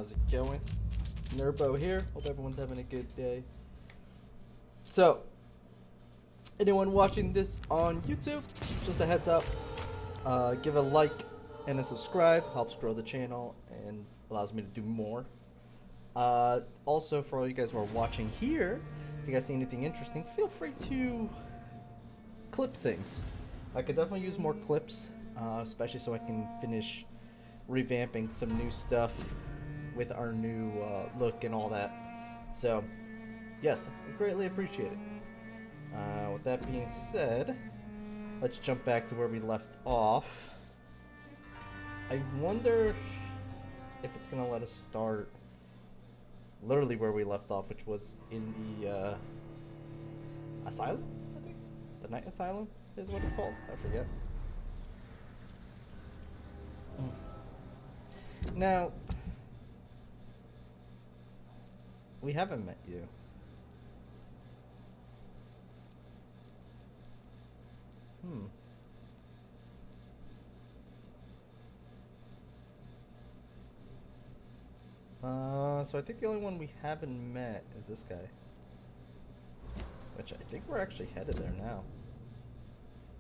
How's it going? Nurbo here. Hope everyone's having a good day. So, anyone watching this on YouTube, just a heads up, give a like and a subscribe. Helps grow the channel and allows me to do more. Also, for all you guys who are watching here, if you guys see anything interesting, feel free to clip things. I could definitely use more clips, especially so I can finish revamping some new stuff with our new look and all that. So, yes, I greatly appreciate it. With that being said, let's jump back to where we left off. I wonder if it's gonna let us start literally where we left off, which was in the asylum, I think? The night asylum is what it's called. I forget. Now, we haven't met you. So I think the only one we haven't met is this guy. Which I think we're actually headed there now.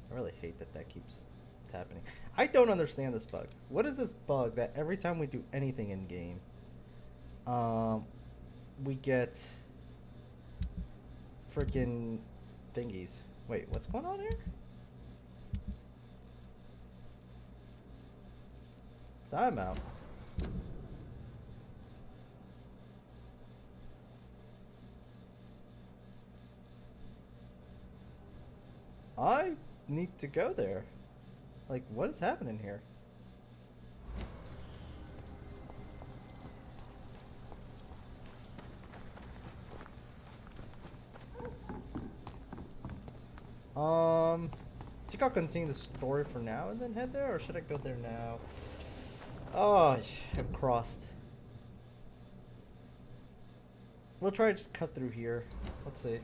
I really hate that that keeps happening. I don't understand this bug. What is this bug that every time we do anything in game, we get freaking thingies. Wait, what's going on here? Timeout. I need to go there. Like, what is happening here? Think I'll continue the story for now and then head there, or should I go there now? Oh, I'm crossed. We'll try to just cut through here. Let's see.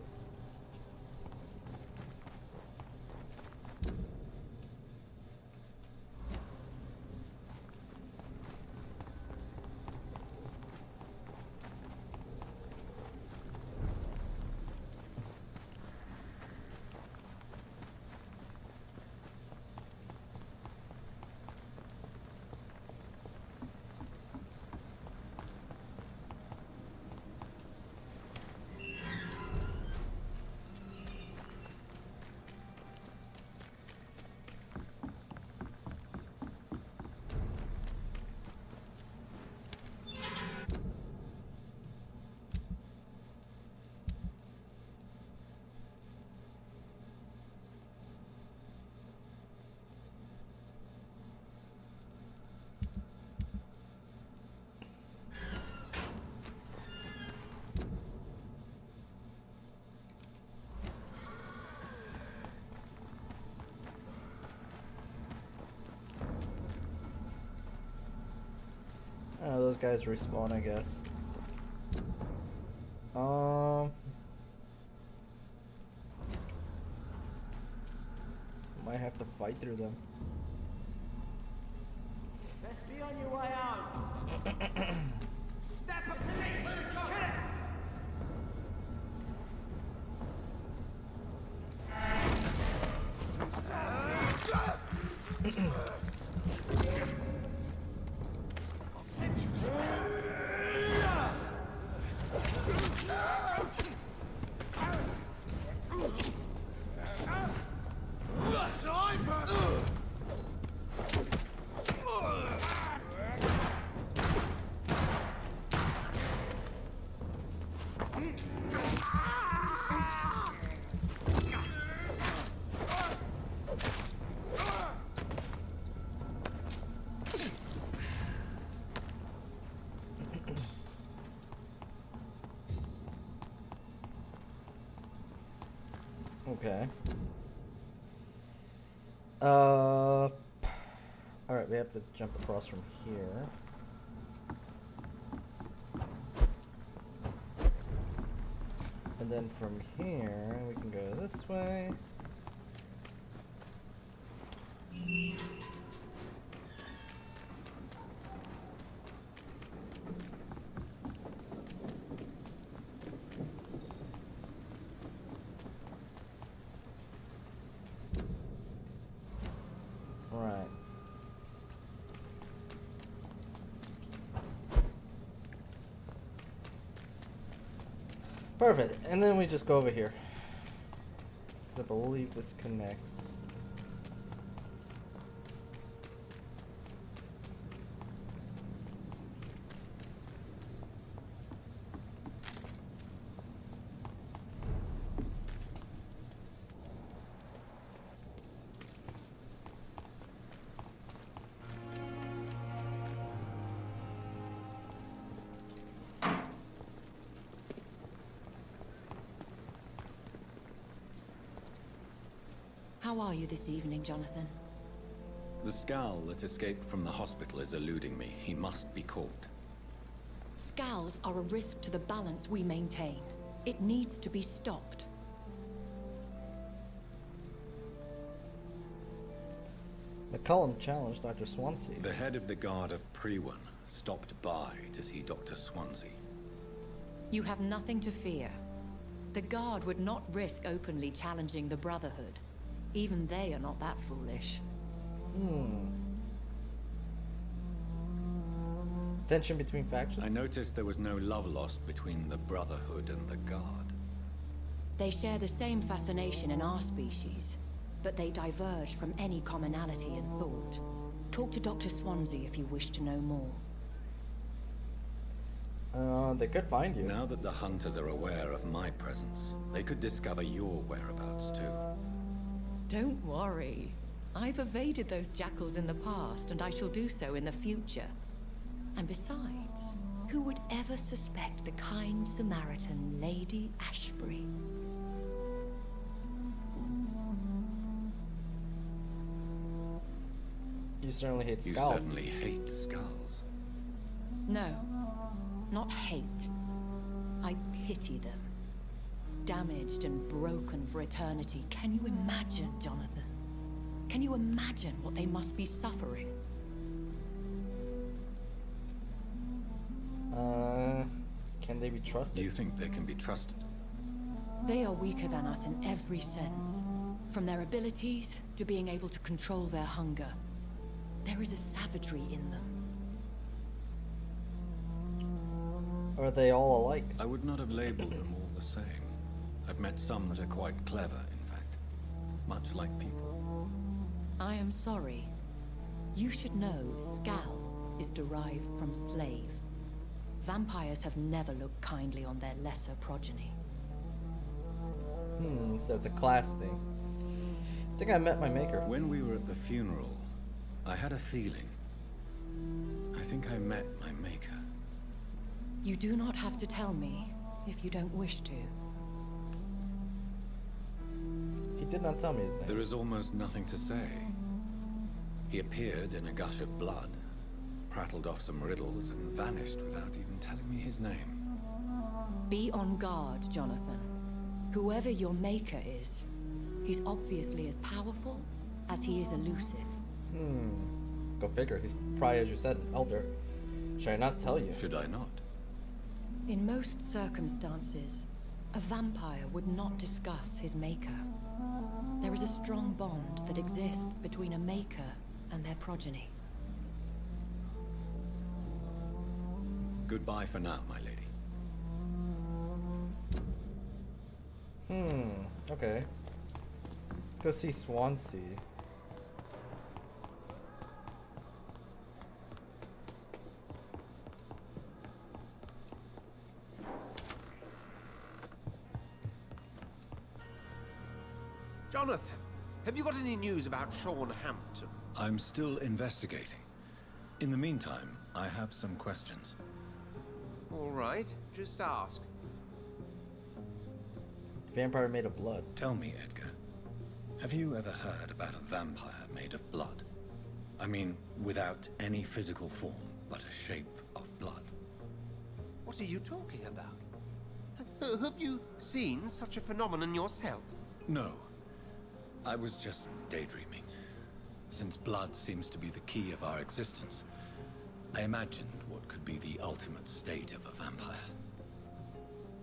Those guys respawn, I guess. Might have to fight through them. Best be on your way out. Step up to me. Get it. Okay. Alright, we have to jump across from here. And then from here, we can go this way. Perfect. And then we just go over here. Because I believe this connects. How are you this evening, Jonathan? The scowl that escaped from the hospital is eluding me. He must be caught. Scowls are a risk to the balance we maintain. It needs to be stopped. McCullum challenged Dr. Swansea. The head of the guard of Prewan stopped by to see Dr. Swansea. You have nothing to fear. The guard would not risk openly challenging the Brotherhood. Even they are not that foolish. Tension between factions? I noticed there was no love lost between the Brotherhood and the guard. They share the same fascination in our species, but they diverge from any commonality in thought. Talk to Dr. Swansea if you wish to know more. They could find you. Now that the hunters are aware of my presence, they could discover your whereabouts too. Don't worry. I've evaded those jackals in the past, and I shall do so in the future. And besides, who would ever suspect the kind Samaritan Lady Ashbury? You certainly hate You skulls. certainly hate skulls. No, not hate. I pity them. Damaged and broken for eternity. Can you imagine, Jonathan? Can you imagine what they must be suffering? Can they be trusted? Do you think they can be trusted? They are weaker than us in every sense. From their abilities to being able to control their hunger. There is a savagery in them. Are they all alike? I would not have labeled them all the same. I've met some that are quite clever, in fact. Much like people. I am sorry. You should know Scowl is derived from slave. Vampires have never looked kindly on their lesser progeny. So it's a class thing. I think I met my maker. When we were at the funeral, I had a feeling. I think I met my maker. You do not have to tell me if you don't wish to. He did not tell me his name. There is almost nothing to say. He appeared in a gush of blood, prattled off some riddles, and vanished without even telling me his name. Be on guard, Jonathan. Whoever your maker is, he's obviously as powerful as he is elusive. Go figure. He's probably, as you said, an elder. Should I not tell you? Should I not? In most circumstances, a vampire would not discuss his maker. There is a strong bond that exists between a maker and their progeny. Goodbye for now, my lady. Okay. Let's go see Swansea. Jonathan, have you got any news about Sean Hampton? I'm still investigating. In the meantime, I have some questions. All right, just ask. Vampire made of blood. Tell me, Edgar, have you ever heard about a vampire made of blood? I mean, without any physical form, but a shape of blood. What are you talking about? Have you seen such a phenomenon yourself? No. I was just daydreaming. Since blood seems to be the key of our existence, I imagined what could be the ultimate state of a vampire.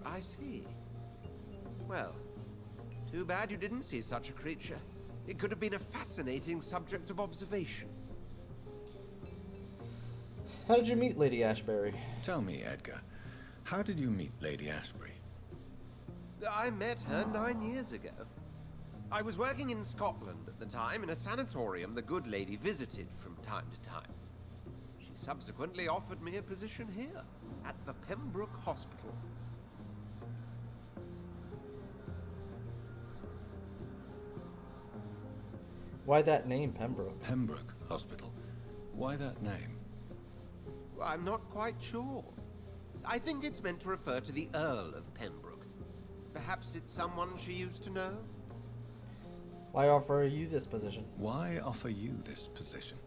I see. Well, too bad you didn't see such a creature. It could have been a fascinating subject of observation. How did you meet Lady Ashbury? Tell me, Edgar, how did you meet Lady Ashbury? I met her 9 years ago. I was working in Scotland at the time in a sanatorium the good lady visited from time to time. She subsequently offered me a position here, at the Pembroke Hospital. Why that name, Pembroke? Pembroke Hospital. Why that name? I'm not quite sure. I think it's meant to refer to the Earl of Pembroke. Perhaps it's someone she used to know? Why offer you this position? Why offer you this position?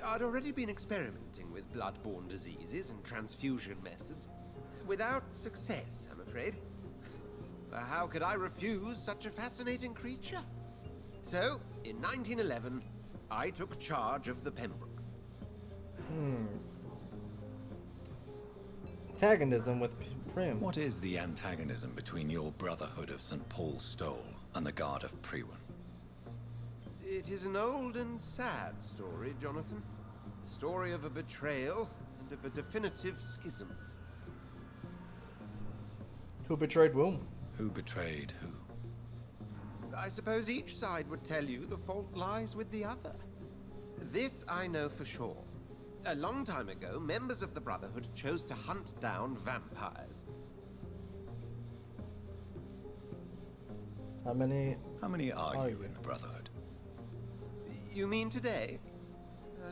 I'd already been experimenting with blood-borne diseases and transfusion methods. Without success, I'm afraid. How could I refuse such a fascinating creature? So, in 1911, I took charge of the Pembroke. Antagonism with Prim. What is the antagonism between your Brotherhood of St. Paul Stole and the Guard of Priwen? It is an old and sad story, Jonathan. The story of a betrayal and of a definitive schism. Who betrayed whom? Who betrayed who? I suppose each side would tell you the fault lies with the other. This I know for sure. A long time ago, members of the Brotherhood chose to hunt down vampires. How many are you in the Brotherhood? You mean today?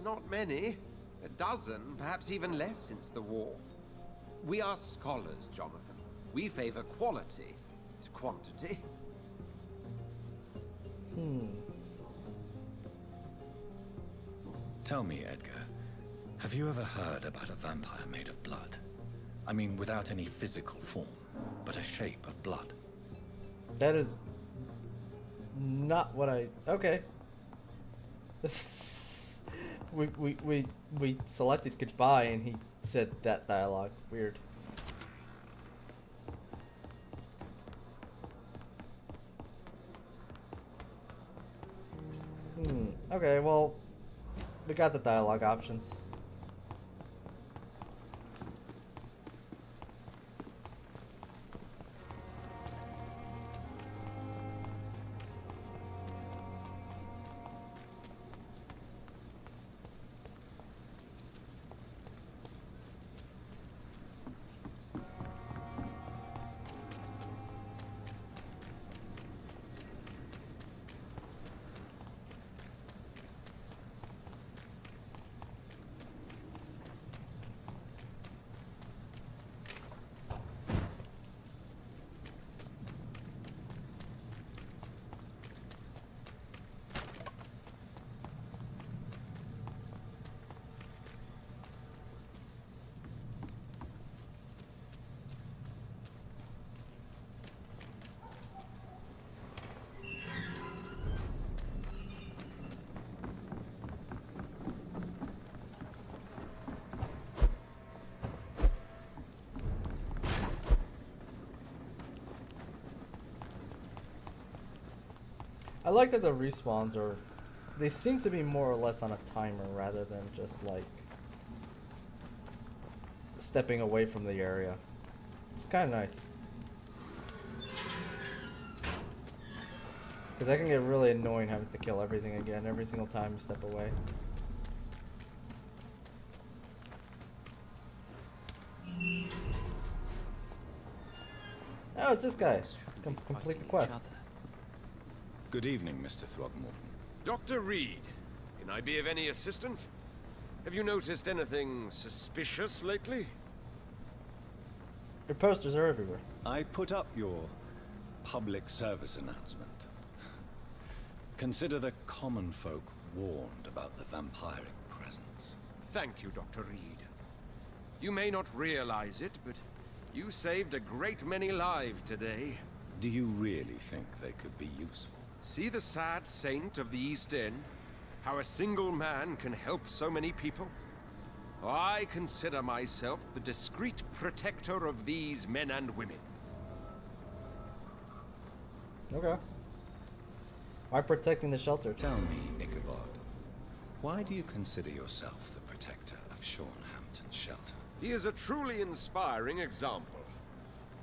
Not many. A dozen, perhaps even less since the war. We are scholars, Jonathan. We favor quality to quantity. Tell me, Edgar, have you ever heard about a vampire made of blood? I mean, without any physical form, but a shape of blood. That is not what I. Okay. we selected goodbye and he said that dialogue. Weird. Okay, well, we got the dialogue options. I like that the respawns are, they seem to be more or less on a timer rather than just like stepping away from the area. It's kind of nice. Because that can get really annoying having to kill everything again every single time you step away. Oh, it's this guy. Complete the quest. Good evening, Mr. Throgmorton. Dr. Reed, can I be of any assistance? Have you noticed anything suspicious lately? Your posters are everywhere. I put up your public service announcement. Consider the common folk warned about the vampiric presence. Thank you, Dr. Reed. You may not realize it, but you saved a great many lives today. Do you really think they could be useful? See the sad saint of the East End? How a single man can help so many people? I consider myself the discreet protector of these men and women. Okay. Why protecting the shelter? Tell me, Ichabod, why do you consider yourself the protector of Sean Hampton's shelter? He is a truly inspiring example.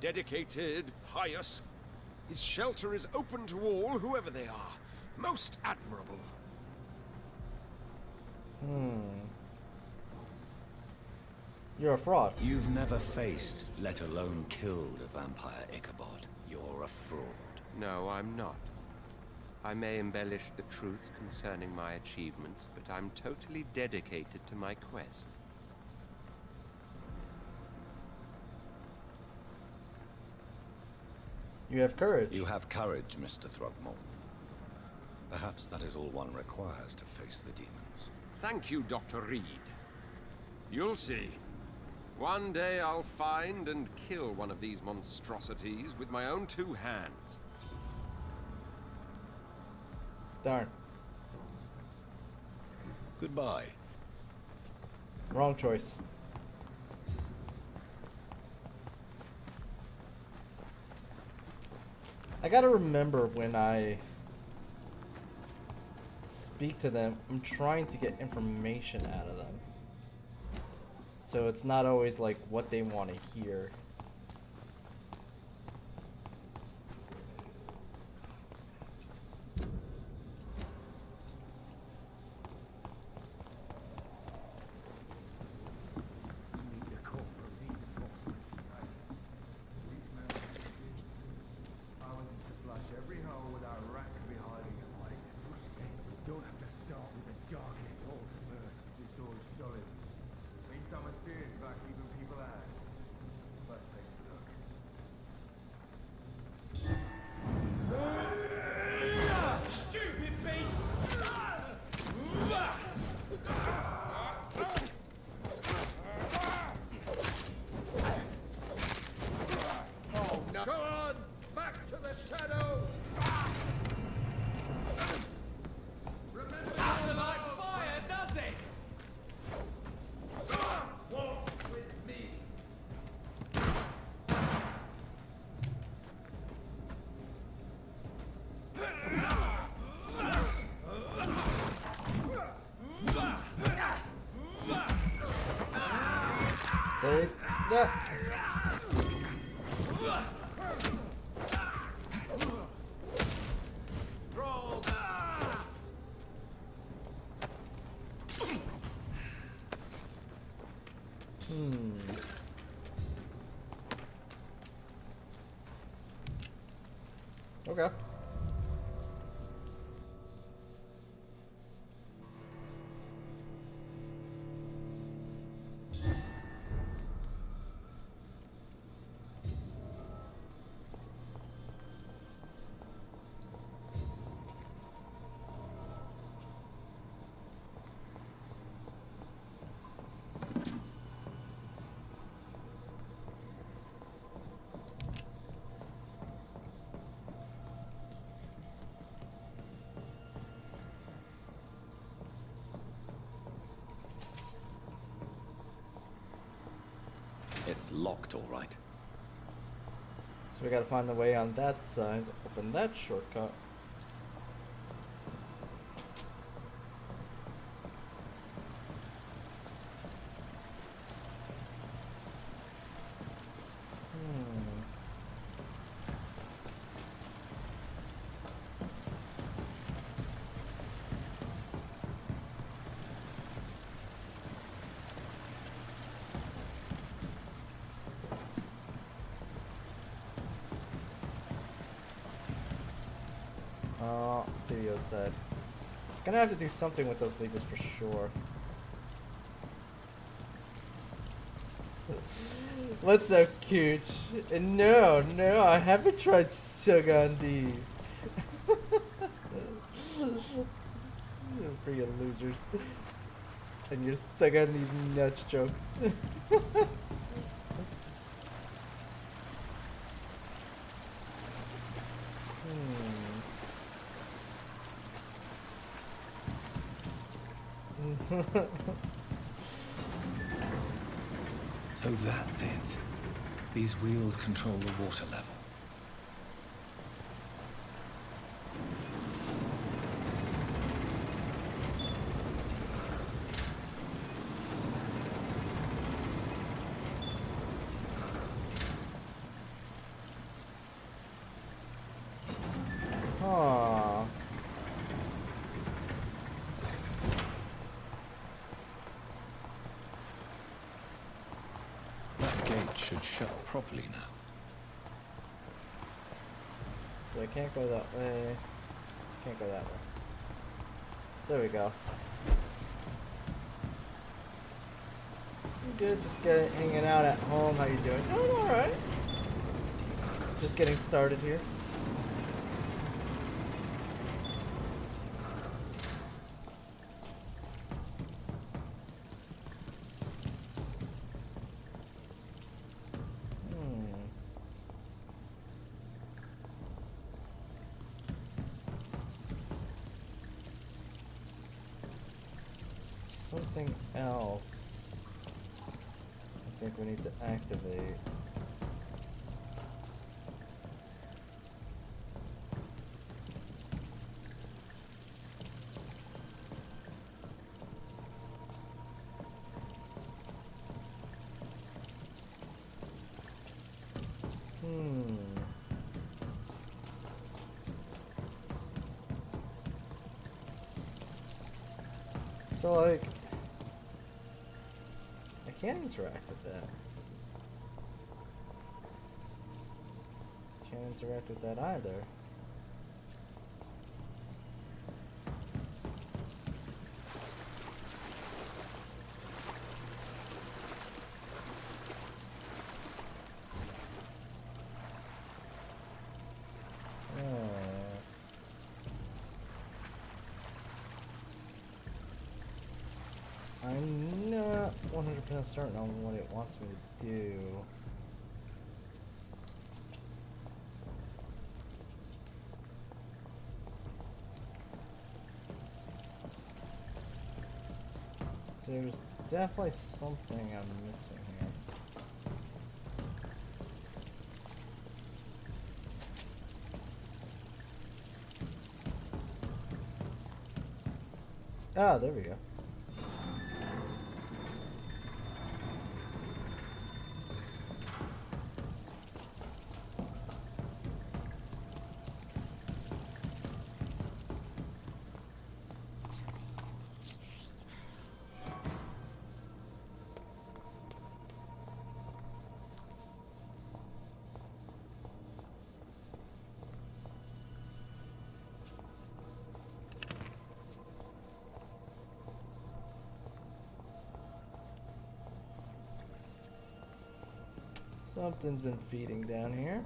dedicated, pious. His shelter is open to all, whoever they are. Most admirable. You're a fraud. You've never faced, let alone killed, a vampire Ichabod. You're a fraud. No, I'm not. I may embellish the truth concerning my achievements, but I'm totally dedicated to my quest. You have courage. You have courage, Mr. Throgmorton. Perhaps that is all one requires to face the demons. Thank you, Dr. Reed. You'll see. One day I'll find and kill one of these monstrosities with my own 2 hands. Darn. Goodbye. Wrong choice. I gotta remember when I speak to them, I'm trying to get information out of them. So it's not always like what they want to hear. Take that. Okay. It's locked, all right. So we gotta find the way on that side to open that shortcut. Let's see the other side. Gonna have to do something with those levers for sure. What's so cute? No, I haven't tried sugar on these. You freaking losers. And you're stuck on these nuts jokes. So that's it. These wheels control the water level. That gate should shut properly now. So I can't go that way. Can't go that way. There we go. I'm good, just hanging out at home. How you doing? Doing alright. Just getting started here. Something else I think we need to activate. So like I can't interact with that. Can't interact with that either. I'm not 100% certain on what it wants me to do. There's definitely something I'm missing here. Ah, there we go. Something's been feeding down here.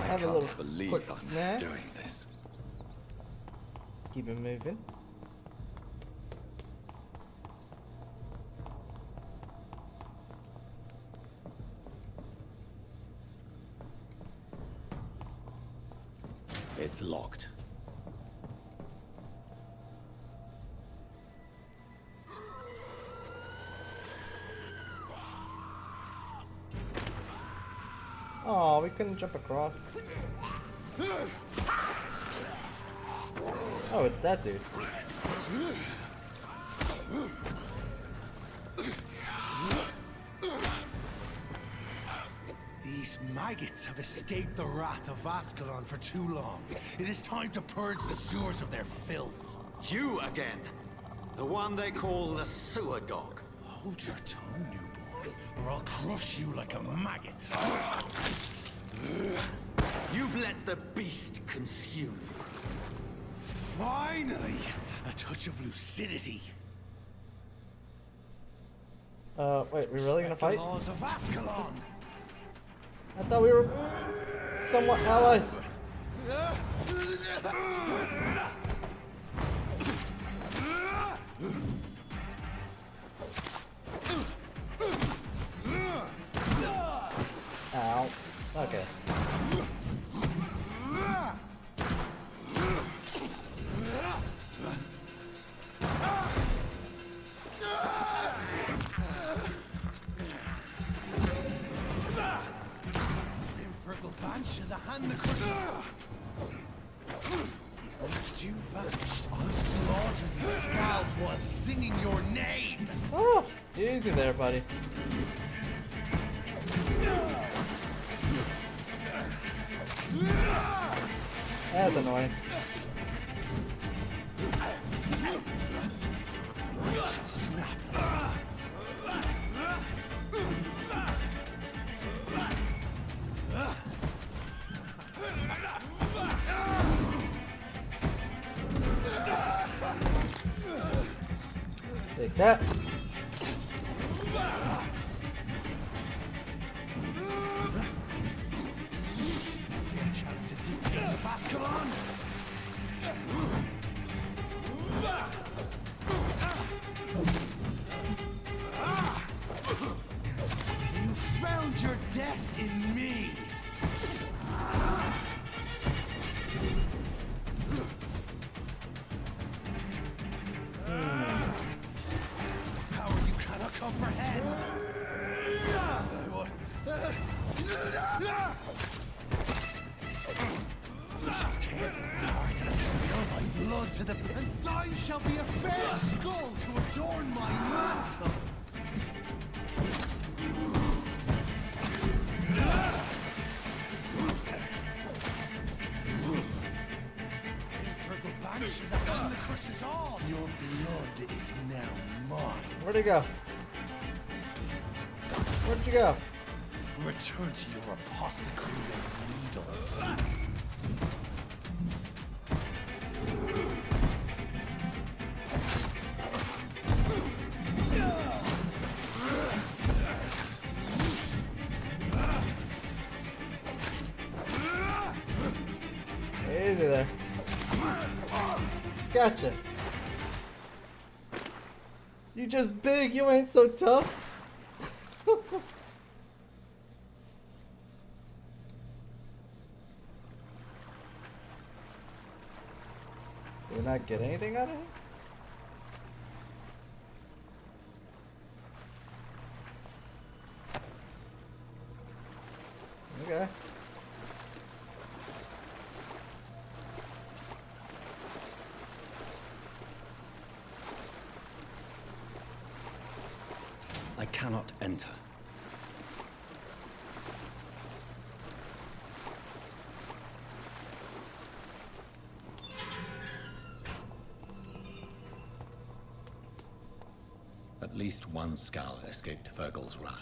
Have a little quick snack. Doing this. Keep it moving. It's locked. Oh, we couldn't jump across. Oh, it's that dude. These maggots have escaped the wrath of Ascalon for too long. It is time to purge the sewers of their filth. You again. The one they call the sewer dog. Hold your tongue, newborn, or I'll crush you like a maggot. You've let the beast consume you. Finally, a touch of lucidity. Wait, we really gonna Respect fight? the laws of Ascalon. I thought we were somewhat allies. Ow. Okay. The hand the crusher. Lest you vanished, I'll slaughter these scalds while singing your name. Oh. Easy there, buddy. That's annoying. Take that. Dare challenge the dictates of Ascalon? You found your death in me. Power you cannot comprehend. You shall tear my heart and spill my blood to the pit. Thine shall be a fair skull to adorn my mantle. Infernal banshee, the hand that crushes all. Your blood is now mine. Where'd he go? Where'd you go? Return to your apothecary of needles. Easy there. Gotcha. You just big, you ain't so tough. Did we not get anything out of it? Okay. I cannot enter. At least one skull escaped Virgil's wrath.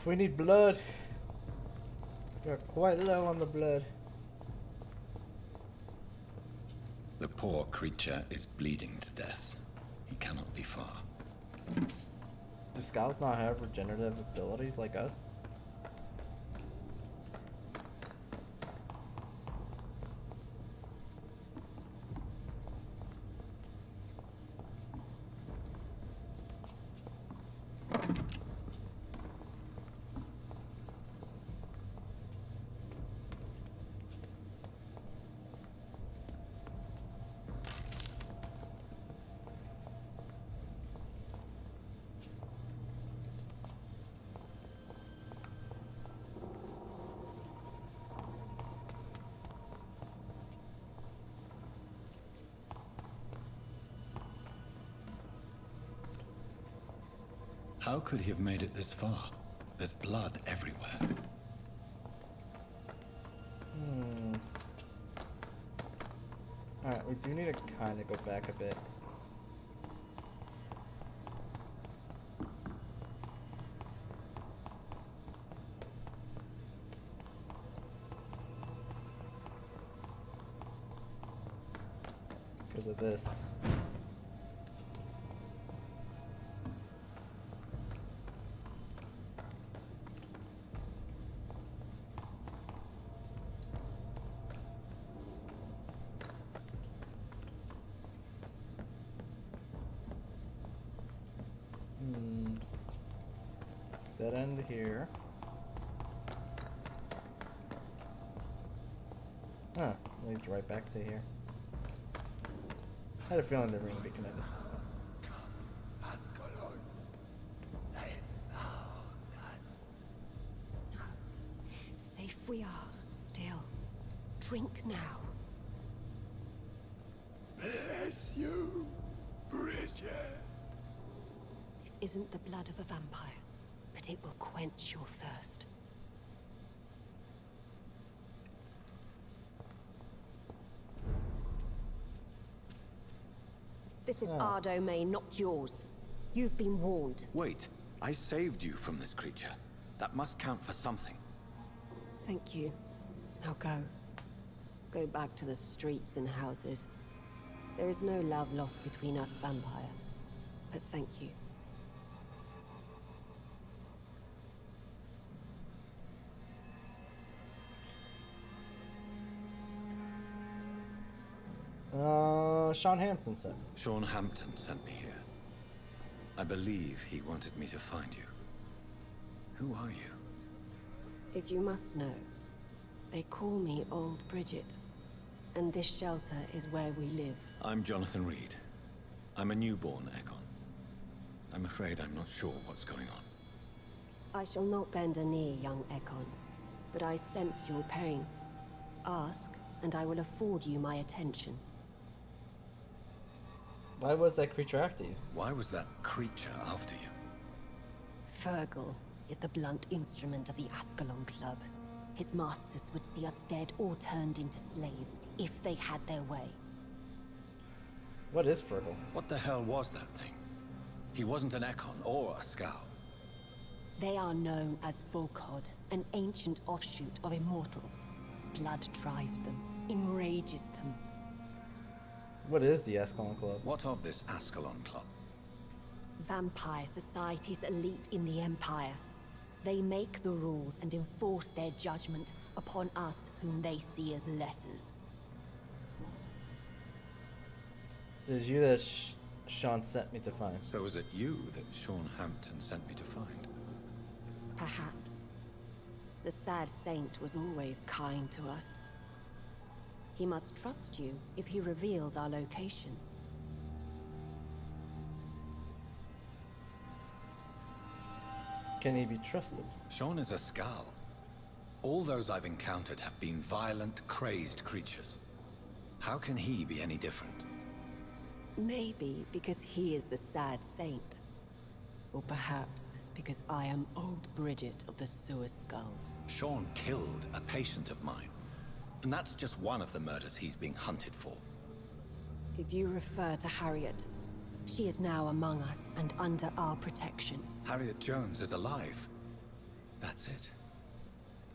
We need blood. We're quite low on the blood. The poor creature is bleeding to death. He cannot be far. Do skulls not have regenerative abilities like us? How could he have made it this far? There's blood everywhere. Alright, we do need to kind of go back a bit. Because of this. Dead end here. Ah, leads right back to here. I had a feeling the ring would be connected. Safe we are, still. Drink now. Bless you, Bridget. This isn't the blood of a vampire, but it will quench your thirst. This is our domain, not yours. You've been warned. Wait, I saved you from this creature. That must count for something. Thank you. Now go. Go back to the streets and houses. There is no love lost between us, vampire. But thank you. Sean Hampton said. Sean Hampton sent me here. I believe he wanted me to find you. Who are you? If you must know, they call me Old Bridget. And this shelter is where we live. I'm Jonathan Reed. I'm a newborn Ekon. I'm afraid I'm not sure what's going on. I shall not bend a knee, young Ekon. But I sense your pain. Ask, and I will afford you my attention. Why was that creature after you? Why was that creature after you? Fergal is the blunt instrument of the Ascalon Club. His masters would see us dead or turned into slaves if they had their way. What is Fergal? What the hell was that thing? He wasn't an Ekon or a Scow. They are known as Volkod, an ancient offshoot of immortals. Blood drives them, enrages them. What is the Ascalon Club? What of this Ascalon Club? Vampire society's elite in the Empire. They make the rules and enforce their judgment upon us whom they see as lessers. It is you that Sean sent me to find. So was it you that Sean Hampton sent me to find? Perhaps. The sad saint was always kind to us. He must trust you if he revealed our location. Can he be trusted? Sean is a Scow. All those I've encountered have been violent, crazed creatures. How can he be any different? Maybe because he is the sad saint. Or perhaps because I am Old Bridget of the Sewer Skulls. Sean killed a patient of mine. And that's just one of the murders he's being hunted for. If you refer to Harriet, she is now among us and under our protection. Harriet Jones is alive. That's it.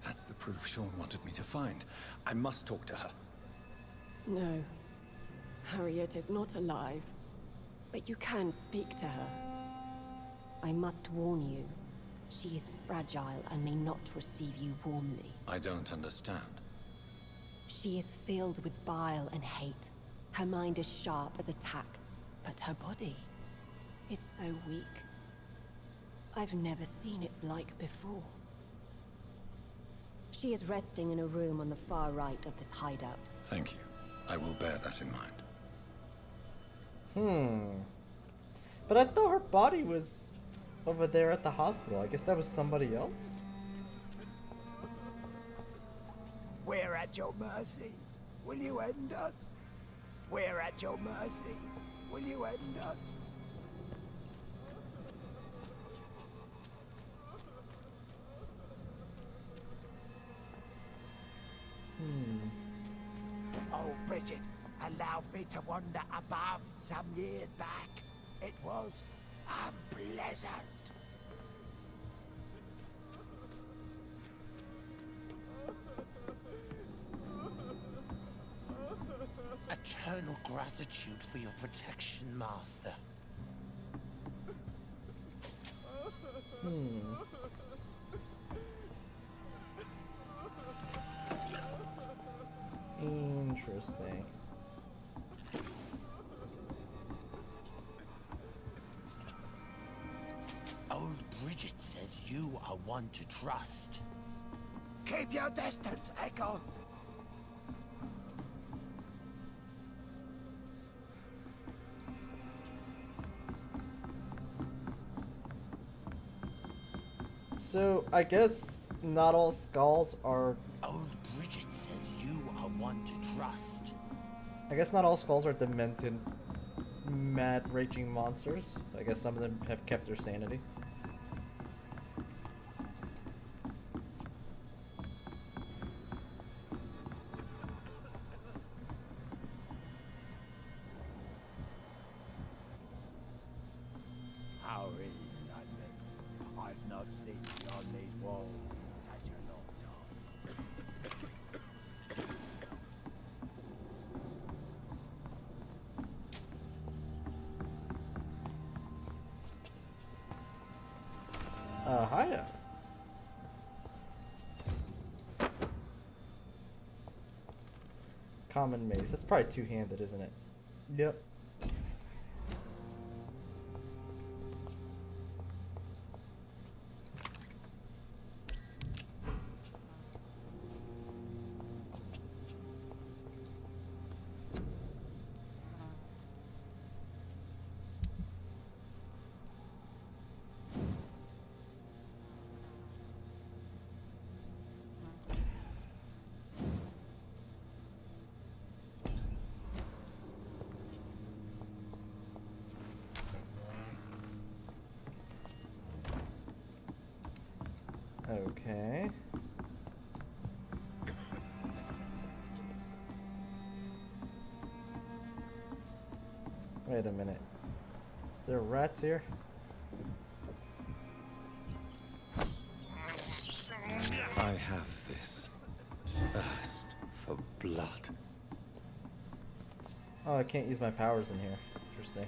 That's the proof Sean wanted me to find. I must talk to her. No. Harriet is not alive. But you can speak to her. I must warn you. She is fragile and may not receive you warmly. I don't understand. She is filled with bile and hate. Her mind is sharp as a tack, but her body is so weak. I've never seen its like before. She is resting in a room on the far right of this hideout. Thank you. I will bear that in mind. But I thought her body was over there at the hospital. I guess that was somebody else? We're at your mercy. Will you end us? We're at your mercy. Will you end us? Oh, Bridget, allow me to wander above some years back. It was unpleasant. Eternal gratitude for your protection, Master. Interesting. Old Bridget says you are one to trust. Keep your distance, Echo. So, I guess not all skulls are... Old Bridget says you are one to trust. I guess not all skulls are demented, mad, raging monsters. I guess some of them have kept their sanity. How is London? I've not seen beyond these walls such a long time. Hiya. Common mace. That's probably two-handed, isn't it? Yep. Okay. Wait a minute. Is there rats here? I have this thirst for blood. Oh, I can't use my powers in here. Interesting.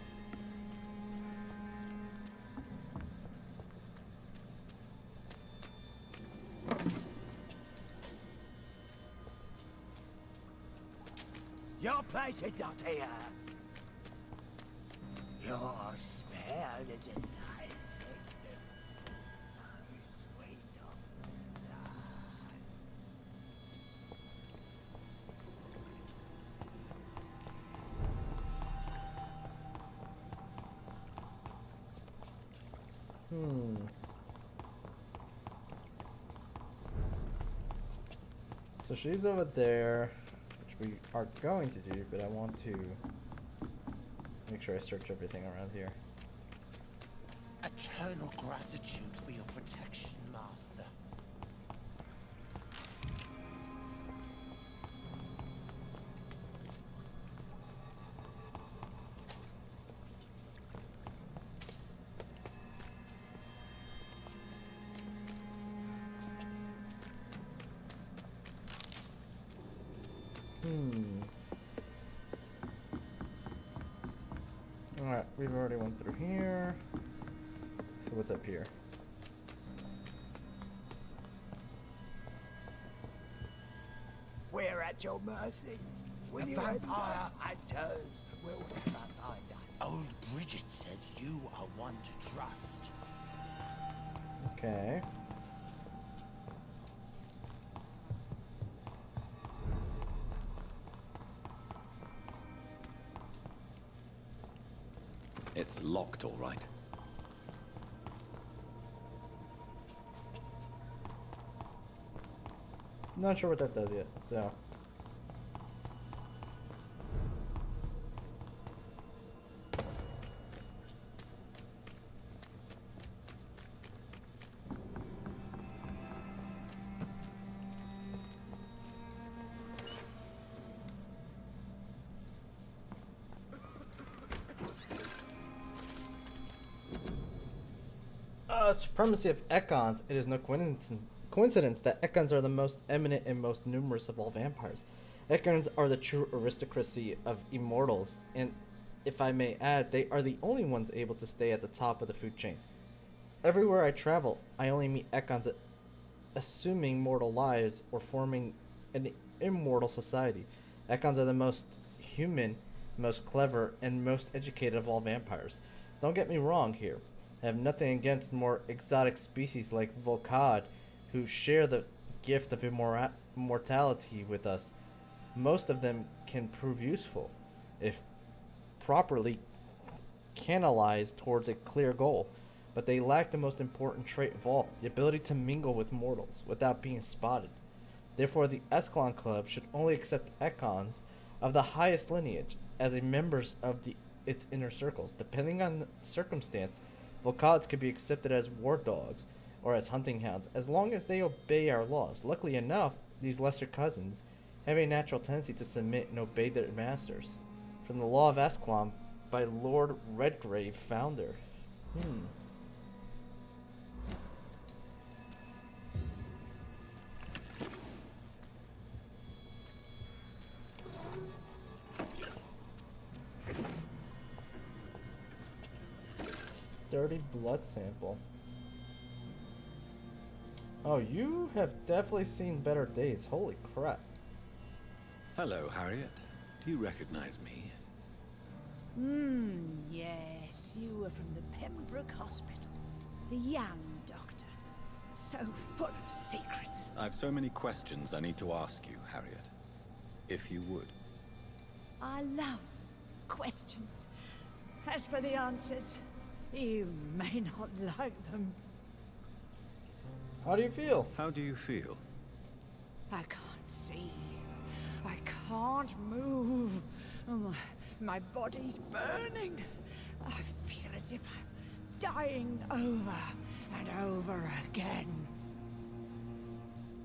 Your place is not here. Your smell is enticing. So sweet of blood. So she's over there, which we are going to do, but I want to make sure I search everything around here. Eternal gratitude for your protection, Master. Alright, we've already went through here. So what's up here? We're at your mercy. The vampire hunters will never find us. Old Bridget says you are one to trust. Okay. It's locked, all right. Not sure what that does yet, so. Supremacy of Ekons. It is no coincidence that Ekons are the most eminent and most numerous of all vampires. Ekons are the true aristocracy of immortals, and if I may add, they are the only ones able to stay at the top of the food chain. Everywhere I travel, I only meet Ekons assuming mortal lives or forming an immortal society. Ekons are the most human, most clever, and most educated of all vampires. Don't get me wrong here. I have nothing against more exotic species like Volcad, who share the gift of immortality with us. Most of them can prove useful, if properly canalized towards a clear goal, but they lack the most important trait of all, the ability to mingle with mortals without being spotted. Therefore, the Escalon Club should only accept Ekons of the highest lineage as a members of its inner circles. Depending on the circumstance, Volcads could be accepted as war dogs or as hunting hounds, as long as they obey our laws. Luckily enough, these lesser cousins have a natural tendency to submit and obey their masters. From the Law of Ascalon by Lord Redgrave, founder. Sturdy blood sample. Oh, you have definitely seen better days. Holy crap. Hello, Harriet. Do you recognize me? Yes, you were from the Pembroke Hospital. The young doctor. So full of secrets. I've so many questions I need to ask you, Harriet. If you would. I love questions. As for the answers, you may not like them. How do you feel? How do you feel? I can't see. I can't move. Oh, my body's burning. I feel as if I'm dying over and over again.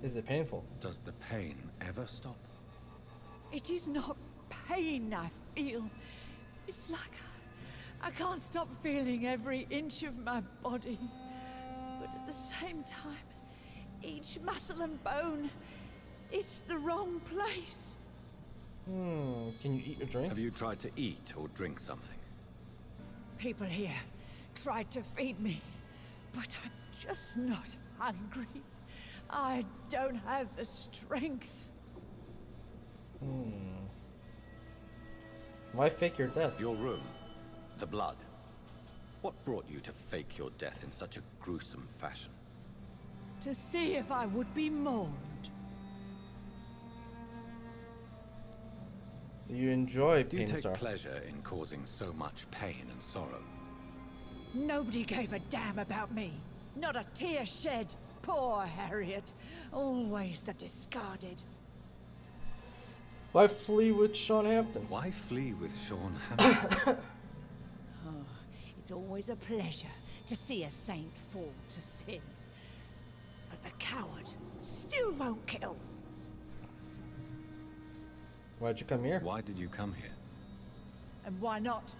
Is it painful? Does the pain ever stop? It is not pain I feel. It's like I can't stop feeling every inch of my body. But at the same time, each muscle and bone is the wrong place. Can you eat or drink? Have you tried to eat or drink something? People here tried to feed me, but I'm just not hungry. I don't have the strength. Why fake your death? Your room. The blood. What brought you to fake your death in such a gruesome fashion? To see if I would be mourned. Do you enjoy Do you pain and take sorrow? pleasure in causing so much pain and sorrow? Nobody gave a damn about me. Not a tear shed. Poor Harriet. Always the discarded. Why flee with Sean Hampton? Why flee with Sean Hampton? It's always a pleasure to see a saint fall to sin. But the coward still won't kill. Why'd you come here? Why did you come here? And why not?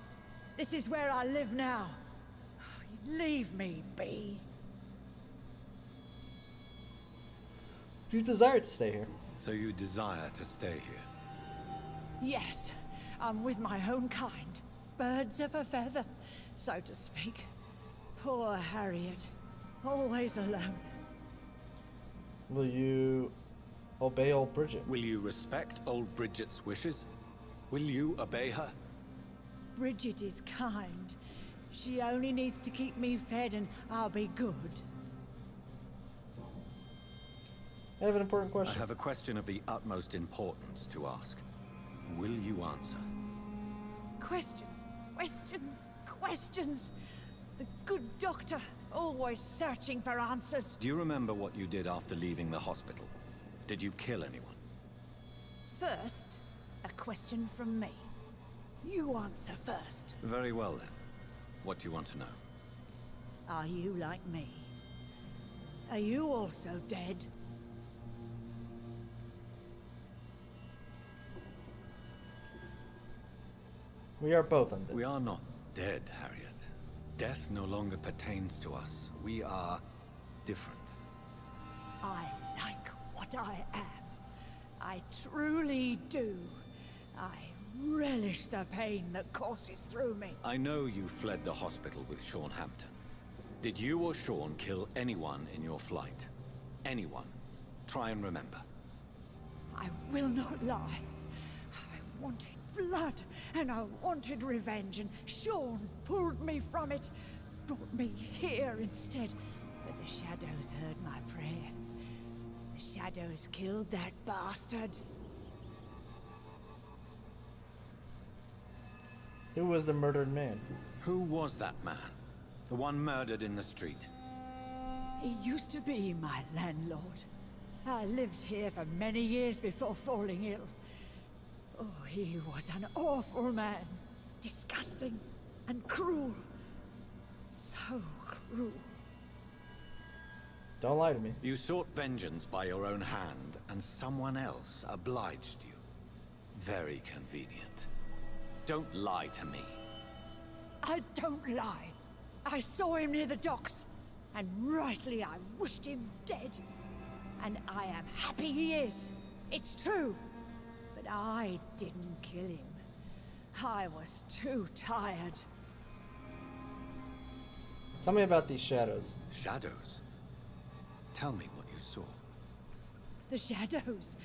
This is where I live now. Leave me be. Do you desire to stay here? So you desire to stay here? Yes, I'm with my own kind. Birds of a feather, so to speak. Poor Harriet. Always alone. Will you obey old Bridget? Will you respect old Bridget's wishes? Will you obey her? Bridget is kind. She only needs to keep me fed and I'll be good. I have an important I question. have a question of the utmost importance to ask. Will you answer? Questions, questions, questions. The good doctor, always searching for answers. Do you remember what you did after leaving the hospital? Did you kill anyone? First, a question from me. You answer first. Very well then. What do you want to know? Are you like me? Are you also dead? We are both undead. We are not dead, Harriet. Death no longer pertains to us. We are different. I like what I am. I truly do. I relish the pain that courses through me. I know you fled the hospital with Sean Hampton. Did you or Sean kill anyone in your flight? Anyone? Try and remember. I will not lie. I wanted blood, and I wanted revenge, and Sean pulled me from it, brought me here instead. But the shadows heard my prayers. The shadows killed that bastard. Who was the murdered man? Who was that man? The one murdered in the street? He used to be my landlord. I lived here for many years before falling ill. Oh, he was an awful man. Disgusting and cruel. So cruel. Don't lie to me. You sought vengeance by your own hand, and someone else obliged you. Very convenient. Don't lie to me. I don't lie. I saw him near the docks, and rightly I wished him dead. And I am happy he is. It's true. But I didn't kill him. I was too tired. Tell me about these shadows. Shadows? Tell me what you saw. The shadows,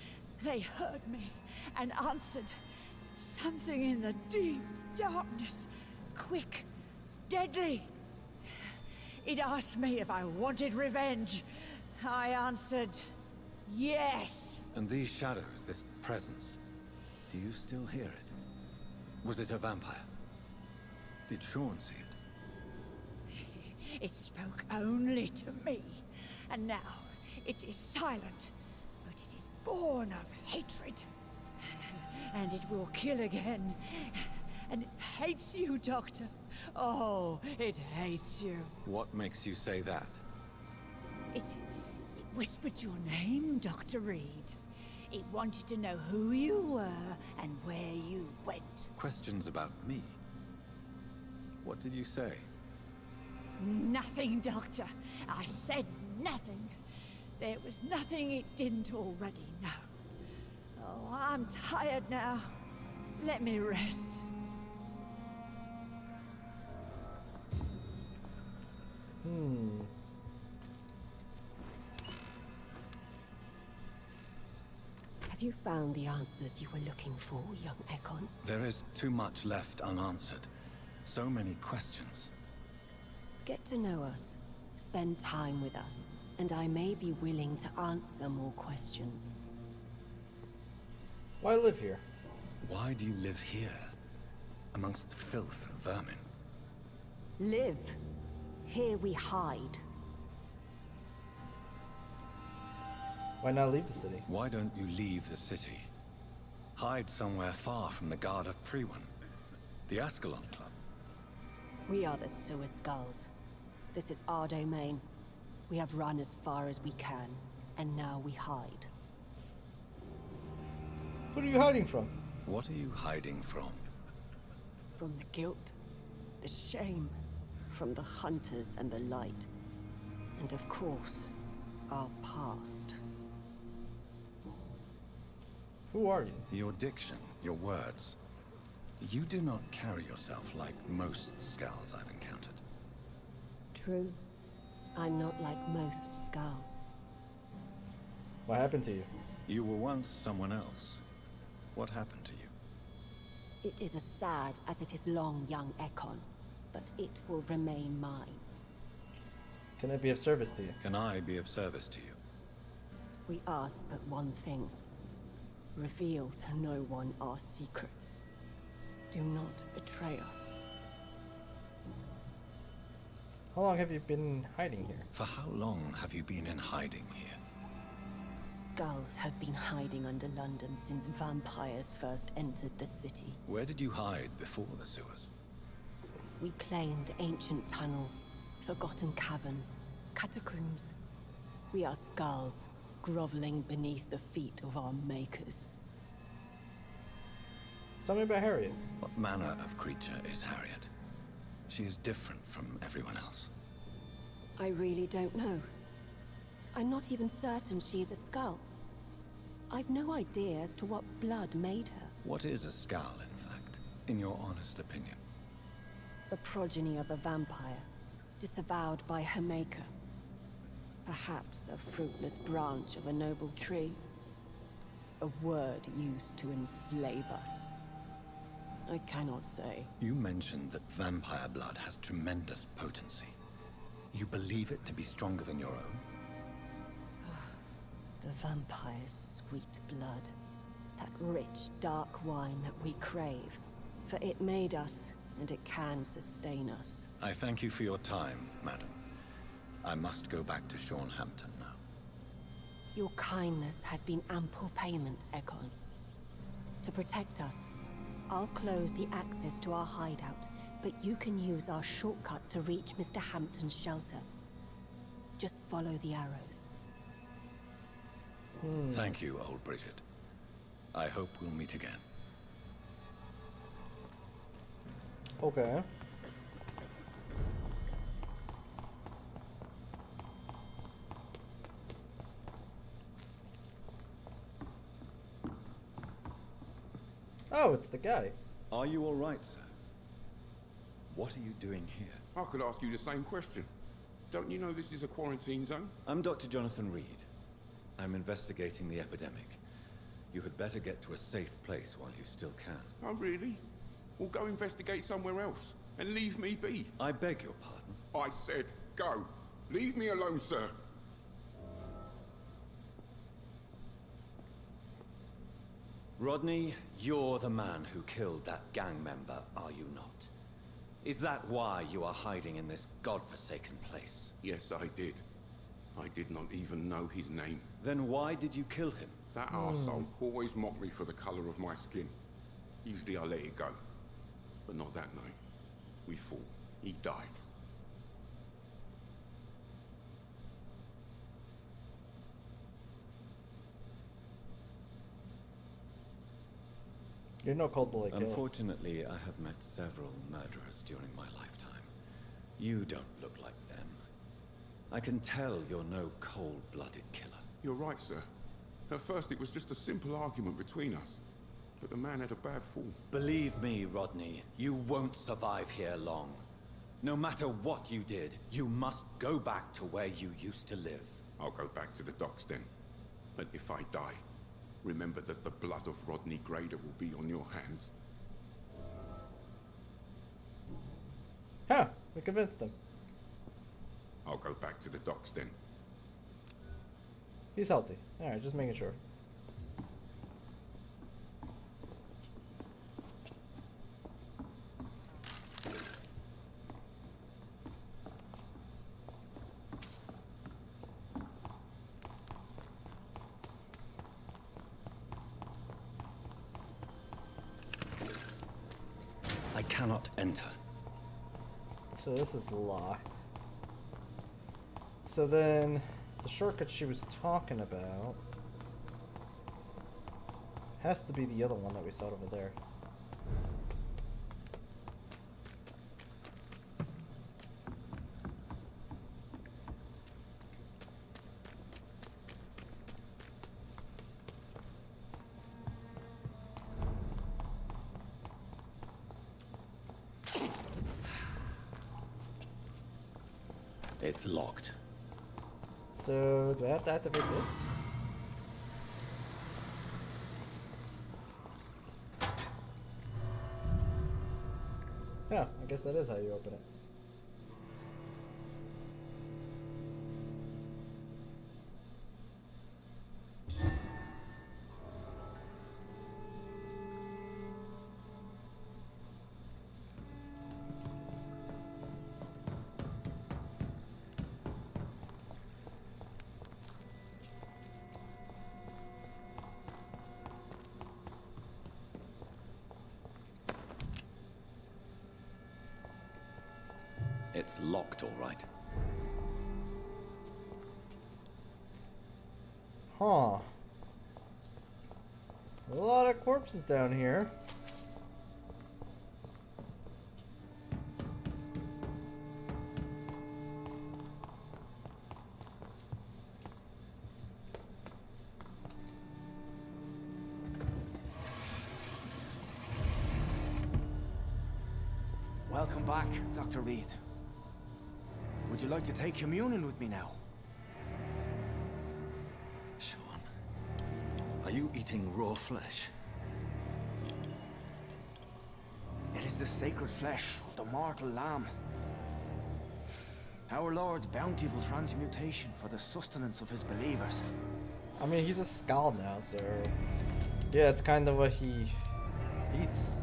they heard me and answered. Something in the deep darkness. Quick, deadly. It asked me if I wanted revenge. I answered, yes. And these shadows, this presence, do you still hear it? Was it a vampire? Did Sean see it? It spoke only to me. And now, it is silent. But it is born of hatred. And it will kill again. And it hates you, Doctor. Oh, it hates you. What makes you say that? It whispered your name, Dr. Reed. It wanted to know who you were and where you went. Questions about me? What did you say? Nothing, Doctor. I said nothing. There was nothing it didn't already know. Oh, I'm tired now. Let me rest. Have you found the answers you were looking for, young Ekon? There is too much left unanswered. So many questions. Get to know us. Spend time with us. And I may be willing to answer more questions. Why live here? Why do you live here? Amongst the filth and vermin? Live. Here we hide. Why not leave the city? Why don't you leave the city? Hide somewhere far from the Guard of Priwen. The Ascalon Club. We are the Sewer Skulls. This is our domain. We have run as far as we can, and now we hide. What are you hiding from? What are you hiding from? From the guilt, the shame, from the hunters and the light. And of course, our past. Who are you? Your diction, your words. You do not carry yourself like most Skulls I've encountered. True. I'm not like most Skulls. What happened to you? You were once someone else. What happened to you? It is as sad as it is long, young Ekon, but it will remain mine. Can I be of service to you? Can I be of service to you? We ask but one thing. Reveal to no one our secrets. Do not betray us. How long have you been hiding here? For how long have you been in hiding here? Skulls have been hiding under London since vampires first entered the city. Where did you hide before the sewers? We claimed ancient tunnels, forgotten caverns, catacombs. We are Skulls, groveling beneath the feet of our makers. Tell me about Harriet. What manner of creature is Harriet? She is different from everyone else. I really don't know. I'm not even certain she is a Skull. I've no idea as to what blood made her. What is a Skull, in fact, in your honest opinion? A progeny of a vampire, disavowed by her maker. Perhaps a fruitless branch of a noble tree. A word used to enslave us. I cannot say. You mentioned that vampire blood has tremendous potency. You believe it to be stronger than your own? The vampire's sweet blood. That rich, dark wine that we crave. For it made us, and it can sustain us. I thank you for your time, madam. I must go back to Shornhampton now. Your kindness has been ample payment, Ekon. To protect us, I'll close the access to our hideout, but you can use our shortcut to reach Mr. Hampton's shelter. Just follow the arrows. Thank you, old Bridget. I hope we'll meet again. Okay. Oh, it's the guy. Are you all right, sir? What are you doing here? I could ask you the same question. Don't you know this is a quarantine zone? I'm Dr. Jonathan Reed. I'm investigating the epidemic. You had better get to a safe place while you still can. Oh, really? Well, go investigate somewhere else and leave me be. I beg your pardon. I said go. Leave me alone, sir. Rodney, you're the man who killed that gang member, are you not? Is that why you are hiding in this godforsaken place? Yes, I did. I did not even know his name. Then why did you kill him? That arsehole always mocked me for the color of my skin. Usually I let it go. But not that night. We fought. He died. You're no cold-blooded killer. Unfortunately, I have met several murderers during my lifetime. You don't look like them. I can tell you're no cold-blooded killer. You're right, sir. At first it was just a simple argument between us. But the man had a bad fall. Believe me, Rodney, you won't survive here long. No matter what you did, you must go back to where you used to live. I'll go back to the docks then. And if I die, remember that the blood of Rodney Grader will be on your hands. Huh, we convinced him. I'll go back to the docks then. He's healthy. Alright, just making sure. I cannot enter. So this is locked. So then, the shortcut she was talking about has to be the other one that we saw over there. It's locked. So, do I have to activate this? Yeah, I guess that is how you open it. It's locked, all right. Huh. A lot of corpses down here. Welcome back, Dr. Reed. Would you like to take communion with me now? Sean, are you eating raw flesh? It is the sacred flesh of the mortal lamb. Our Lord's bountiful transmutation for the sustenance of his believers. I mean, he's a skull now, so... yeah, it's kind of what he eats.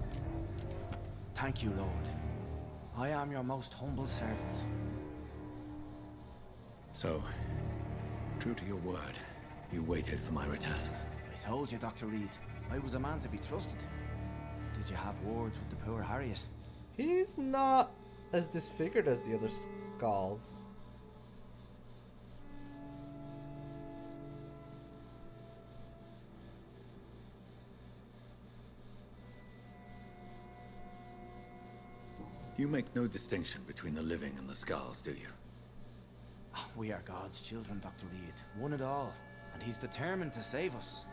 Thank you, Lord. I am your most humble servant. So, true to your word, you waited for my return. I told you, Dr. Reed. I was a man to be trusted. Did you have words with the poor Harriet? He's not as disfigured as the other skulls. You make no distinction between the living and the Skulls, do you? We are God's children, Dr. Reed. One and all. And he's determined to save us.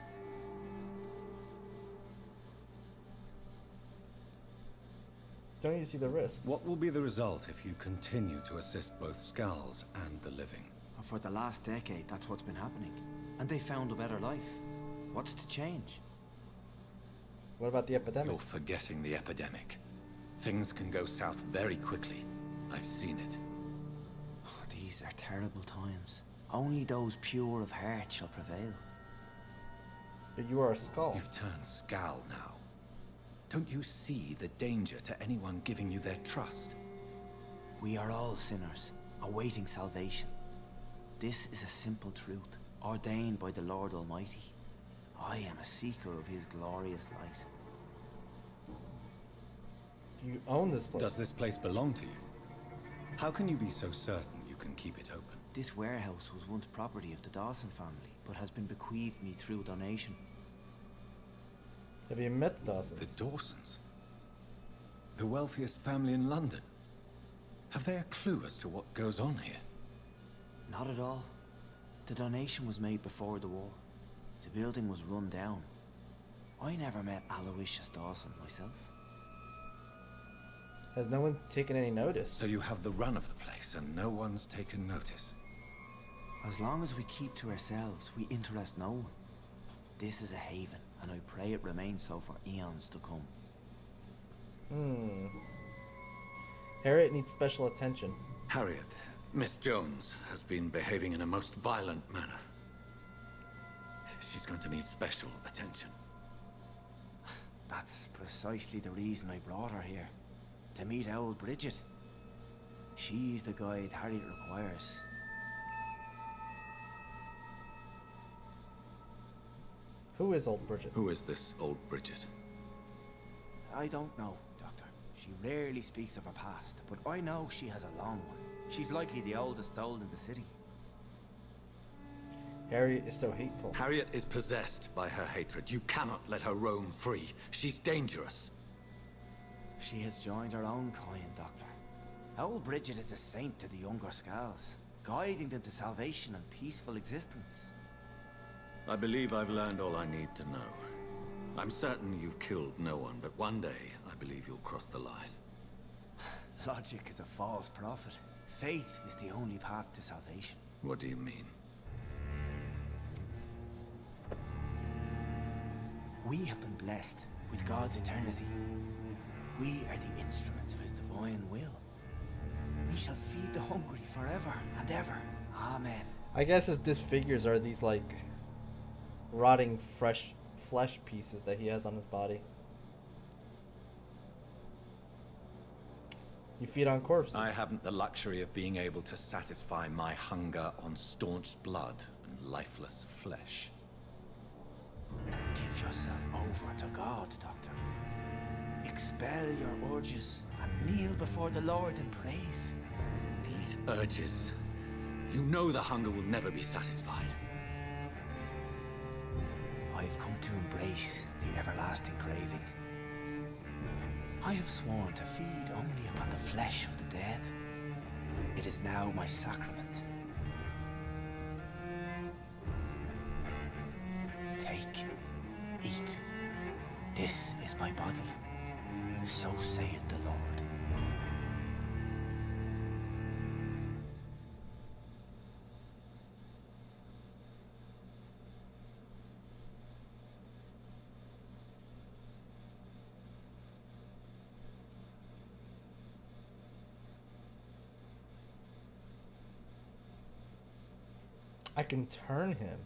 Don't you see the risks? What will be the result if you continue to assist both Skulls and the living? For the last decade, that's what's been happening. And they found a better life. What's to change? What about the epidemic? You're forgetting the epidemic. Things can go south very quickly. I've seen it. These are terrible times. Only those pure of heart shall prevail. But you are a skull. You've turned Skal now. Don't you see the danger to anyone giving you their trust? We are all sinners, awaiting salvation. This is a simple truth, ordained by the Lord Almighty. I am a seeker of his glorious light. You own this place. Does this place belong to you? How can you be so certain you can keep it open? This warehouse was once property of the Dawson family, but has been bequeathed me through donation. Have you met the Dawsons? The Dawsons? The wealthiest family in London? Have they a clue as to what goes on here? Not at all. The donation was made before the war. The building was run down. I never met Aloysius Dawson myself. Has no one taken any notice? So you have the run of the place and no one's taken notice? As long as we keep to ourselves, we interest no one. This is a haven, and I pray it remains so for eons to come. Harriet needs special attention. Harriet, Miss Jones has been behaving in a most violent manner. She's going to need special attention. That's precisely the reason I brought her here. To meet old Bridget. She's the guide Harriet requires. Who is old Bridget? Who is this old Bridget? I don't know, Doctor. She rarely speaks of her past, but I know she has a long one. She's likely the oldest soul in the city. Harriet is so hateful. Harriet is possessed by her hatred. You cannot let her roam free. She's dangerous. She has joined her own kind, Doctor. Old Bridget is a saint to the younger Skulls, guiding them to salvation and peaceful existence. I believe I've learned all I need to know. I'm certain you've killed no one, but one day I believe you'll cross the line. Logic is a false prophet. Faith is the only path to salvation. What do you mean? We have been blessed with God's eternity. We are the instruments of his divine will. We shall feed the hungry forever and ever. Amen. I guess his disfigures are these, like, rotting fresh flesh pieces that he has on his body. You feed on corpses. I haven't the luxury of being able to satisfy my hunger on staunched blood and lifeless flesh. Give yourself over to God, Doctor. Expel your urges and kneel before the Lord in praise. These urges. You know the hunger will never be satisfied. I've come to embrace the everlasting craving. I have sworn to feed only upon the flesh of the dead. It is now my sacrament. Take, eat. This is my body. So saith the Lord. I can turn him.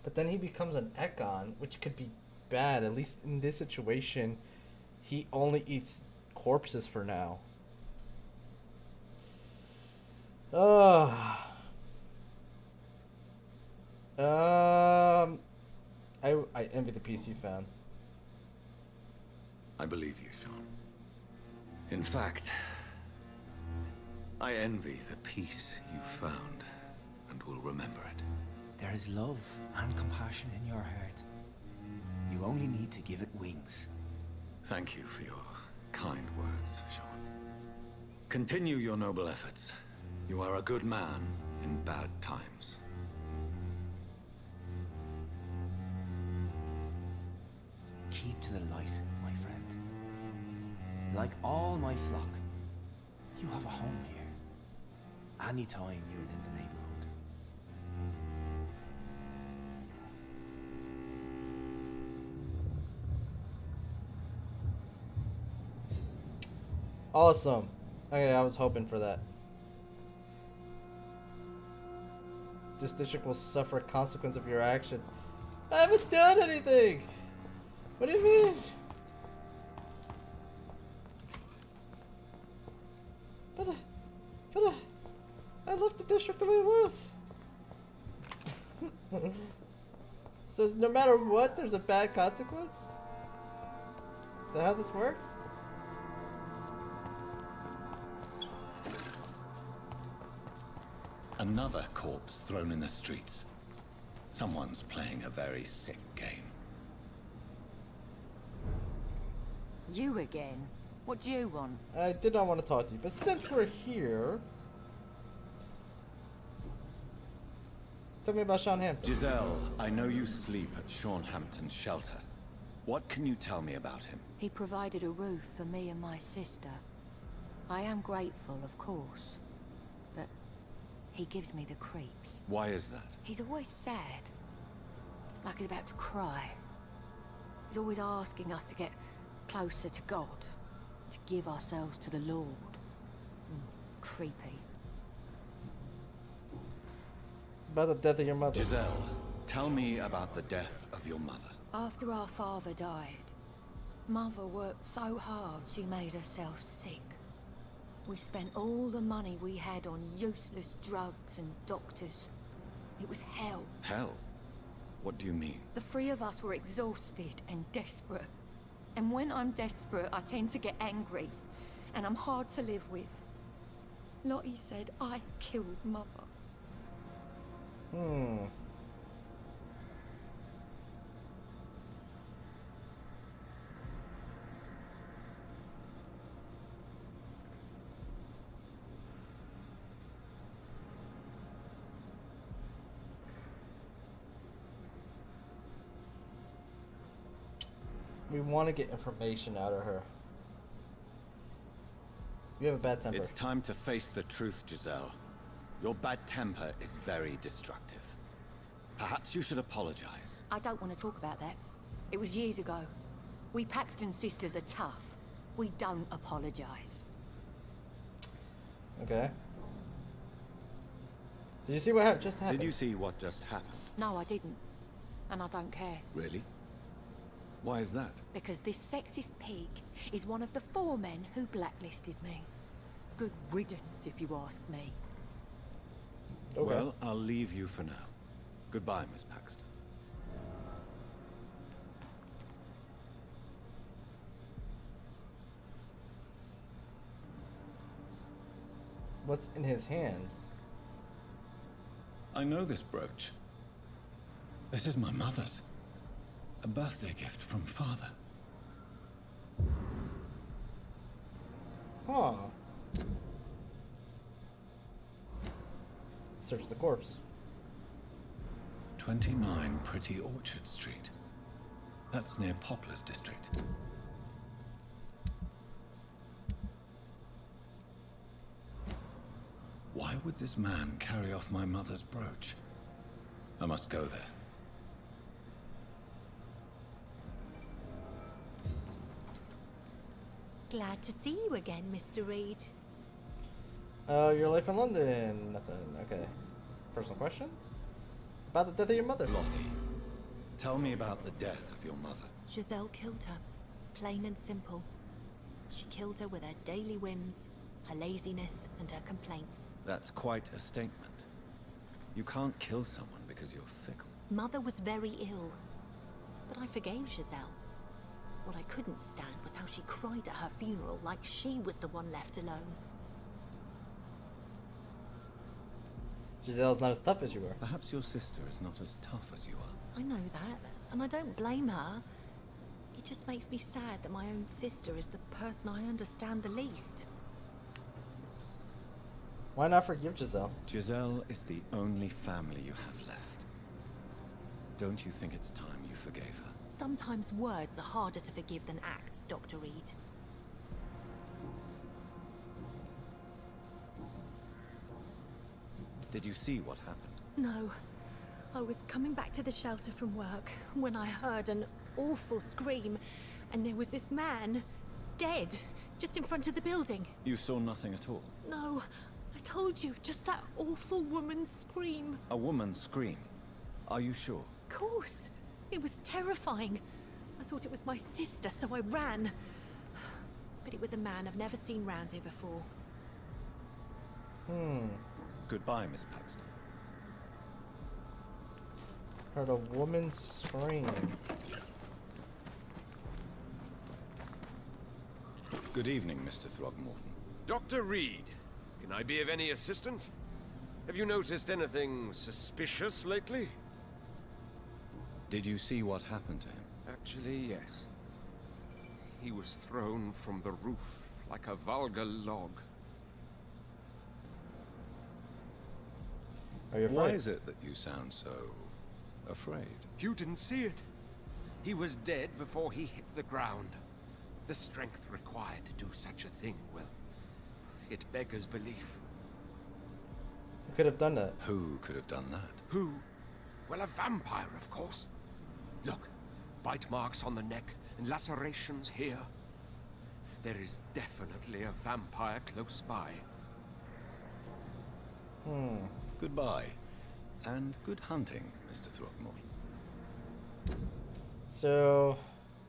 But then he becomes an Ekon, which could be bad. At least in this situation, he only eats corpses for now. I envy the peace you found. I believe you, Sean. In fact, I envy the peace you found, and will remember it. There is love and compassion in your heart. You only need to give it wings. Thank you for your kind words, Sean. Continue your noble efforts. You are a good man in bad times. Keep to the light, my friend. Like all my flock, you have a home here. Anytime you're in the neighborhood. Awesome. Okay, I was hoping for that. This district will suffer a consequence of your actions. I haven't done anything! What do you mean? But I left the district the way it was. So no matter what, there's a bad consequence? Is that how this works? Another corpse thrown in the streets. Someone's playing a very sick game. You again? What do you want? I did not want to talk to you, but since we're here... Tell me about Sean Hampton. Giselle, I know you sleep at Sean Hampton's shelter. What can you tell me about him? He provided a roof for me and my sister. I am grateful, of course, but he gives me the creeps. Why is that? He's always sad, like he's about to cry. He's always asking us to get closer to God, to give ourselves to the Lord. Creepy. About the death of your mother. Giselle, tell me about the death of your mother. After our father died, Mother worked so hard she made herself sick. We spent all the money we had on useless drugs and doctors. It was hell. Hell? What do you mean? The three of us were exhausted and desperate. And when I'm desperate, I tend to get angry. And I'm hard to live with. Lottie said I killed Mother. We want to get information out of her. You have a bad temper. It's time to face the truth, Giselle. Your bad temper is very destructive. Perhaps you should apologize. I don't want to talk about that. It was years ago. We Paxton sisters are tough. We don't apologize. Okay. Did you see what just happened? Did you see what just happened? No, I didn't. And I don't care. Really? Why is that? Because this sexist pig is one of the 4 men who blacklisted me. Good riddance, if you ask me. Okay. Well, I'll leave you for now. Goodbye, Miss Paxton. What's in his hands? I know this brooch. This is my mother's. A birthday gift from father. Huh. Search the corpse. 29 Pretty Orchard Street. That's near Poplar's district. Why would this man carry off my mother's brooch? I must go there. Glad to see you again, Mr. Reed. Your life in London. Nothing. Okay. Personal questions? About the death of your mother. Lottie, tell me about the death of your mother. Giselle killed her. Plain and simple. She killed her with her daily whims, her laziness, and her complaints. That's quite a statement. You can't kill someone because you're fickle. Mother was very ill. but I forgave Giselle. What I couldn't stand was how she cried at her funeral like she was the one left alone. Giselle's not as tough as you are. Perhaps your sister is not as tough as you are. I know that, and I don't blame her. It just makes me sad that my own sister is the person I understand the least. Why not forgive Giselle? Giselle is the only family you have left. Don't you think it's time you forgave her? Sometimes words are harder to forgive than acts, Dr. Reed. Did you see what happened? No. I was coming back to the shelter from work when I heard an awful scream, and there was this man, dead, just in front of the building. You saw nothing at all? No, I told you, just that awful woman's scream. A woman scream? Are you sure? Of course. It was terrifying. I thought it was my sister, so I ran. But it was a man I've never seen round here before. Goodbye, Miss Paxton. Heard a woman scream. Good evening, Mr. Throgmorton. Dr. Reed, can I be of any assistance? Have you noticed anything suspicious lately? Did you see what happened to him? Actually, yes. He was thrown from the roof like a vulgar log. Are you afraid? Why is it that you sound so afraid? You didn't see it. He was dead before he hit the ground. The strength required to do such a thing, well, it beggars belief. Who could have done that? Who could have done that? Who? Well, a vampire, of course. Look, bite marks on the neck and lacerations here. There is definitely a vampire close by. Goodbye. And good hunting, Mr. Throgmorton. So,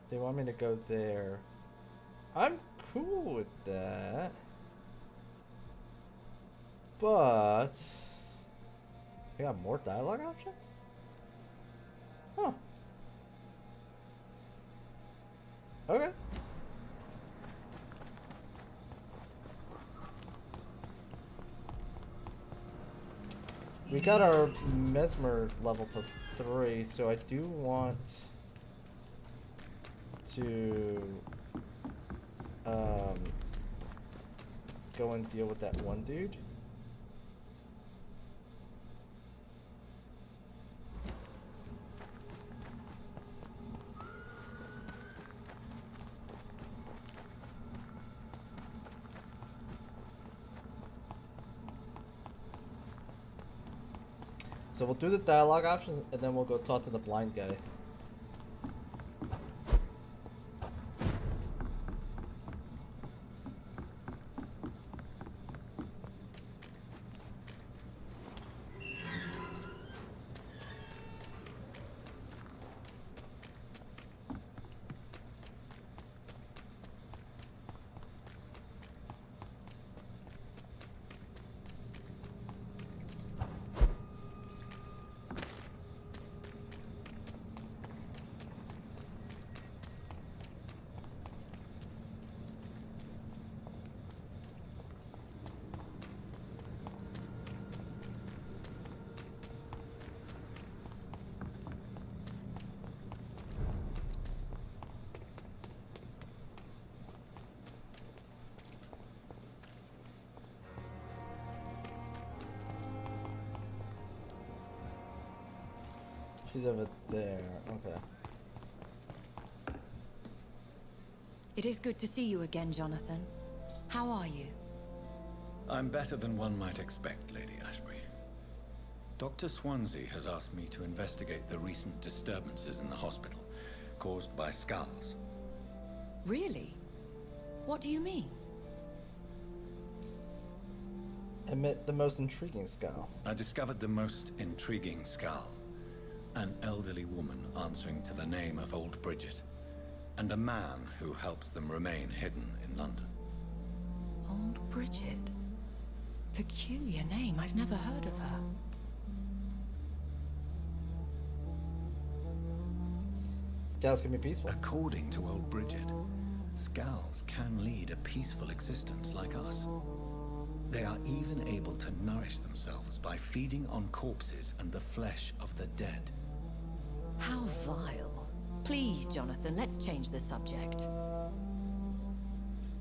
they want me to go there. I'm cool with that. But, we got more dialogue options? Huh. Okay. We got our Mesmer level to 3, so I do want to go and deal with that one dude. So we'll do the dialogue options and then we'll go talk to the blind guy. She's over there. Okay. It is good to see you again, Jonathan. How are you? I'm better than one might expect, Lady Ashbury. Dr. Swansea has asked me to investigate the recent disturbances in the hospital, caused by skulls. Really? What do you mean? Admit the most intriguing skull. I discovered the most intriguing skull. An elderly woman answering to the name of Old Bridget, and a man who helps them remain hidden in London. Old Bridget? Peculiar name, I've never heard of her. Scales can be peaceful. According to old Bridget, Scals can lead a peaceful existence like us. They are even able to nourish themselves by feeding on corpses and the flesh of the dead. How vile. Please, Jonathan, let's change the subject.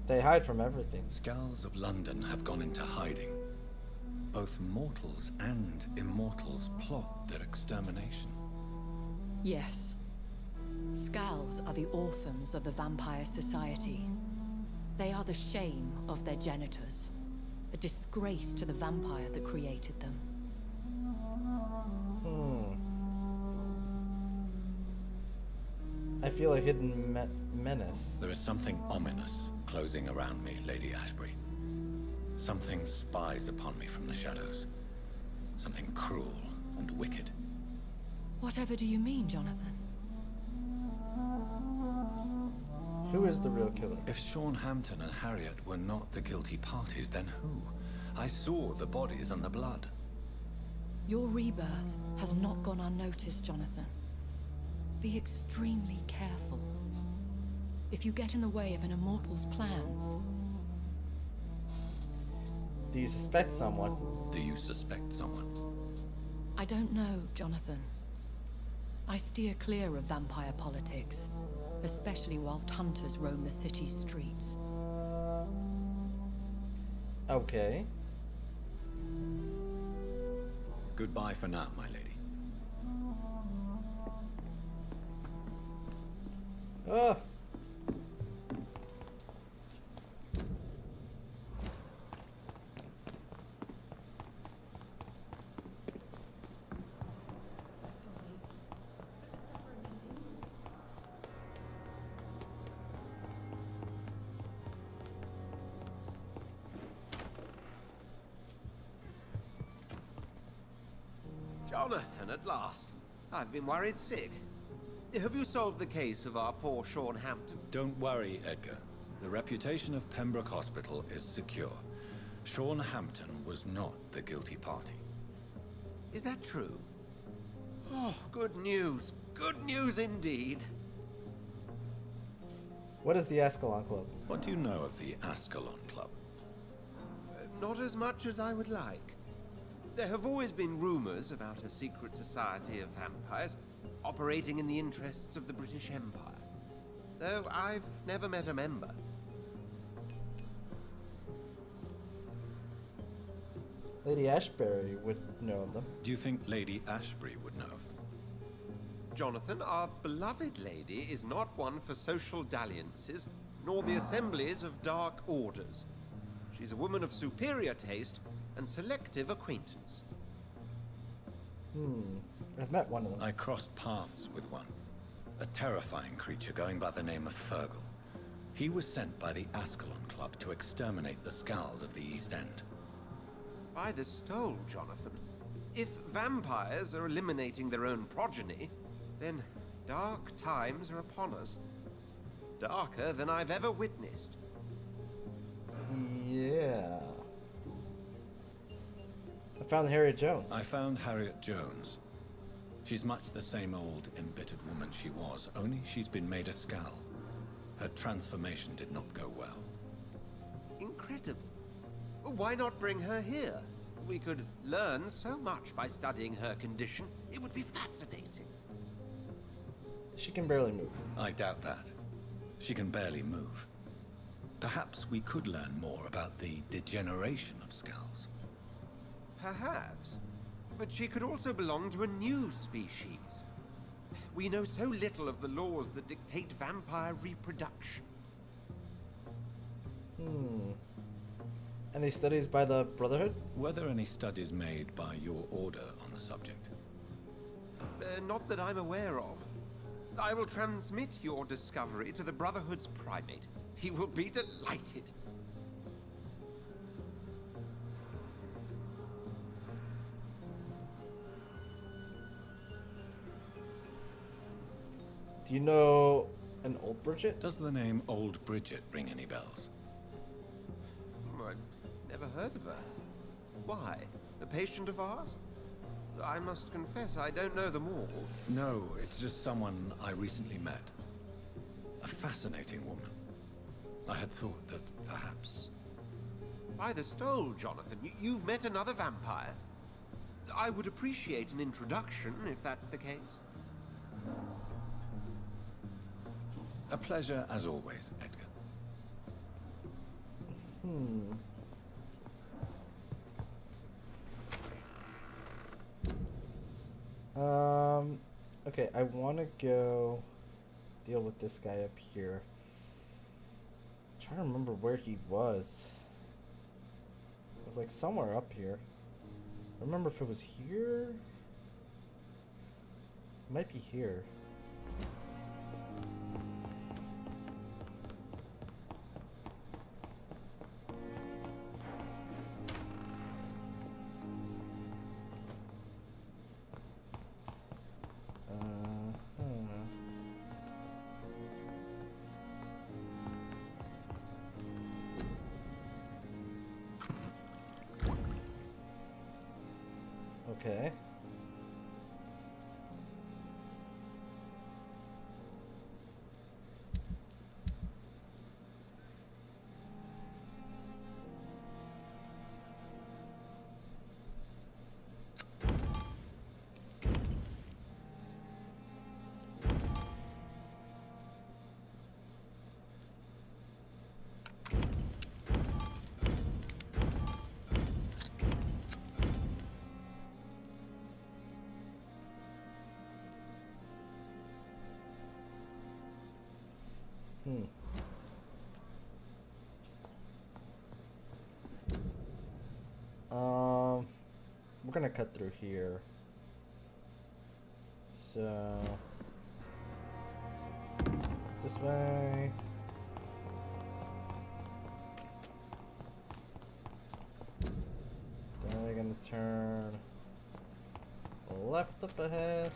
They hide from everything. Scals of London have gone into hiding. Both mortals and immortals plot their extermination. Yes. Scals are the orphans of the Vampire Society. They are the shame of their genitors. A disgrace to the vampire that created them. I feel a hidden menace. There is something ominous closing around me, Lady Ashbury. Something spies upon me from the shadows. Something cruel and wicked. Whatever do you mean, Jonathan? Who is the real killer? If Sean Hampton and Harriet were not the guilty parties, then who? I saw the bodies and the blood. Your rebirth has not gone unnoticed, Jonathan. Be extremely careful. If you get in the way of an immortal's plans... Do you suspect someone? Do you suspect someone? I don't know, Jonathan. I steer clear of vampire politics, especially whilst hunters roam the city's streets. Okay. Goodbye for now, my lady. Ugh. Jonathan, at last. I've been worried sick. Have you solved the case of our poor Sean Hampton? Don't worry, Edgar. The reputation of Pembroke Hospital is secure. Sean Hampton was not the guilty party. Is that true? Oh, good news. Good news indeed. What is the Ascalon Club? What do you know of the Ascalon Club? Not as much as I would like. There have always been rumors about a secret society of vampires operating in the interests of the British Empire, though I've never met a member. Lady Ashbury would know of them. Do you think Lady Ashbury would know of them? Jonathan, our beloved lady is not one for social dalliances, nor the assemblies of dark orders. She's a woman of superior taste and selective acquaintance. I've met one of them. I crossed paths with one. A terrifying creature going by the name of Fergal. He was sent by the Ascalon Club to exterminate the Scals of the East End. By the stole, Jonathan. If vampires are eliminating their own progeny, then dark times are upon us. Darker than I've ever witnessed. Yeah. I found Harriet Jones. I found Harriet Jones. She's much the same old, embittered woman she was, only she's been made a Scal. Her transformation did not go well. Incredible. Why not bring her here? We could learn so much by studying her condition. It would be fascinating. She can barely move. I doubt that. She can barely move. Perhaps we could learn more about the degeneration of Scals. Perhaps. But she could also belong to a new species. We know so little of the laws that dictate vampire reproduction. Any studies by the Brotherhood? Were there any studies made by your order on the subject? Not that I'm aware of. I will transmit your discovery to the Brotherhood's primate. He will be delighted. Do you know an old Bridget? Does the name Old Bridget ring any bells? I've never heard of her. Why? A patient of ours? I must confess, I don't know them all. No, it's just someone I recently met. A fascinating woman. I had thought that perhaps... By the stole, Jonathan, you've met another vampire. I would appreciate an introduction, if that's the case. A pleasure as always, Edgar. Okay, I want to go deal with this guy up here. I'm trying to remember where he was. It was like somewhere up here. I don't remember if it was here. It might be here. Okay. We're gonna cut through here. So this way. Then we're gonna turn left up ahead.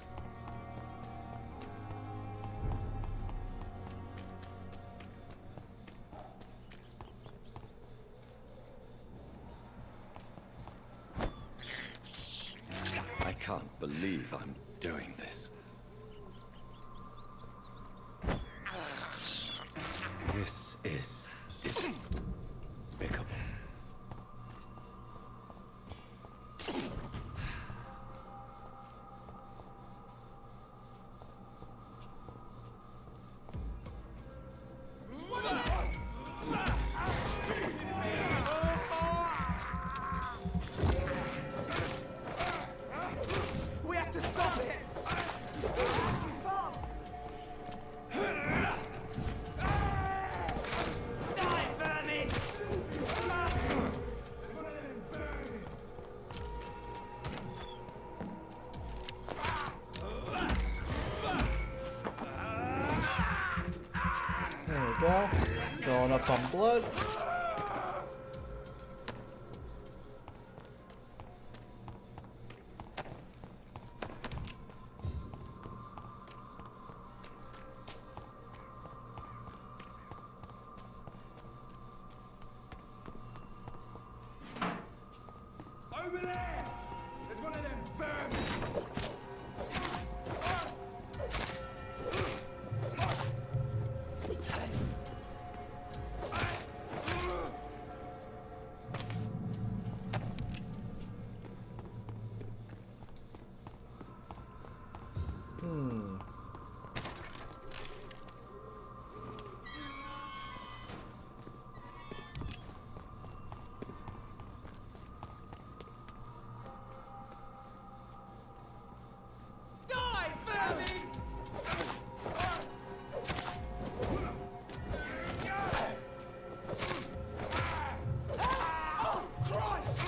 I can't believe I'm doing this. This is despicable. We have to stop it! He's so fucking fast! Die, Bernie! There we go. Going up on blood. Over there! There's one of them vermin! Die, vermin! Oh, Christ!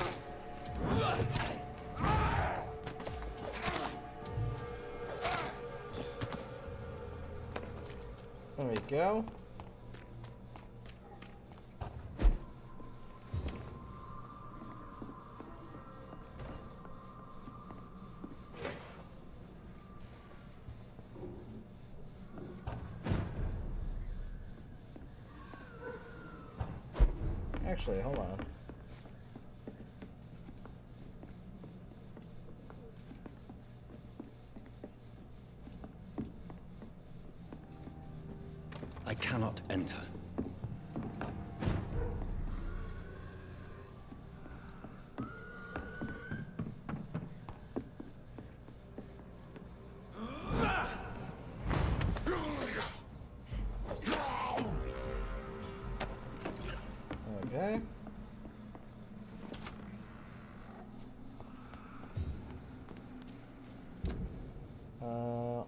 There we go. Actually, hold on. not enter. Okay.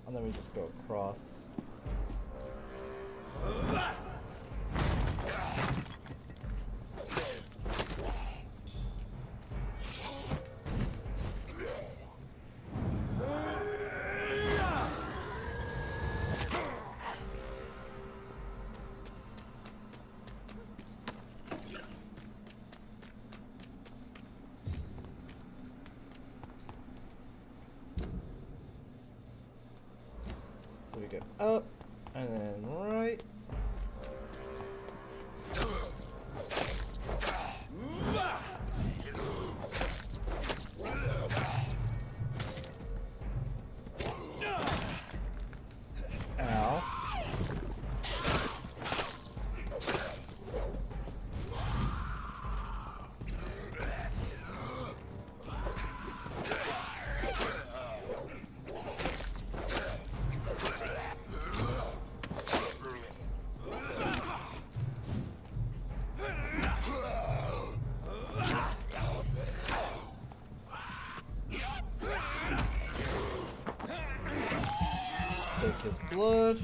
And then we just go across. So we go up and then right. Ow. Take his blood.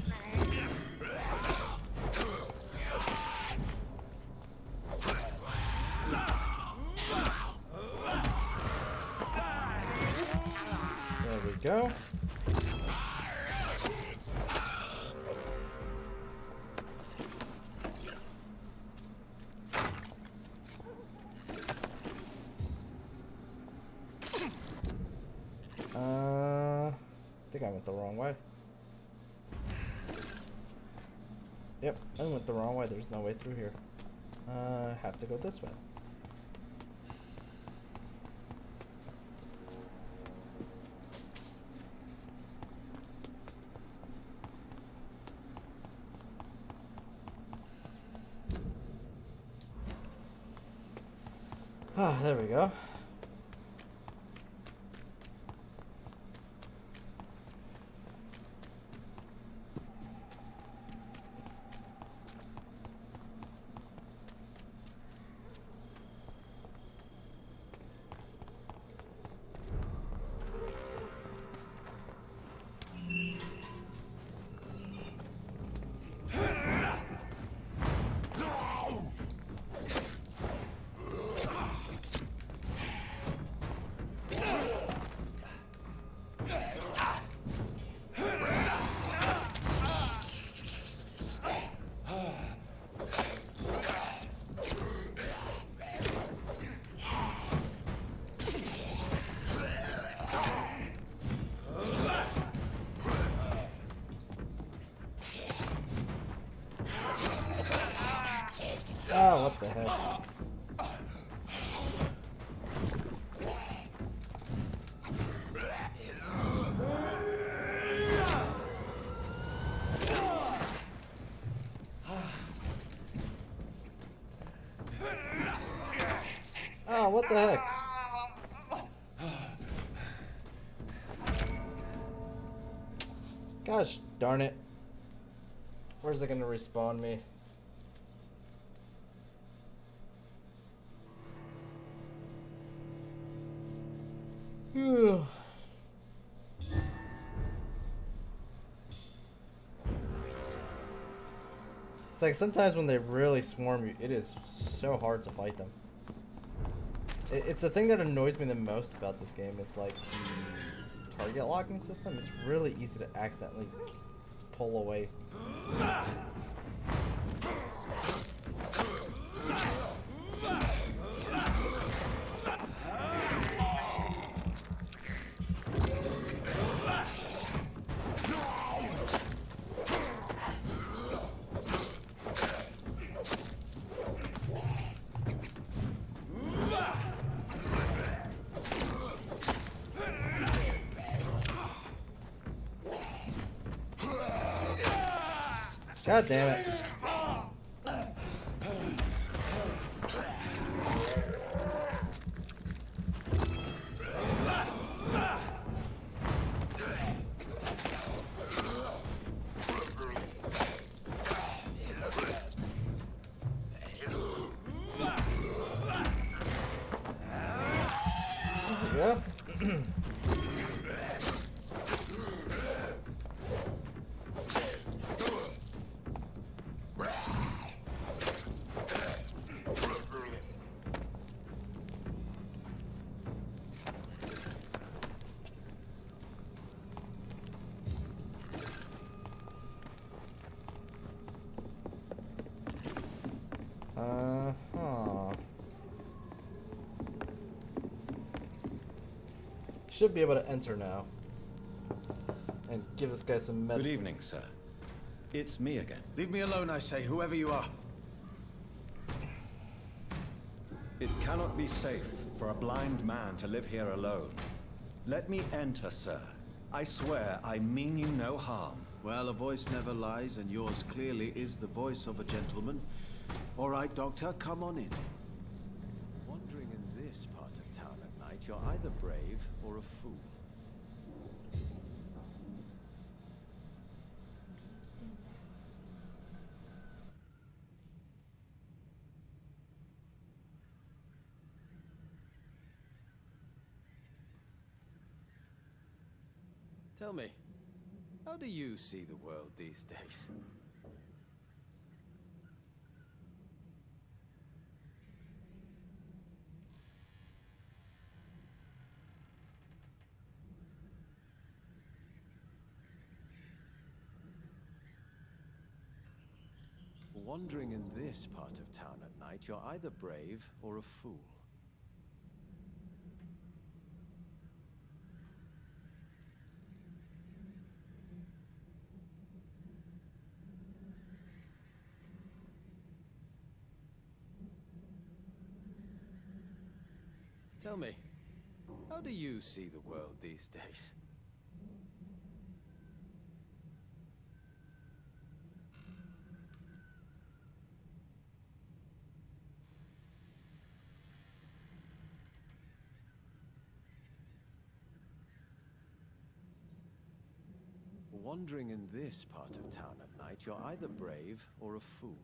There we go. I think I went the wrong way. Yep, I went the wrong way. There's no way through here. Have to go this way. Ah, there we go. Oh, what the heck? Oh, what the heck? Gosh darn it. Where's it gonna respawn me? Phew. It's like sometimes when they really swarm you, it is so hard to fight them. It's the thing that annoys me the most about this game is like the target locking system. It's really easy to accidentally pull away. God damn it. go. Should be able to enter now. And give this guy some medicine. Good evening, sir. It's me again. Leave me alone, I say, whoever you are. It cannot be safe for a blind man to live here alone. Let me enter, sir. I swear I mean you no harm. Well, a voice never lies, and yours clearly is the voice of a gentleman. All right, Doctor, come on in. Wandering in this part of town at night, you're either brave or a fool. Tell me, how do you see the world these days? Wandering in this part of town at night, you're either brave or a fool. Tell me, how do you see the world these days? Wandering in this part of town at night, you're either brave or a fool.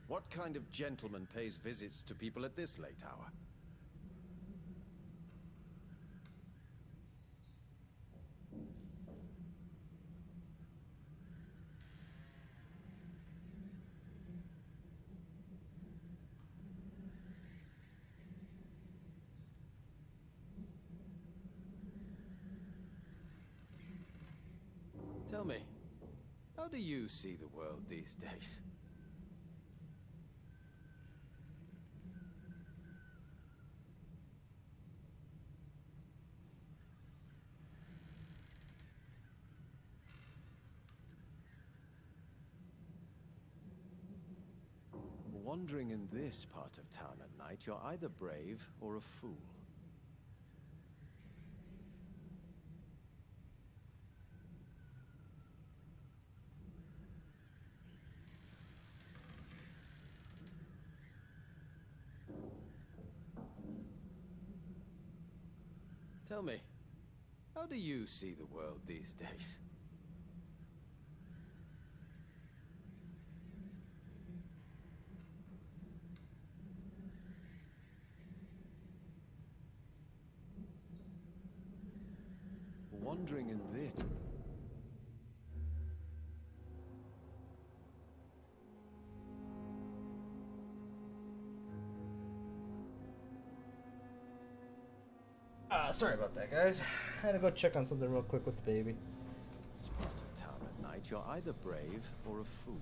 What kind of gentleman pays visits to people at this late hour? Tell me, how do you see the world these days? Wandering in this part of town at night, you're either brave or a fool. Tell me, how do you see the world these days? Wandering in this... Sorry about that, guys. I had to go check on something real quick with the baby. This part of town at night, you're either brave or a fool.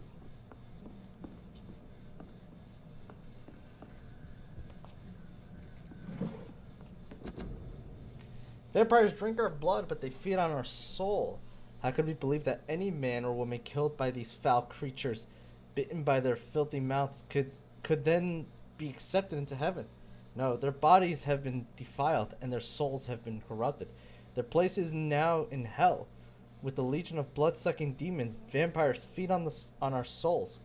Vampires drink our blood, but they feed on our soul. How could we believe that any man or woman killed by these foul creatures, bitten by their filthy mouths, could then be accepted into heaven? No, their bodies have been defiled, and their souls have been corrupted. Their place is now in hell. With the legion of blood-sucking demons, vampires feed on our souls.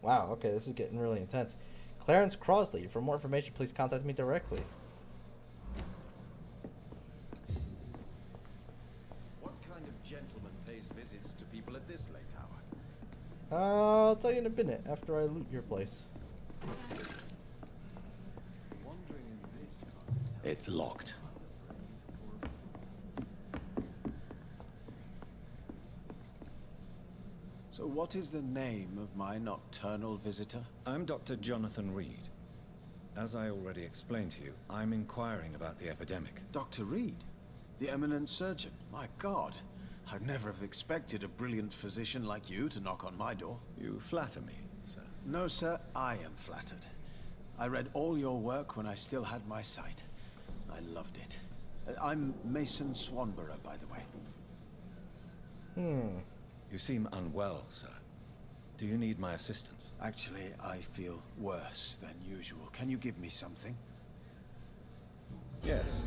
Wow, okay, this is getting really intense. Clarence Crosley. For more information, please contact me directly. What kind of gentleman pays visits to people at this late hour? I'll tell you in a minute after I loot your place. Wandering in this part of town. It's locked. So what is the name of my nocturnal visitor? I'm Dr. Jonathan Reed. As I already explained to you, I'm inquiring about the epidemic. Dr. Reed? The eminent surgeon? My God, I'd never have expected a brilliant physician like you to knock on my door. You flatter me, sir. No, sir, I am flattered. I read all your work when I still had my sight. I loved it. I'm Mason Swanborough, by the way. You seem unwell, sir. Do you need my assistance? Actually, I feel worse than usual. Can you give me something? Yes.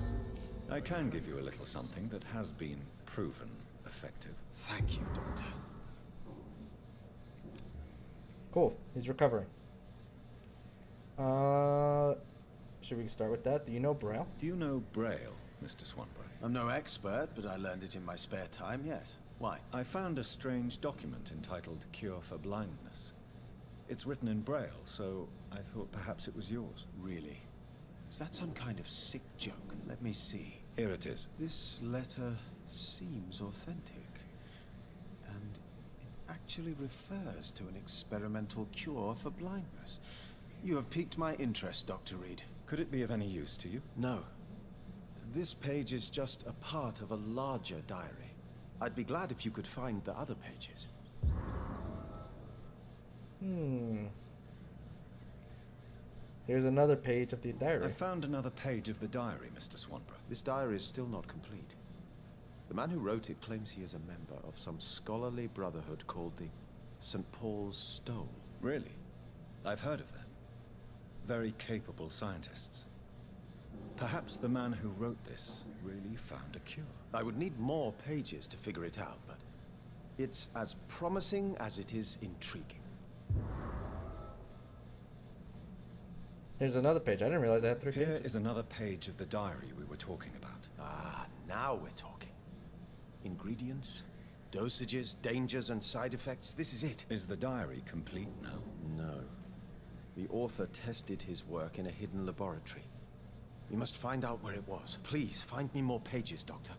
I can give you a little something that has been proven effective. Thank you, Doctor. Cool. He's recovering. Should we start with that? Do you know Braille? Do you know Braille, Mr. Swanborough? I'm no expert, but I learned it in my spare time, yes. Why? I found a strange document entitled Cure for Blindness. It's written in Braille, so I thought perhaps it was yours. Really? Is that some kind of sick joke? Let me see. Here it is. This letter seems authentic. And it actually refers to an experimental cure for blindness. You have piqued my interest, Dr. Reed. Could it be of any use to you? No. This page is just a part of a larger diary. I'd be glad if you could find the other pages. Here's another page of the diary. I found another page of the diary, Mr. Swanborough. This diary is still not complete. The man who wrote it claims he is a member of some scholarly brotherhood called the St. Paul's Stole. Really? I've heard of them. Very capable scientists. Perhaps the man who wrote this really found a cure. I would need more pages to figure it out, but it's as promising as it is intriguing. Here's another page. I didn't realize I had 3 pages. Here is another page of the diary we were talking about. Ah, now we're talking. Ingredients, dosages, dangers, and side effects. This is it. Is the diary complete now? No. The author tested his work in a hidden laboratory. We must find out where it was. Please, find me more pages, Doctor.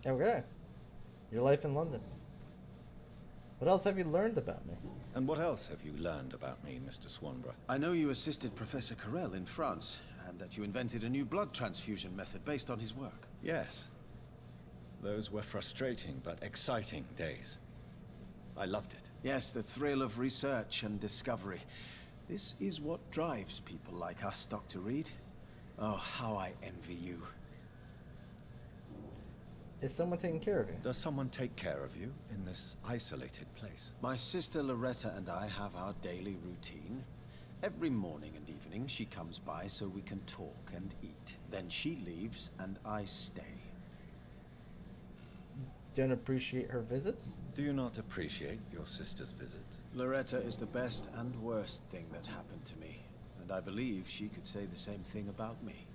Okay. Your life in London. What else have you learned about me? And what else have you learned about me, Mr. Swanborough? I know you assisted Professor Carell in France, and that you invented a new blood transfusion method based on his work. Yes. Those were frustrating but exciting days. I loved it. Yes, the thrill of research and discovery. This is what drives people like us, Dr. Reed. Oh, how I envy you. Is someone taking care of you? Does someone take care of you in this isolated place? My sister Loretta and I have our daily routine. Every morning and evening she comes by so we can talk and eat. Then she leaves and I stay. Don't appreciate her visits? Do you not appreciate your sister's visits? Loretta is the best and worst thing that happened to me. And I believe she could say the same thing about me.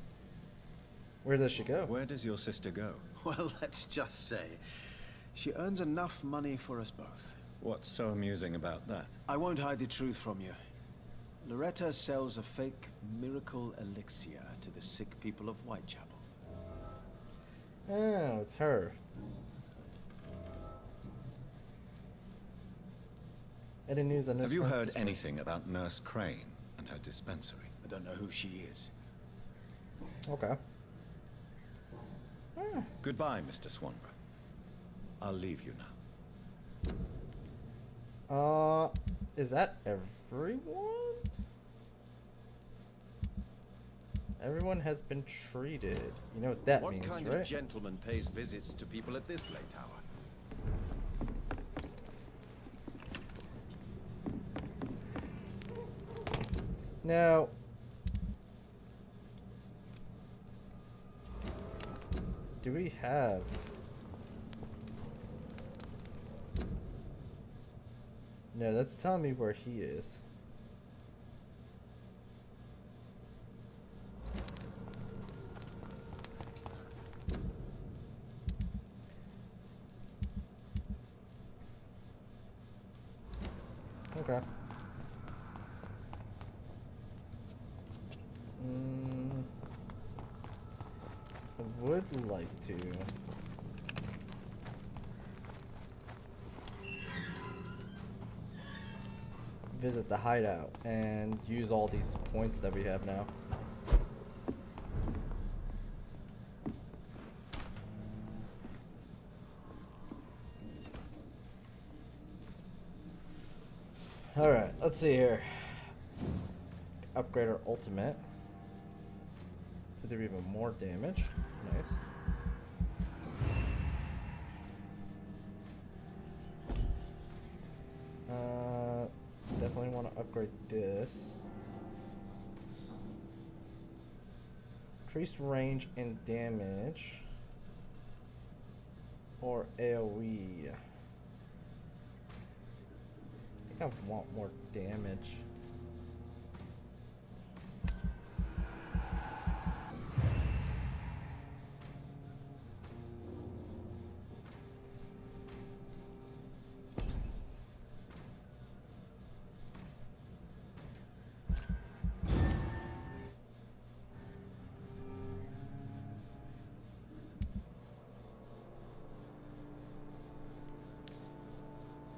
Where does she go? Where does your sister go? Well, let's just say, she earns enough money for us both. What's so amusing about that? I won't hide the truth from you. Loretta sells a fake miracle elixir to the sick people of Whitechapel. Oh, it's her. Any news on Nurse Have you heard Francis? anything about Nurse Crane and her dispensary? I don't know who she is. Okay. Goodbye, Mr. Swanborough. I'll leave you now. Is that everyone? Everyone has been treated. You know what that means, What kind right? of gentleman pays visits to people at this late hour? Now, do we have... No, that's telling me where he is. Okay. I would like to. Visit the hideout and use all these points that we have now. Alright, let's see here. Upgrade our ultimate to do even more damage. Nice. Definitely want to upgrade this. Increased range and damage. Or AoE. I think I want more damage.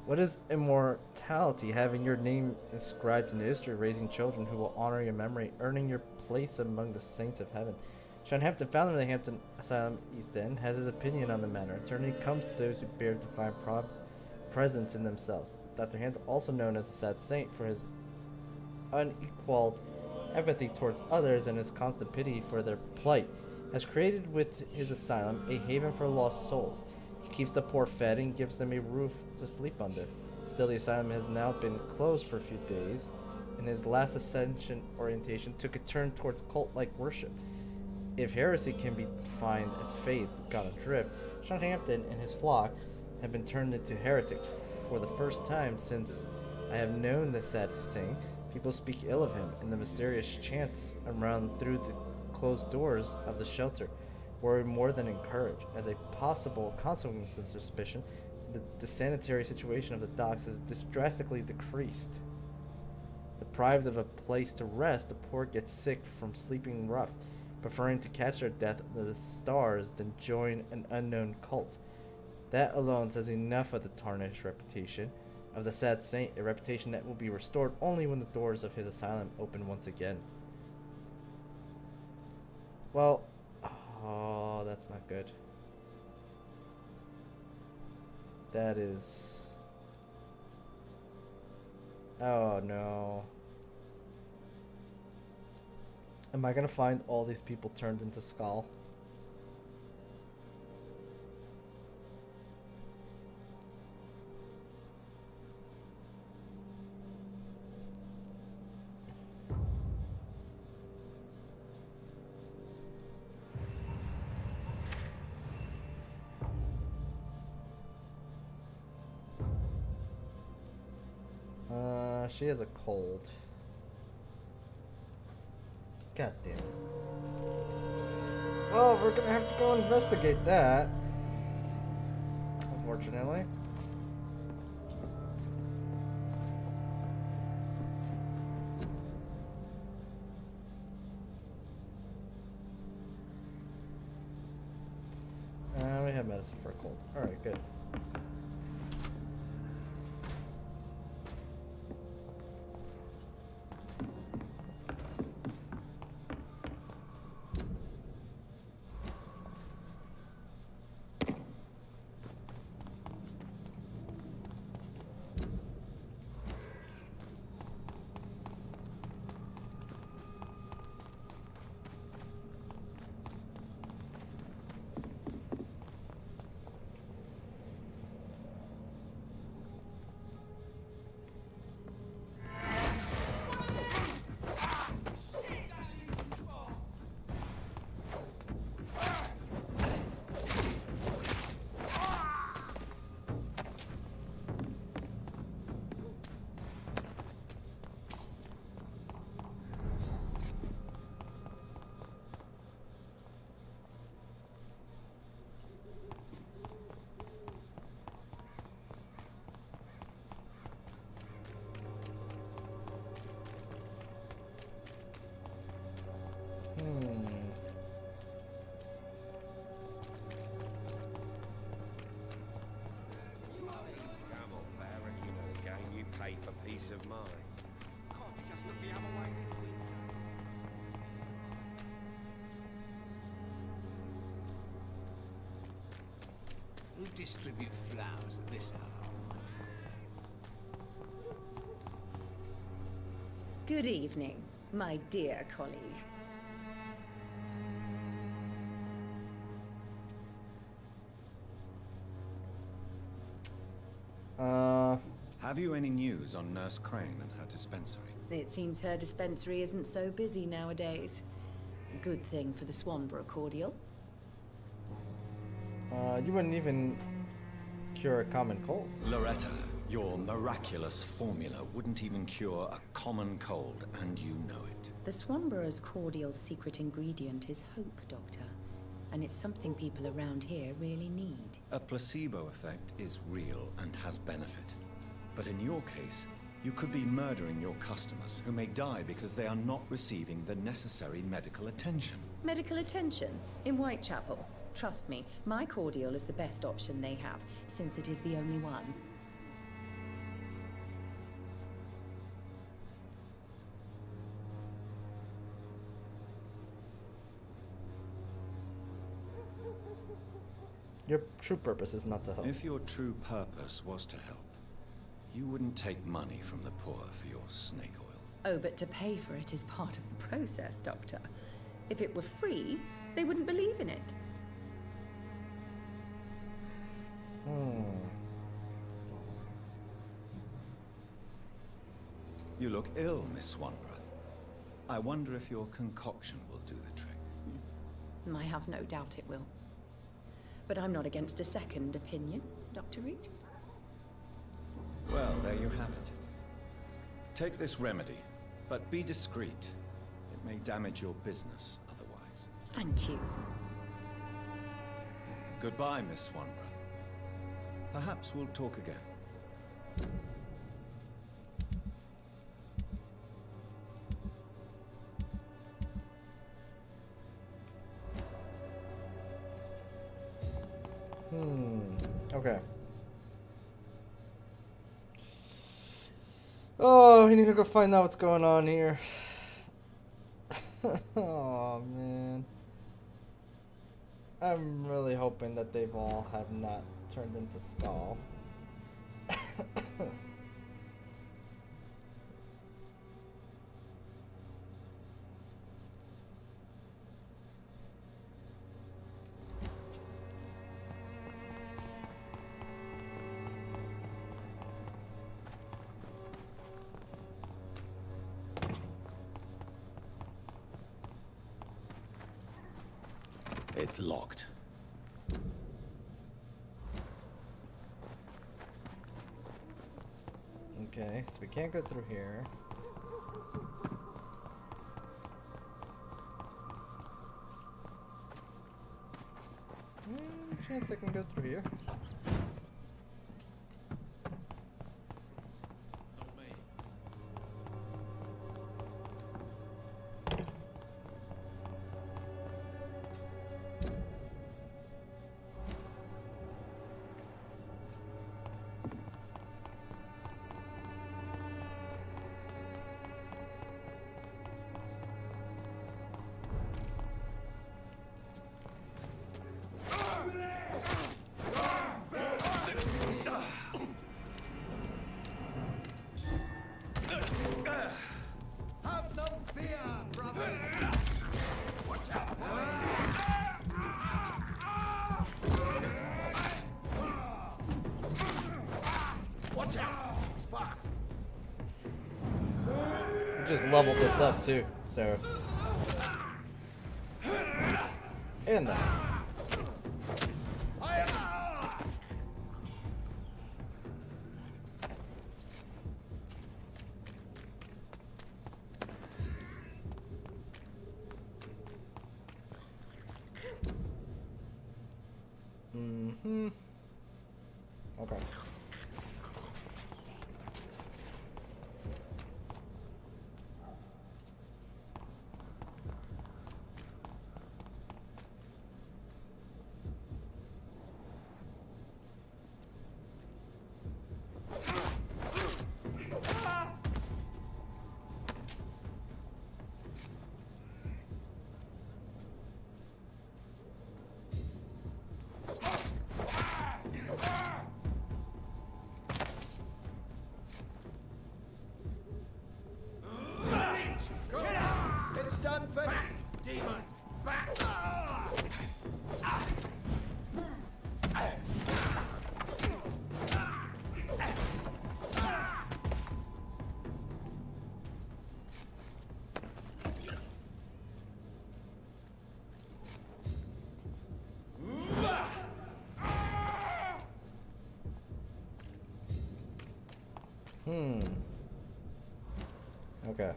What is immortality? Having your name inscribed in history, raising children who will honor your memory, earning your place among the saints of heaven. Sean Hampton, founder of the Hampton Asylum East End, has his opinion on the matter. Eternity comes to those who bear divine presence in themselves. Dr. Hampton, also known as the Sad Saint for his unequaled empathy towards others and his constant pity for their plight, has created with his asylum a haven for lost souls. He keeps the poor fed and gives them a roof to sleep under. Still, the asylum has now been closed for a few days, and his last ascension orientation took a turn towards cult-like worship. If heresy can be defined as faith gone adrift, Sean Hampton and his flock have been turned into heretics. For the first time since I have known the Sad Saint, people speak ill of him, and the mysterious chants around through the closed doors of the shelter worry more than encourage. As a possible consequence of suspicion, the sanitary situation of the docks is drastically decreased. Deprived of a place to rest, the poor get sick from sleeping rough, preferring to catch their death under the stars than join an unknown cult. That alone says enough of the tarnished reputation of the Sad Saint, a reputation that will be restored only when the doors of his asylum open once again. Well, oh, that's not good. That is... Oh no. Am I gonna find all these people turned into skull? She has a cold. God damn it. Well, we're gonna have to go investigate that. Unfortunately. We have medicine for a cold. Alright, good. distribute flowers at this hour? Good evening, my dear colleague. Have you any news on Nurse Crane and her dispensary? It seems her dispensary isn't so busy nowadays. Good thing for the Swanborough cordial. You wouldn't even cure a common cold. Loretta, your miraculous formula wouldn't even cure a common cold, and you know it. The Swanborough's cordial's secret ingredient is hope, Doctor. And it's something people around here really need. A placebo effect is real and has benefit. But in your case, you could be murdering your customers who may die because they are not receiving the necessary medical attention. Medical attention? In Whitechapel? Trust me, my cordial is the best option they have, since it is the only one. Your true purpose is not to help. If your true purpose was to help, you wouldn't take money from the poor for your snake oil. Oh, but to pay for it is part of the process, Doctor. If it were free, they wouldn't believe in it. You look ill, Miss Swanborough. I wonder if your concoction will do the trick. I have no doubt it will. But I'm not against a second opinion, Dr. Reed. Well, there you have it. Take this remedy, but be discreet. It may damage your business otherwise. Thank you. Goodbye, Miss Swanborough. Perhaps we'll talk again. Okay. Oh, we need to go find out what's going on here. Oh, man. I'm really hoping that they've all have not turned into Skull. It's locked. Okay, so we can't go through here. Any chance I can go through here? Just leveled this up too, so. And that. Okay. Okay.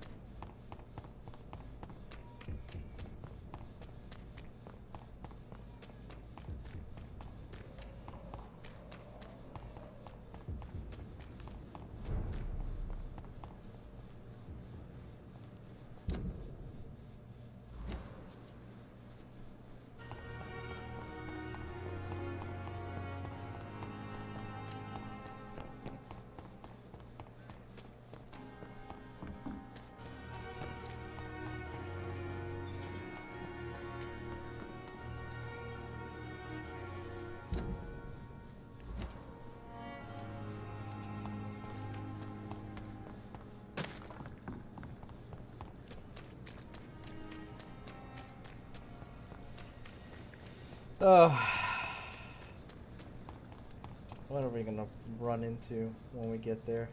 What are we gonna run into when we get there?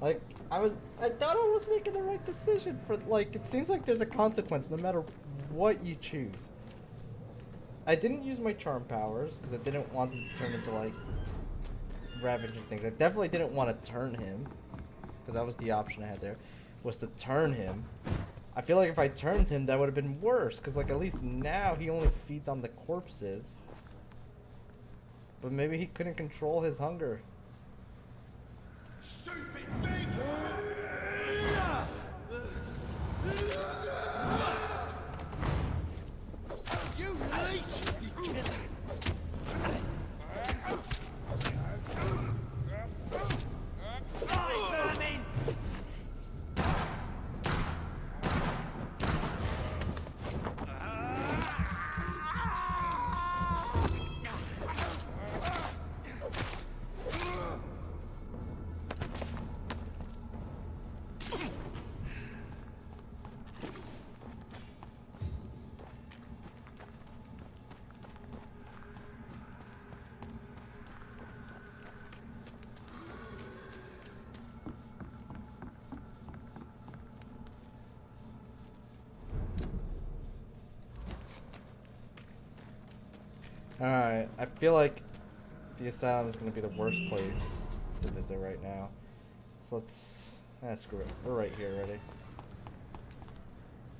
Like, I thought I was making the right decision for, like, it seems like there's a consequence no matter what you choose. I didn't use my charm powers because I didn't want them to turn into, like, ravaging things. I definitely didn't want to turn him because that was the option I had there, was to turn him. I feel like if I turned him, that would have been worse because, like, at least now he only feeds on the corpses. But maybe he couldn't control his hunger. Stupid thing! You leech! Alright, I feel like the asylum is going to be the worst place to visit right now. So let's... screw it. We're right here already.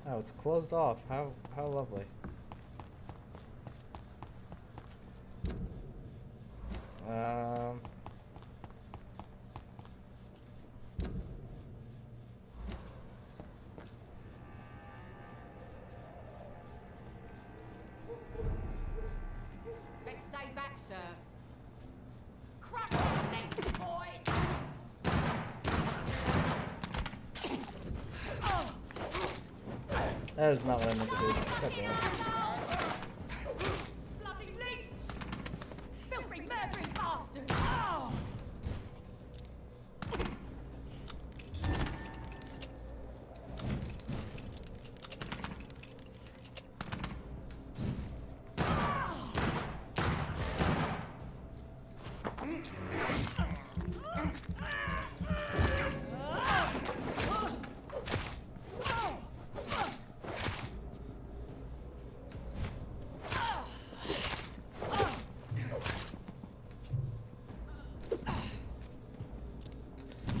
Oh, it's closed off. How lovely. Stay back, sir. Crush your necks, boys! That is not what I meant to do. God damn it. Bloody leech! Filthy, murdering bastard! Oh!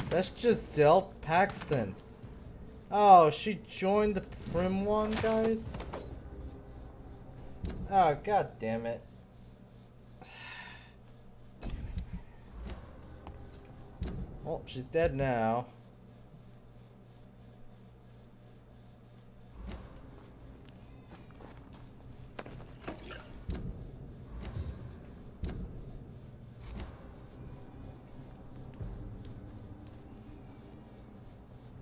That's Giselle Paxton. Oh, she joined the Prim one, guys? Oh, god damn it. Well, she's dead now.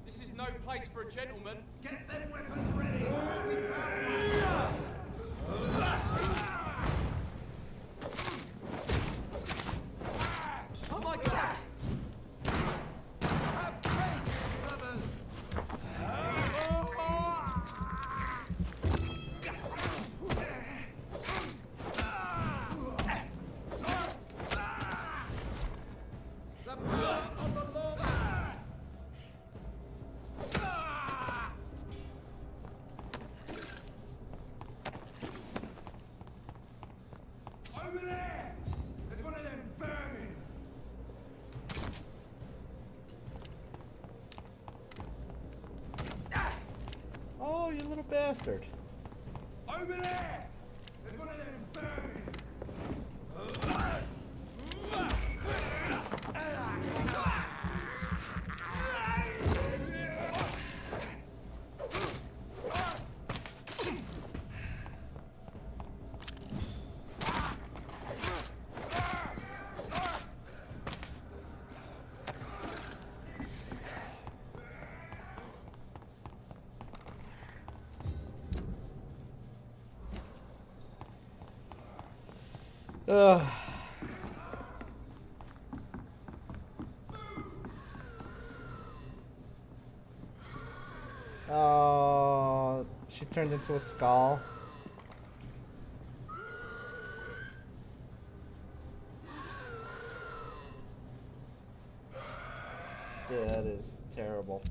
This is no place for a gentleman. Get them weapons ready! Oh my god! Have faith, brothers! you little bastard. Over there! There's one of them vermin! Ugh. Oh, she turned into a skull. That is terrible.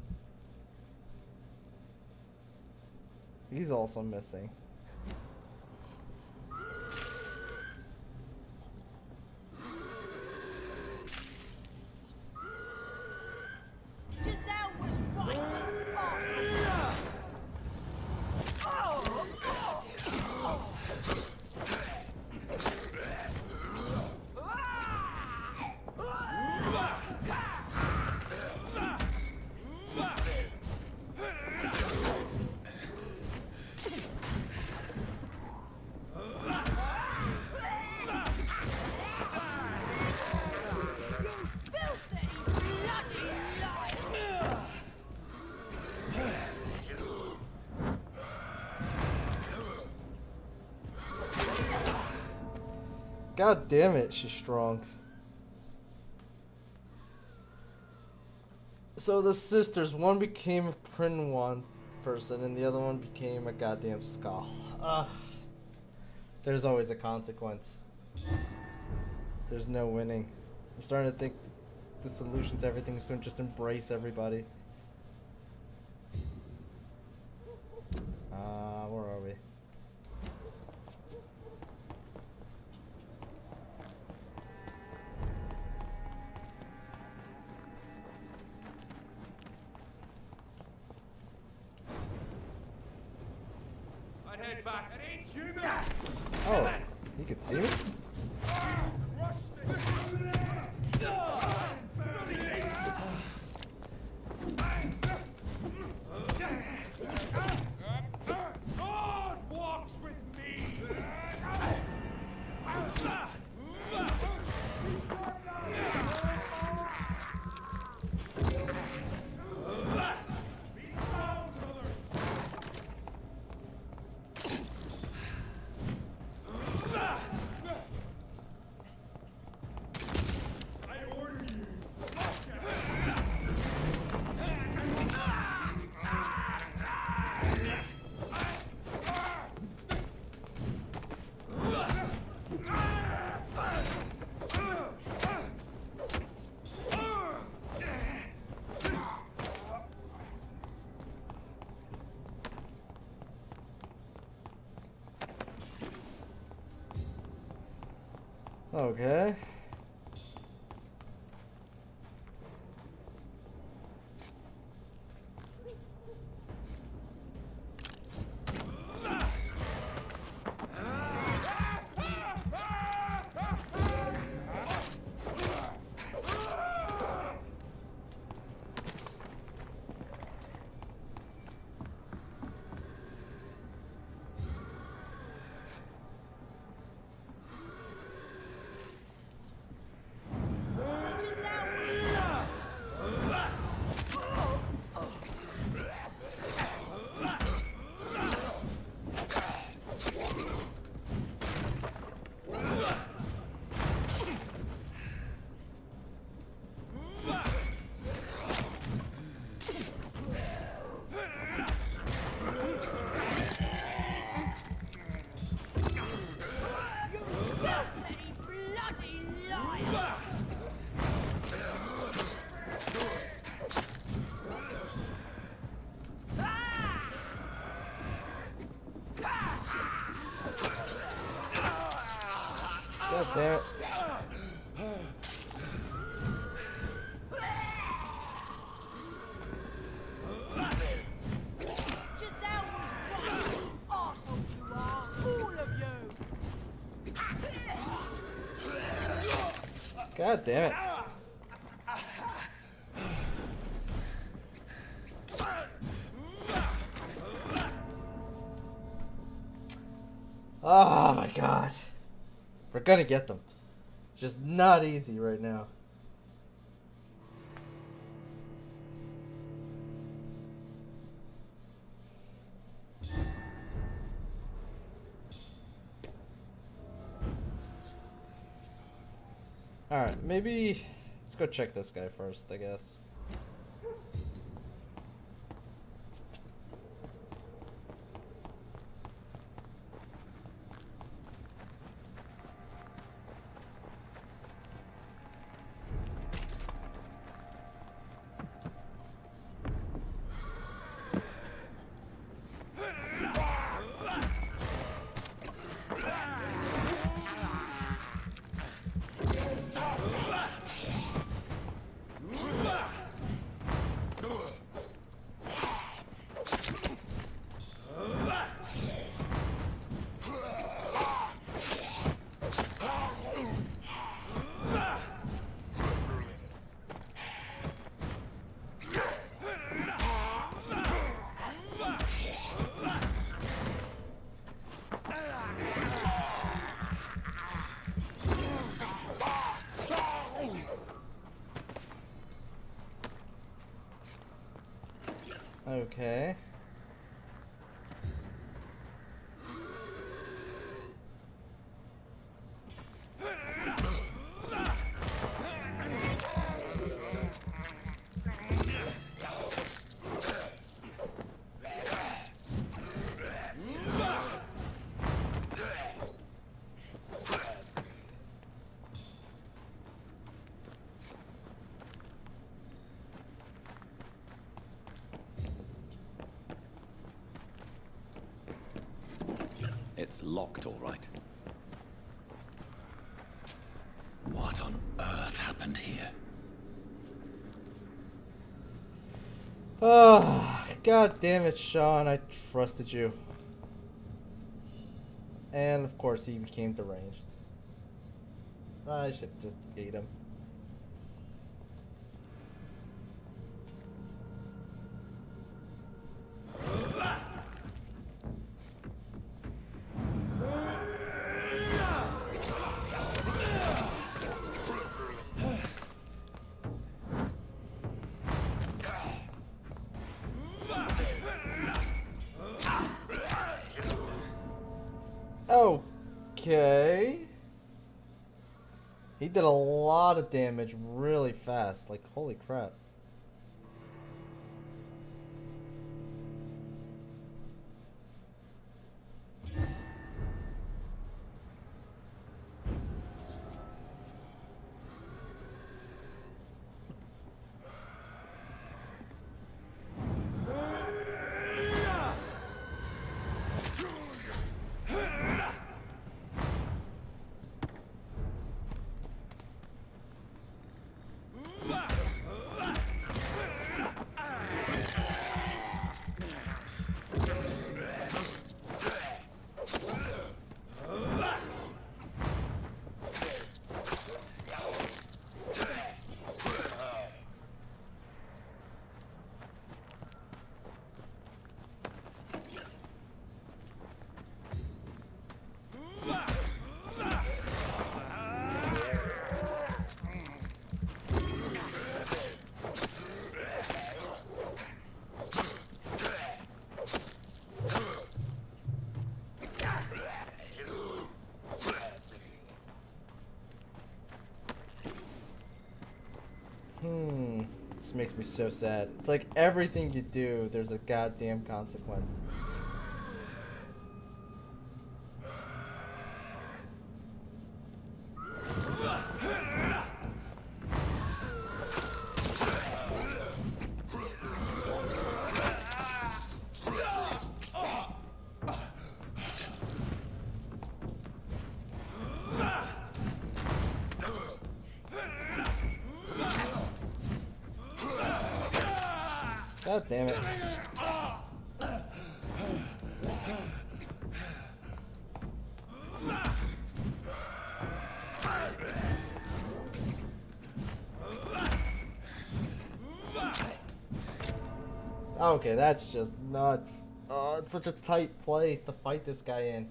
He's also missing. God damn it, she's strong. So the sisters, one became a Prin-1 person and the other one became a goddamn skull. There's always a consequence. There's no winning. I'm starting to think the solution to everything is to just embrace everybody. Where are we? I'd head back. It ain't human! Oh, you could see me? God walks with me! Okay. God damn it. Giselle was God damn it. Oh my god. We're gonna get them. Just not easy right now. Alright, maybe let's go check this guy first, I guess. Okay. It's locked, all right. What on earth happened here? Oh, god damn it, Sean. I trusted you. And of course he became deranged. I should just ate him. Okay. He did a lot of damage really fast. Like, holy crap. This makes me so sad. It's like everything you do, there's a goddamn consequence. God damn it. Okay, that's just nuts. Oh, it's such a tight place to fight this guy in.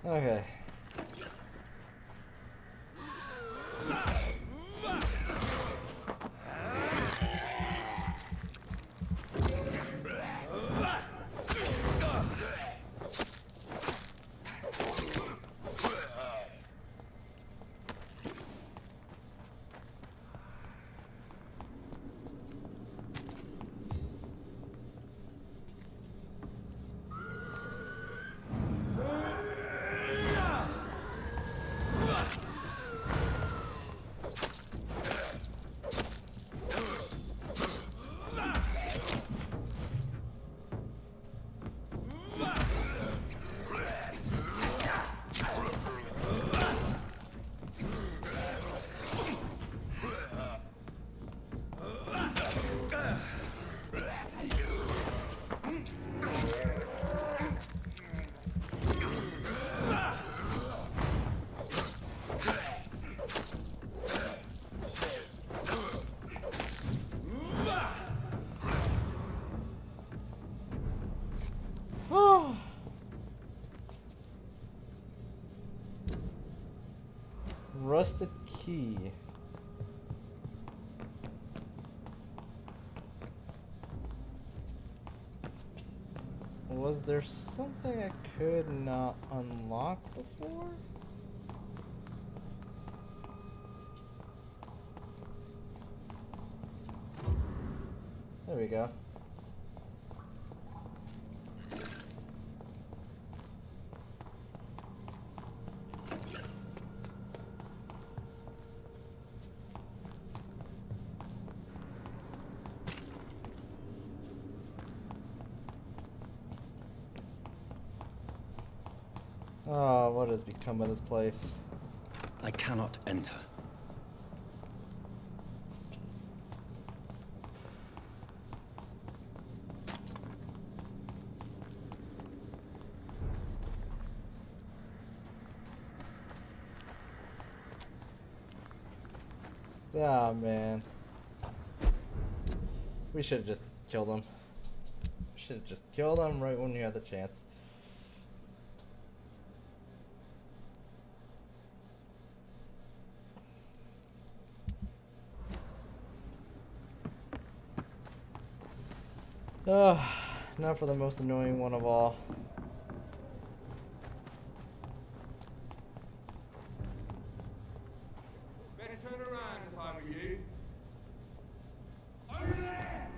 Okay. Rusted key. Was there something I could not unlock before? There we go. Oh, what has become of this place? I cannot enter. Ah, man. We should have just killed him. Should have just killed him right when you had the chance. Now for the most annoying one of all. Best turn around if I were you. Over there!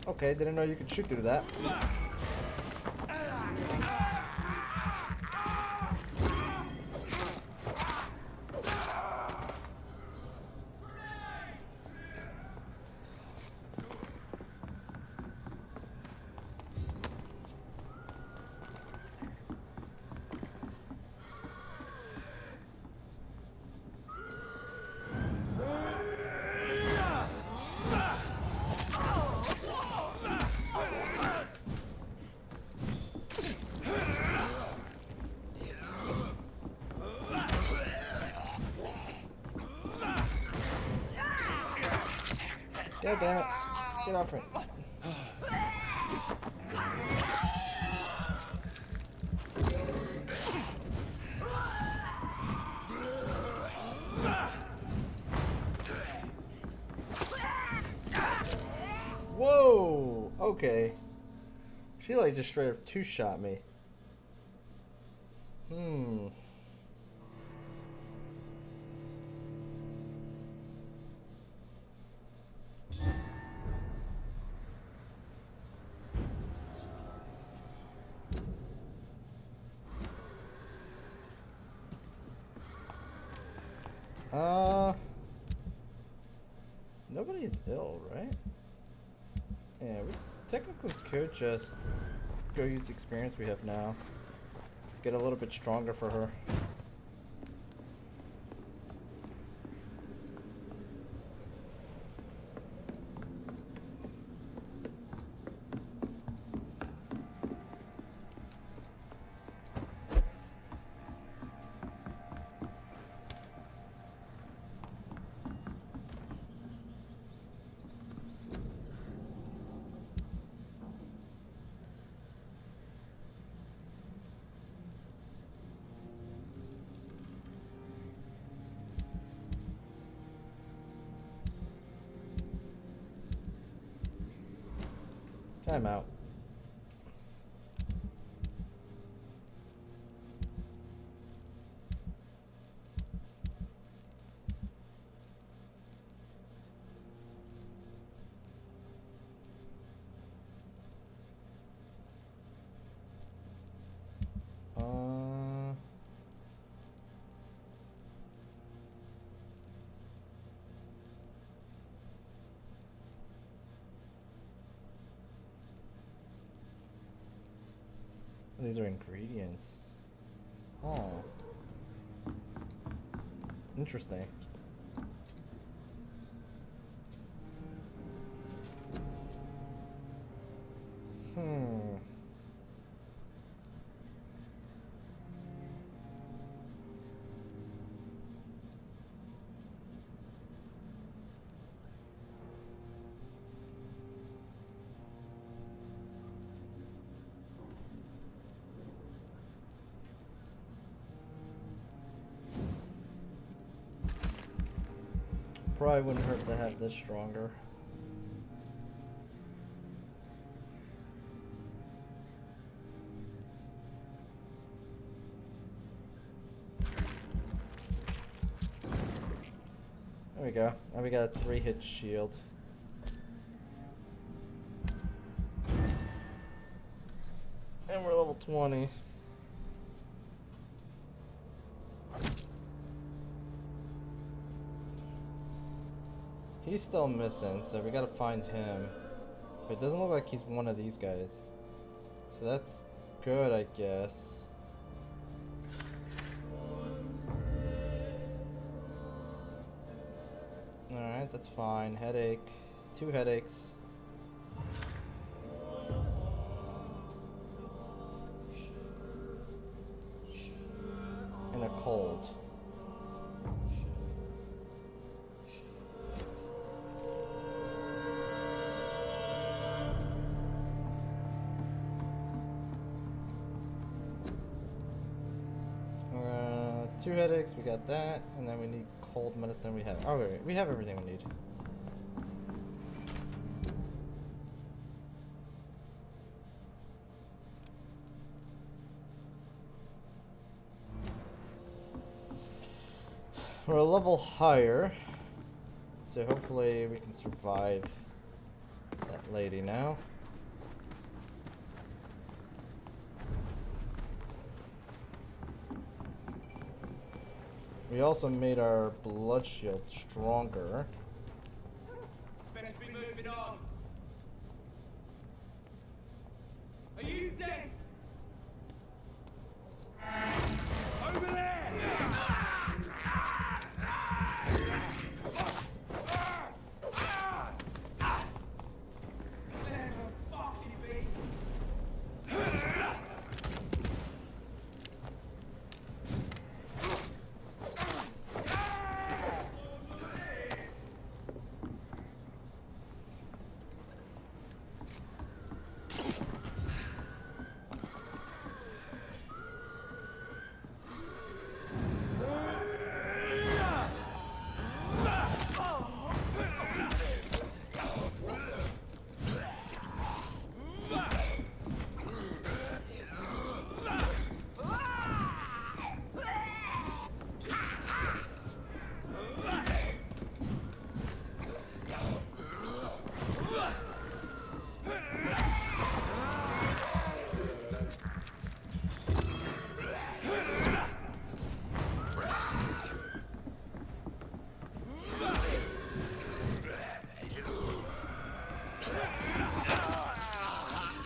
Okay, didn't know you could shoot through that. God damn it. Get off me. Whoa! Okay. She like just straight up two-shot me. Nobody's ill, right? Yeah, we technically could just go use the experience we have now to get a little bit stronger for her. Time out. These are ingredients. Oh. Interesting. Probably wouldn't hurt to have this stronger. There we go. Now we got a 3-hit shield. And we're level 20. He's still missing, so we gotta find him. But it doesn't look like he's one of these guys. So that's good, I guess. Alright, that's fine. Headache. 2 headaches. And a cold. Two headaches, we got that, and then we need cold medicine. We have, oh wait, we have everything we need. We're a level higher, so hopefully we can survive that lady now. We also made our blood shield stronger. Best be moving on. Are you dead? Over there! Fucking beasts!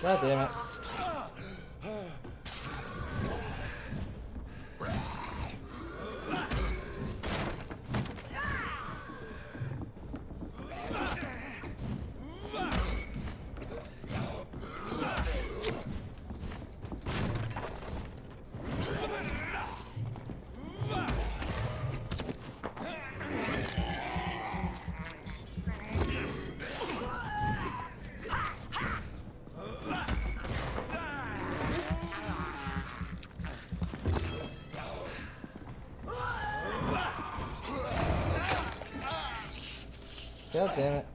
God damn it. God damn it.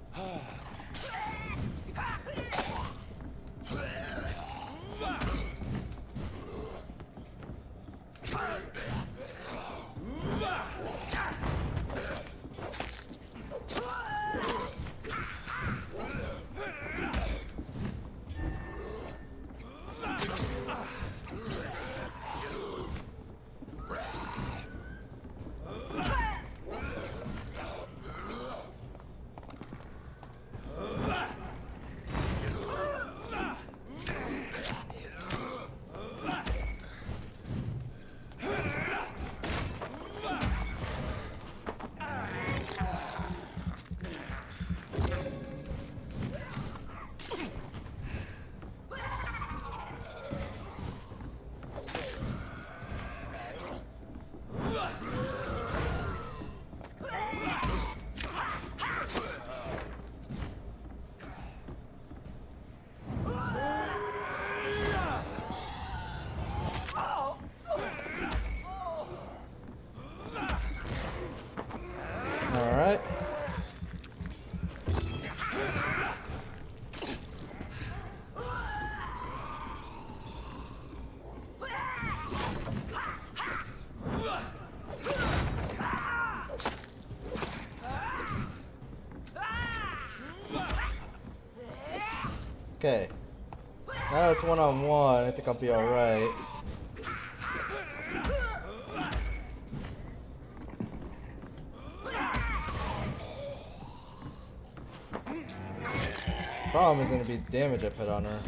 Alright. Okay. Now it's one-on-one. I think I'll be alright. Problem is going to be the damage I put on her.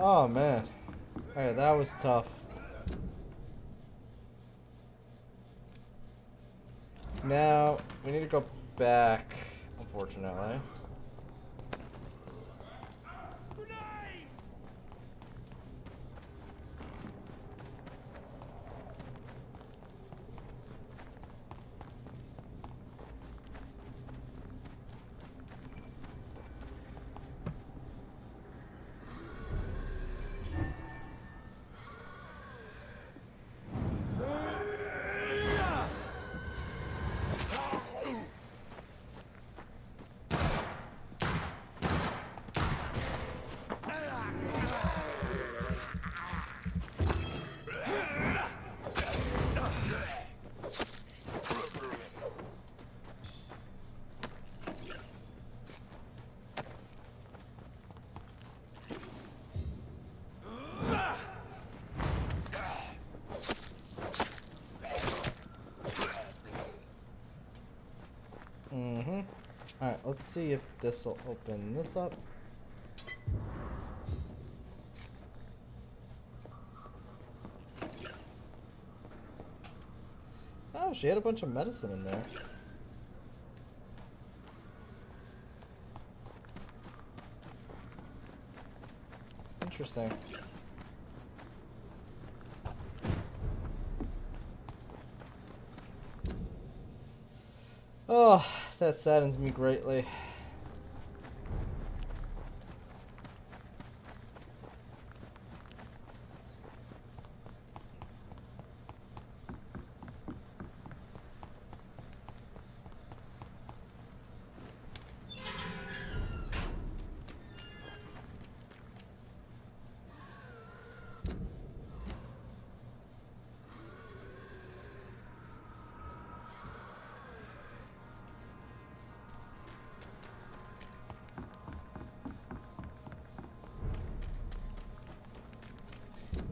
Oh man. Alright, that was tough. Now, we need to go back, unfortunately. Alright, let's see if this will open this up. Oh, she had a bunch of medicine in there. Interesting. Oh, that saddens me greatly.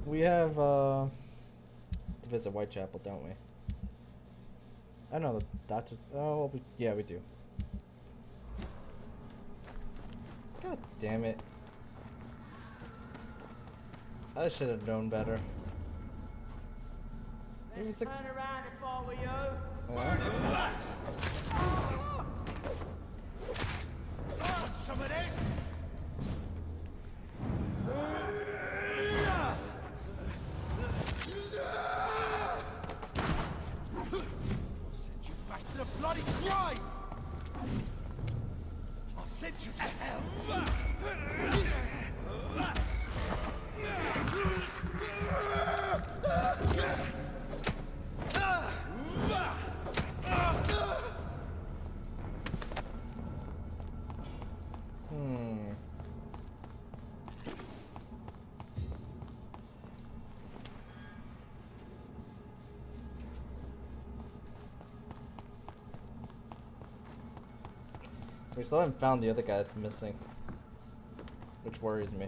We have to visit Whitechapel, don't we? I know the doctors. Oh, yeah, we do. God damn it! I should have known better. Let's turn around if I were you. Want some of this? I'll send you back to the bloody grave! I'll send you to hell! We still haven't found the other guy that's missing, which worries me.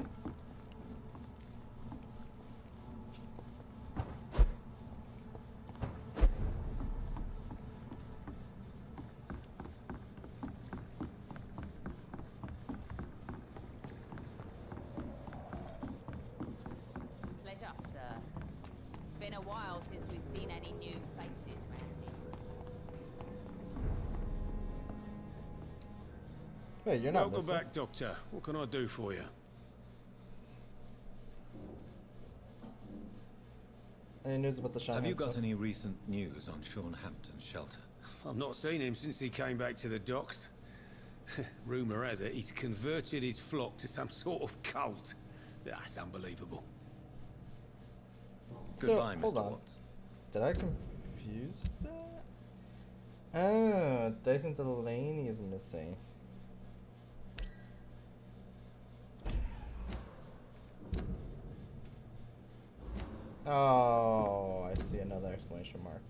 Pleasure, sir. Been a while since we've seen any new faces around here. Wait, you're not Welcome missing. back, Doctor. What can I do for you? Any news about the Sean Have you Hampton got stuff? any recent news on Sean Hampton's shelter? I've not seen him since he came back to the docks. Rumour has it he's converted his flock to some sort of cult. That's unbelievable. Goodbye, hold Mr. on. Watts. Did I confuse that? Oh, Dyson Delaney is missing. Oh, I see another exclamation mark.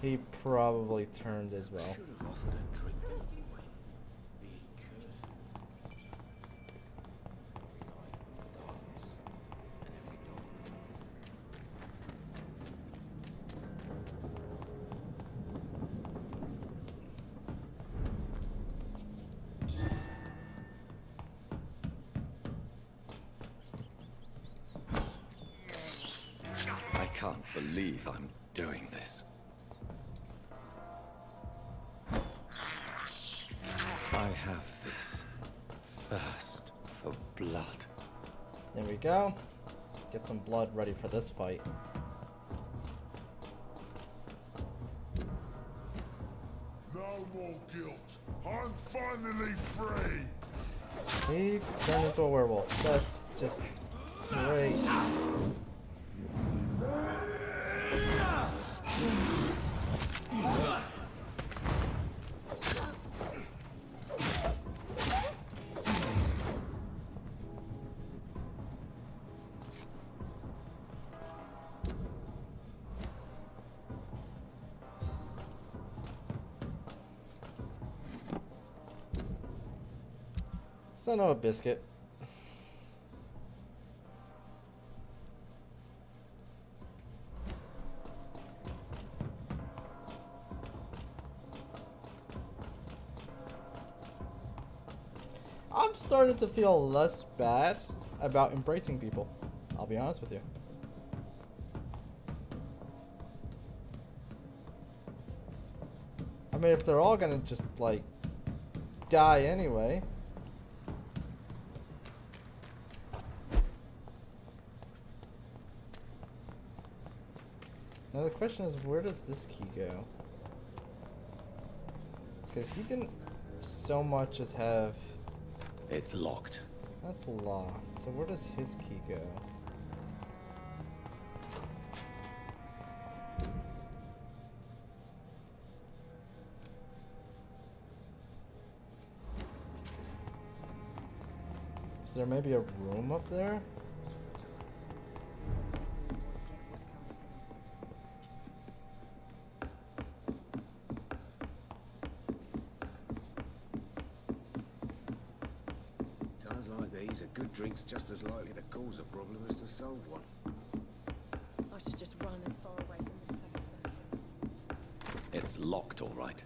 He probably turned as well. Should have offered a drink anyway. Being cursed. I can't believe I'm doing this. I have this thirst for blood. There we go. Get some blood ready for this fight. No more guilt. I'm finally free. He turned into a werewolf. That's just great. Son of a biscuit. I'm starting to feel less bad about embracing people. I'll be honest with you. I mean, if they're all gonna just, like, die anyway. Now the question is, where does this key go? Because he didn't so much as have... It's locked. That's locked. So where does his key go? Is there maybe a room up there? Times like these, means a good drink's just as likely to cause a problem as to solve one. I should just run as far away from this place as I can. It's locked, all right.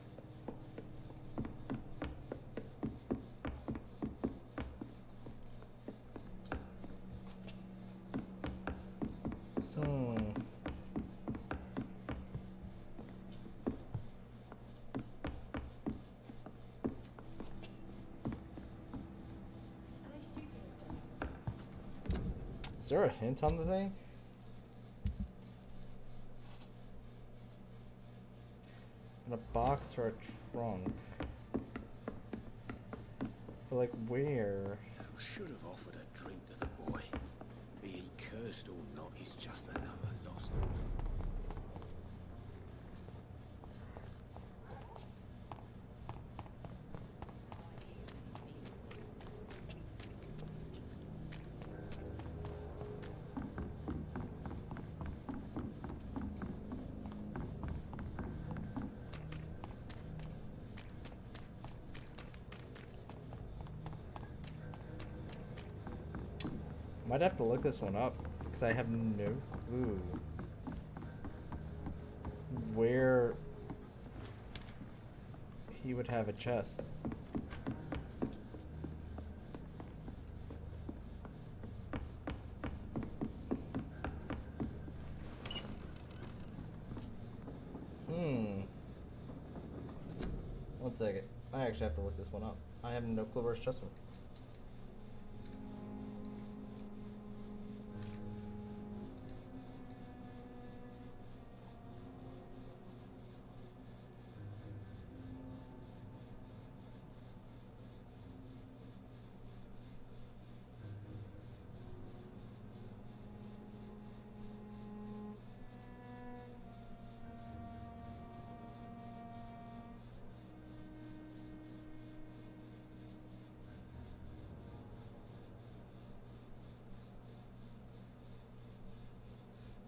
So... Is there a hint on the thing? In a box or a trunk? But like where? I should have offered a drink to the boy. Be he cursed or not, he's just another lost orphan. Might have to look this one up because I have no clue where he would have a chest. One second. I actually have to look this one up. I have no clue where his chest was.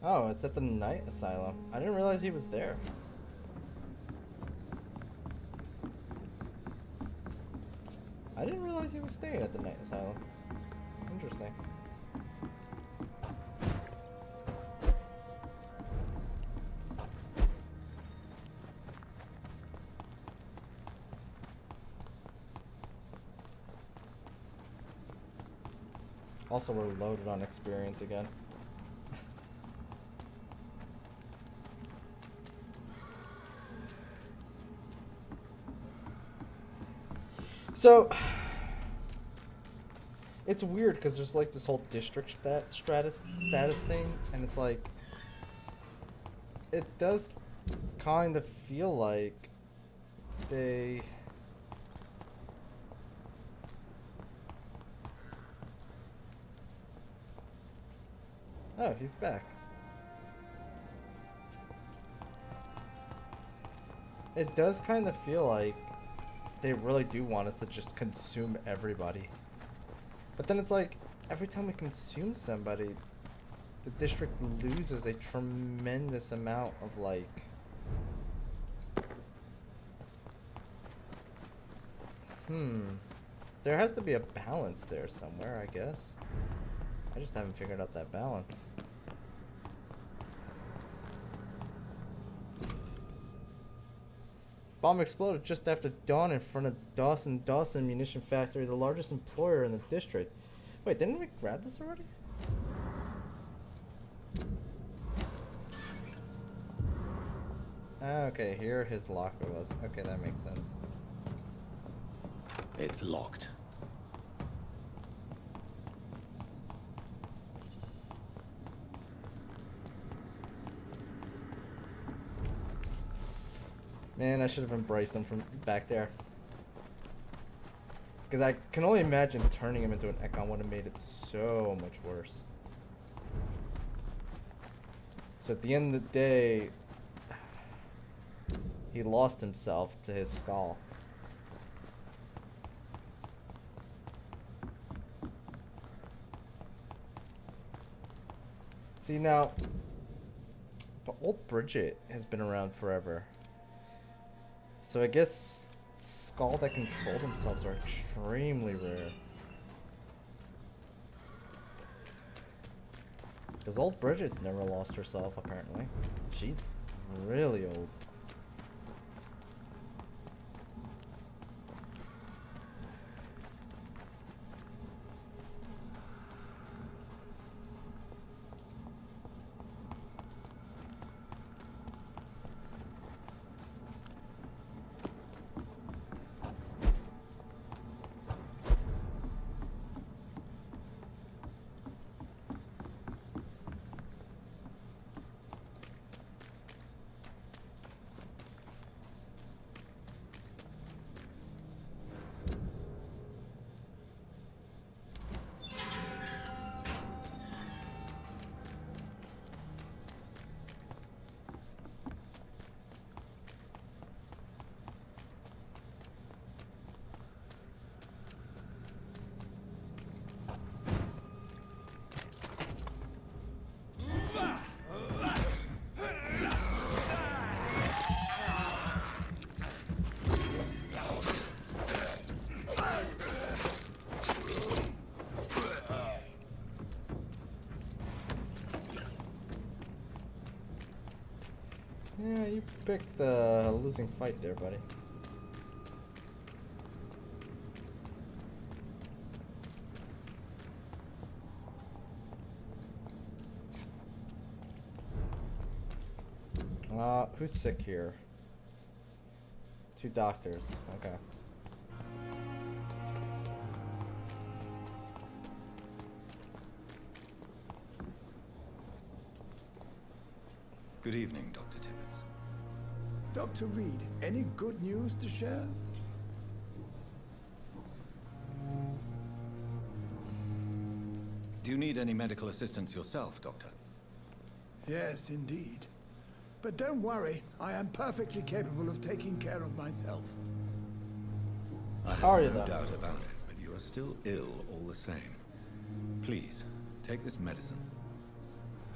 Oh, it's at the night asylum. I didn't realize he was there. I didn't realize he was staying at the night asylum. Interesting. Also, we're loaded on experience again. So, it's weird because there's like this whole district status thing, and it's like, it does kind of feel like they... Oh, he's back. It does kind of feel like they really do want us to just consume everybody. But then it's like, every time we consume somebody, the district loses a tremendous amount of like... There has to be a balance there somewhere, I guess. I just haven't figured out that balance. Bomb exploded just after dawn in front of Dawson Munition Factory, the largest employer in the district. Wait, didn't we grab this already? Okay, here his locker was. Okay, that makes sense. It's locked. Man, I should have embraced him from back there. Because I can only imagine turning him into an Ekon would have made it so much worse. So at the end of the day, he lost himself to his skull. See now, but old Bridget has been around forever. So I guess skull that control themselves are extremely rare. Because old Bridget never lost herself, apparently. She's really old. Yeah, you picked the losing fight there, buddy. Who's sick here? 2 doctors. Okay. Good evening, Dr. Tibbets. Dr. Reed, any good news to share? Do you need any medical assistance yourself, Doctor? Yes, indeed. But don't worry, I am perfectly capable of taking care of myself. I How are you, have no though? doubt about it, but you are still ill all the same. Please, take this medicine.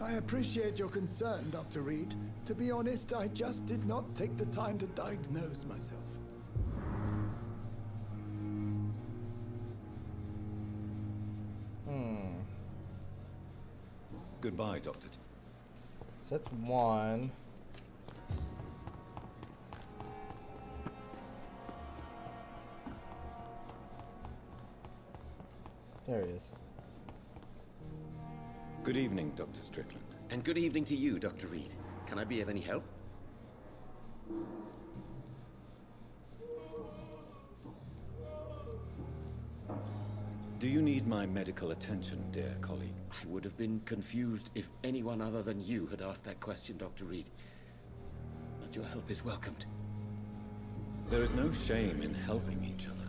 I appreciate your concern, Dr. Reed. To be honest, I just did not take the time to diagnose myself. Goodbye, Dr. So that's 1. There he is. Good evening, Dr. Strickland. And good evening to you, Dr. Reed. Can I be of any help? Do you need my medical attention, dear colleague? I would have been confused if anyone other than you had asked that question, Dr. Reed. But your help is welcomed. There is no shame in helping each other.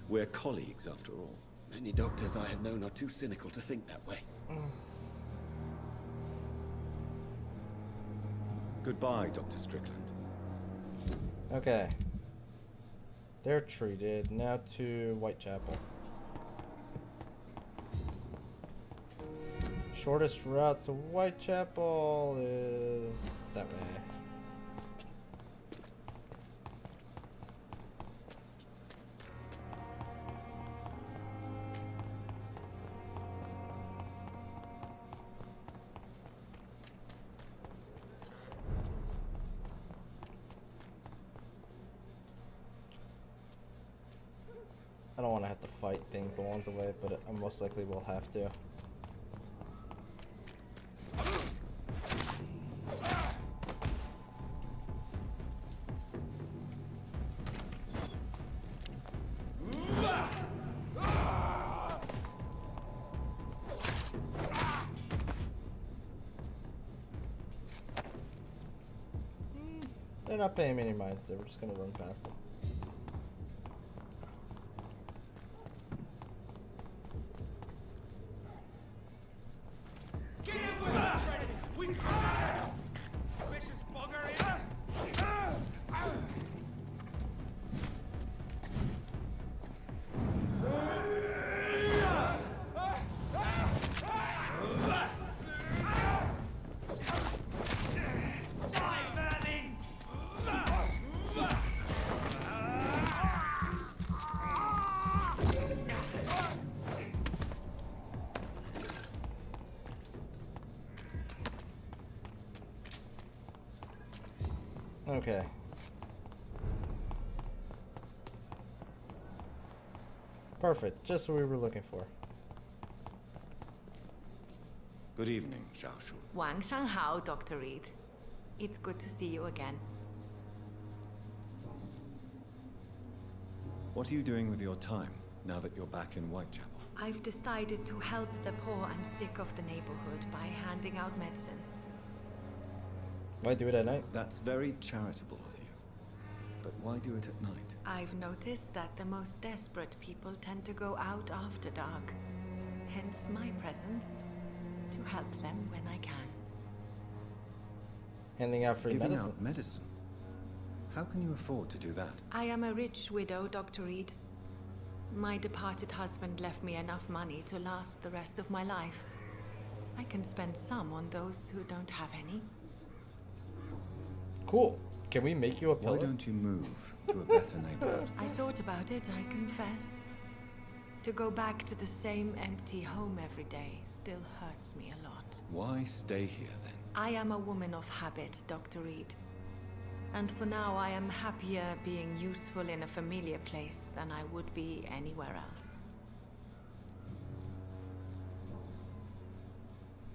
We're colleagues, after all. Many doctors I have known are too cynical to think that way. Goodbye, Dr. Strickland. Okay. They're treated. Now to Whitechapel. Shortest route to Whitechapel is that way. I don't want to have to fight things along the way, but I most likely will have to. They're not paying me any minds, so we're just gonna run past them. Okay. Perfect. Just what we were looking for. Good evening, Xiaoshu. 晚上好, Dr. Reed. It's good to see you again. What are you doing with your time now that you're back in Whitechapel? I've decided to help the poor and sick of the neighborhood by handing out medicine. Why do it at night? That's very charitable of you. But why do it at night? I've noticed that the most desperate people tend to go out after dark. Hence my presence, to help them when I can. Handing out free Giving medicine. out medicine? How can you afford to do that? I am a rich widow, Dr. Reed. My departed husband left me enough money to last the rest of my life. I can spend some on those who don't have any. Cool. Can we make you a pillar? Why don't you move to a better neighborhood? I thought about it, I confess. To go back to the same empty home every day still hurts me a lot. Why stay here then? I am a woman of habit, Dr. Reed. And for now, I am happier being useful in a familiar place than I would be anywhere else.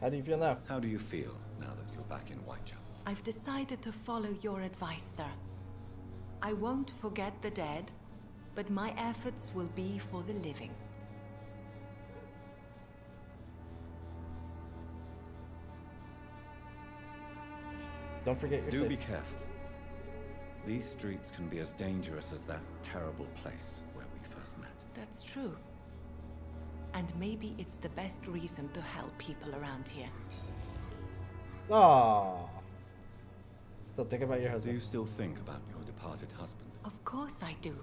How do you feel now? How do you feel now that you're back in Whitechapel? I've decided to follow your advice, sir. I won't forget the dead, but my efforts will be for the living. Don't forget your Do be safety. careful. These streets can be as dangerous as that terrible place where we first met. That's true. And maybe it's the best reason to help people around here. Aww. Still think about your Do husband. you still think about your departed husband? Of course I do.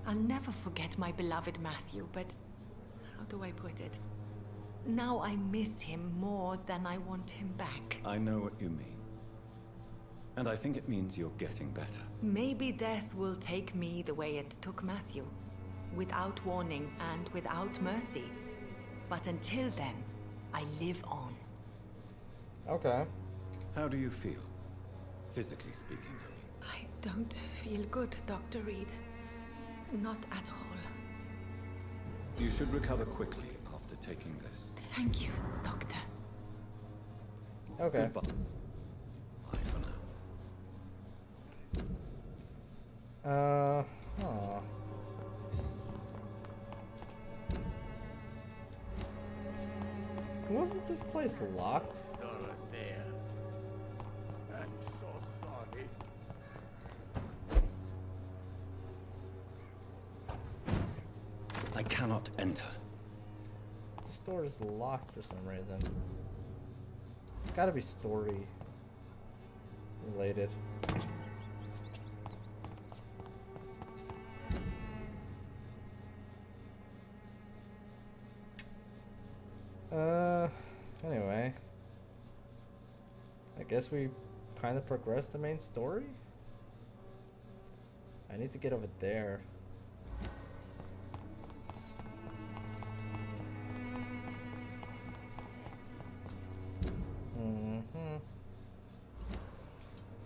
I'll never forget my beloved Matthew, but how do I put it? Now I miss him more than I want him back. I know what you mean. And I think it means you're getting better. Maybe death will take me the way it took Matthew. Without warning and without mercy. But until then, I live on. Okay. How do you feel? Physically speaking, I mean. I don't feel good, Dr. Reed. Not at all. You should recover quickly after taking this. Thank you, Doctor. Okay. Goodbye. Bye for now. Aw. Wasn't this place locked? Dorothea. I'm so sorry. I cannot enter. The store is locked for some reason. It's gotta be story related. Anyway. I guess we kind of progressed the main story? I need to get over there.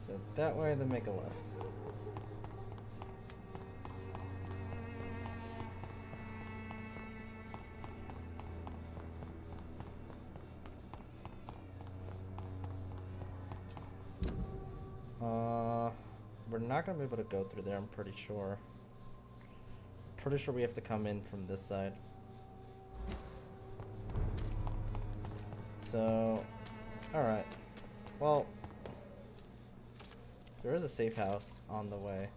So that way, then make a left. We're not gonna be able to go through there, I'm pretty sure. Pretty sure we have to come in from this side. So, alright. Well, there is a safe house on the way.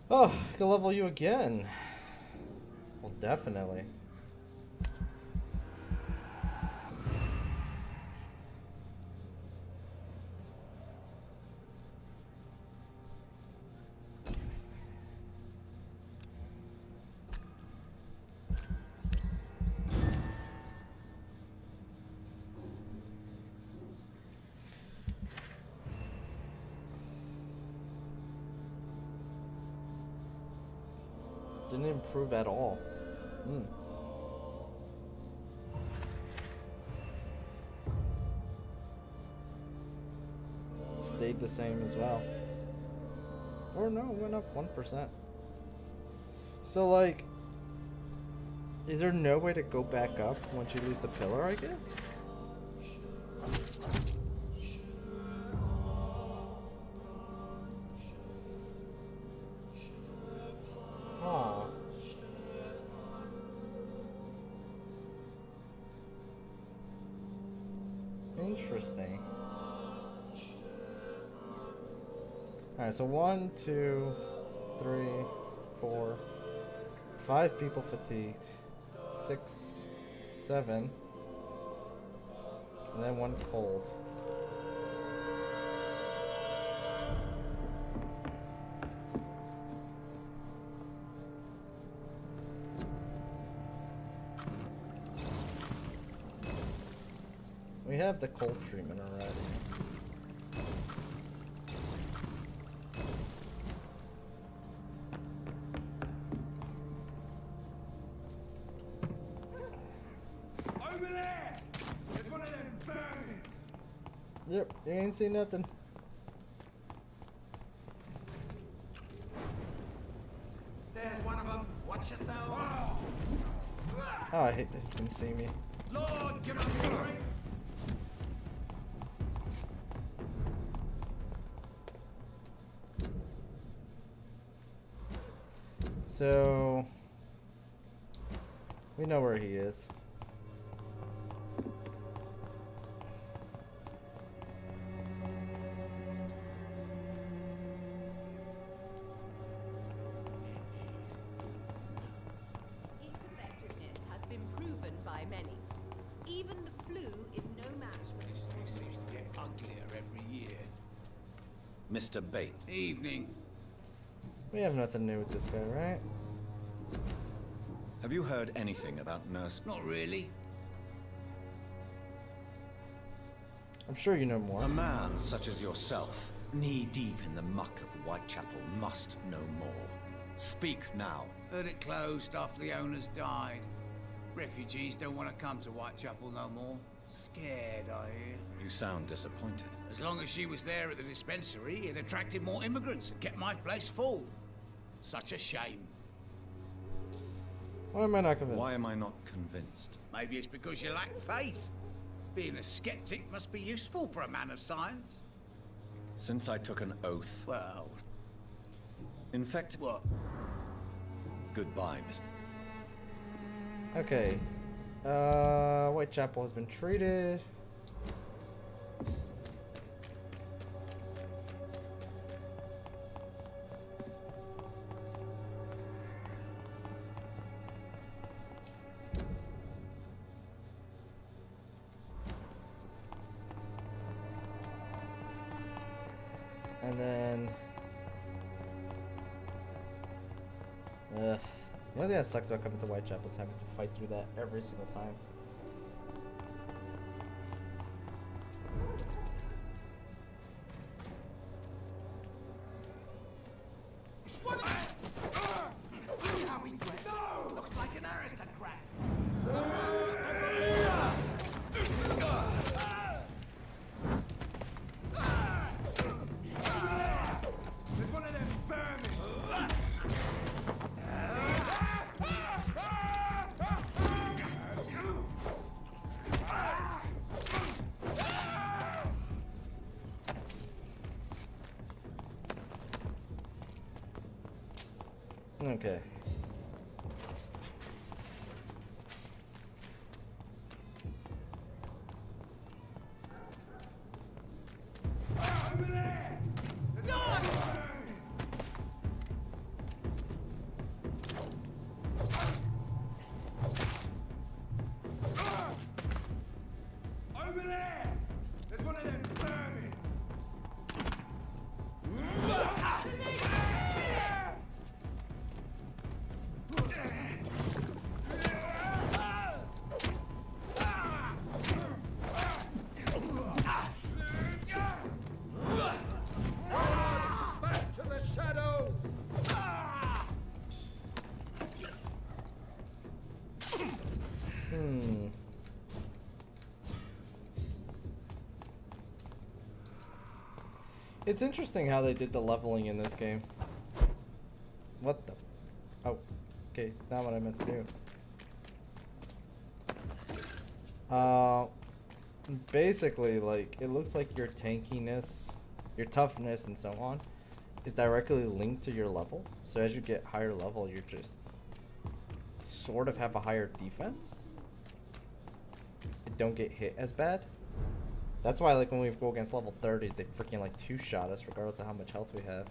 Oh, I can level you again. Well, definitely. Didn't improve at all. Stayed the same as well. Or no, went up 1%. So like, is there no way to go back up once you lose the pillar, I guess? Huh. Interesting. Alright, so 1, 2, 3, 4, 5 people fatigued. 6, 7. And then 1 cold. We have the cold treatment already. Over there! There's one of them burning! Yep, you ain't seen nothing. There's one of them. Watch yourselves! Oh, I hate that you can see me. Lord, give us glory! So we know where he is. Its effectiveness has been proven by many. Even the flu is no match for This thing seems to get uglier every year. Mr. Bate. Evening. We have nothing new with this guy, right? Have you heard anything about Nurse? Not really. I'm sure you know more. A man such as yourself, knee-deep in the muck of Whitechapel, must know more. Speak now. Heard it closed after the owners died. Refugees don't want to come to Whitechapel no more. Scared, I hear. You sound disappointed. As long as she was there at the dispensary, it attracted more immigrants and kept my place full. Such a shame. Why am I not convinced? Why am I not convinced? Maybe it's because you lack faith. Being a skeptic must be useful for a man of science. Since I took an oath. Well... In fact... What? Goodbye, Mr. Okay. Whitechapel has been treated. And then... the only thing that sucks about coming to Whitechapel is having to fight through that every single time. See how he's dressed? Looks like an aristocrat. There's one of them vermin. Okay. Over there! There's one of them vermin. It's interesting how they did the leveling in this game. What the? Oh, okay, not what I meant to do. Basically, like, it looks like your tankiness, your toughness, and so on is directly linked to your level. So as you get higher level, you just sort of have a higher defense. You don't get hit as bad. That's why, like, when we go against level 30s, they freaking, like, two-shot us regardless of how much health we have.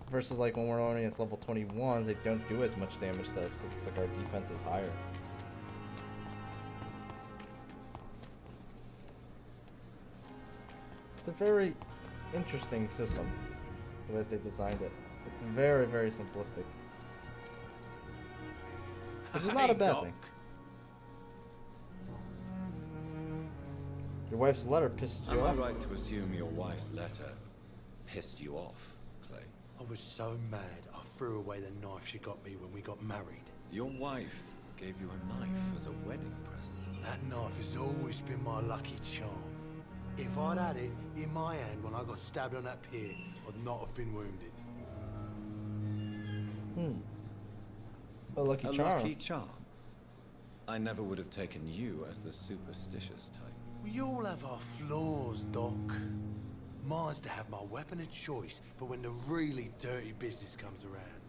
Versus, like, when we're going against level 21s, they don't do as much damage to us because it's like our defense is higher. It's a very interesting system the way they designed it. It's very, very simplistic. Which is not a bad thing. Your wife's letter pissed you off? Am I right to assume your wife's letter pissed you off, Clay? I was so mad, I threw away the knife she got me when we got married. Your wife gave you a knife as a wedding present. That knife has always been my lucky charm. If I'd had it in my hand when I got stabbed on that pier, I'd not have been wounded. A lucky charm. A lucky charm? I never would have taken you as the superstitious type. We all have our flaws, Doc. Mine's to have my weapon of choice for when the really dirty business comes around.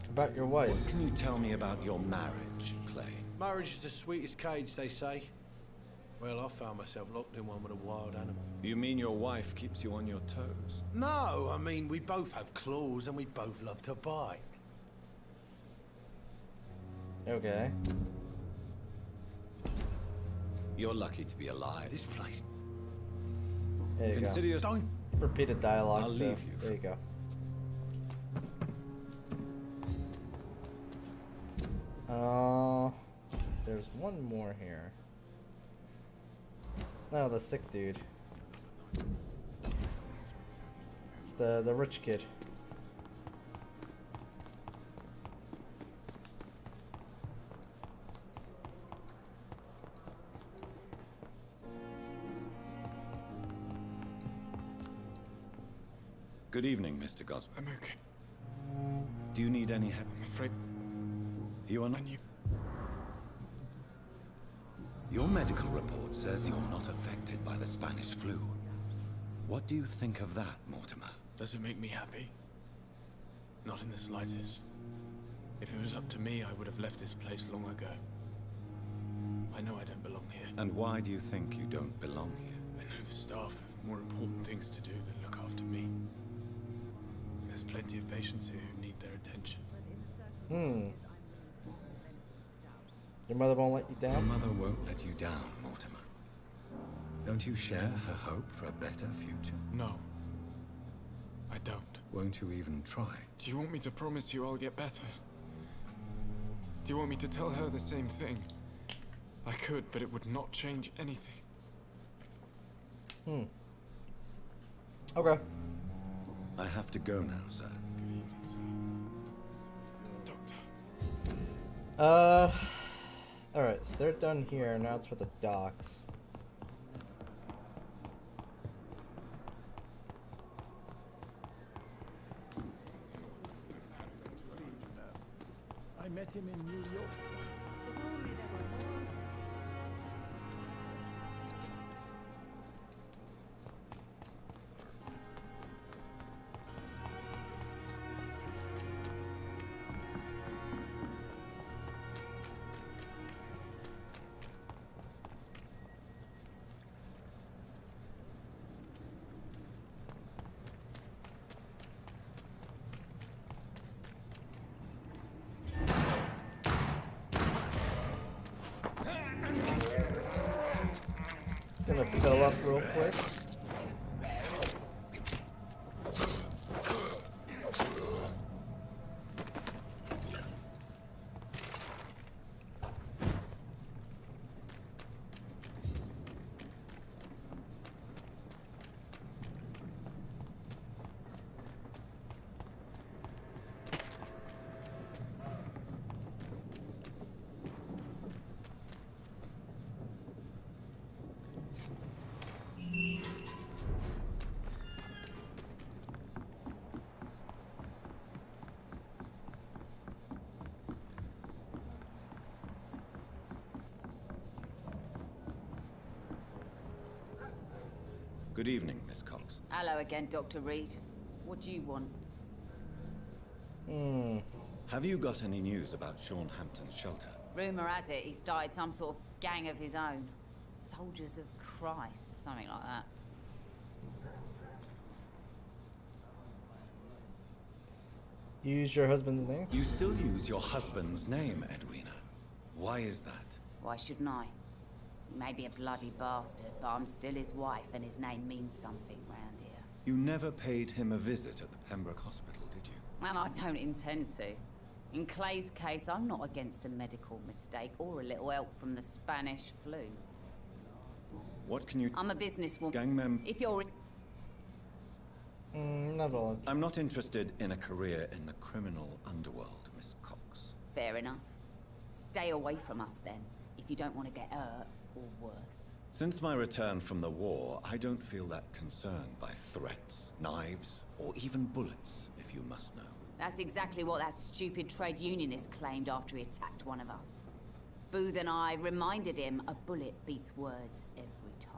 About your wife. What can you tell me about your marriage, Clay? Marriage is the sweetest cage, they say. Well, I found myself locked in one with a wild animal. You mean your wife keeps you on your toes? No, I mean, we both have claws and we both love to bite. Okay. You're lucky to be alive. This place. There you Consider go. yourself. Repeated dialogue. I'll so leave you. There you go. There's one more here. No, the sick dude. It's the rich kid. Good evening, Mr. Goswell. I'm okay. Do you need any help? I'm afraid You are not. Your medical report says you're not affected by the Spanish flu. What do you think of that, Mortimer? Does it make me happy? Not in the slightest. If it was up to me, I would have left this place long ago. I know I don't belong here. And why do you think you don't belong here? I know the staff have more important things to do than look after me. There's plenty of patients here who need their attention. Your mother won't let you down? Your mother won't let you down, Mortimer. Don't you share her hope for a better future? No. I don't. Won't you even try? Do you want me to promise you I'll get better? Do you want me to tell her the same thing? I could, but it would not change anything. Okay. I have to go now, sir. Alright, so they're done here. Now it's for the docks. I met him in New York. Gonna fill up real quick. Good evening, Miss Cox. Hello again, Dr. Reed. What do you want? Have you got any news about Sean Hampton's shelter? Rumour has it he started some sort of gang of his own. Soldiers of Christ, something like that. You use your husband's name? You still use your husband's name, Edwina. Why is that? Why shouldn't I? He may be a bloody bastard, but I'm still his wife and his name means something round here. You never paid him a visit at the Pembroke Hospital, did you? And I don't intend to. In Clay's case, I'm not against a medical mistake or a little help from the Spanish flu. What can you... I'm a businesswoman. Gang mem... If you're... Not all. I'm not interested in a career in the criminal underworld, Miss Cox. Fair enough. Stay away from us then, if you don't want to get hurt or worse. Since my return from the war, I don't feel that concerned by threats, knives, or even bullets, if you must know. That's exactly what that stupid trade unionist claimed after he attacked one of us. Booth and I reminded him a bullet beats words every time.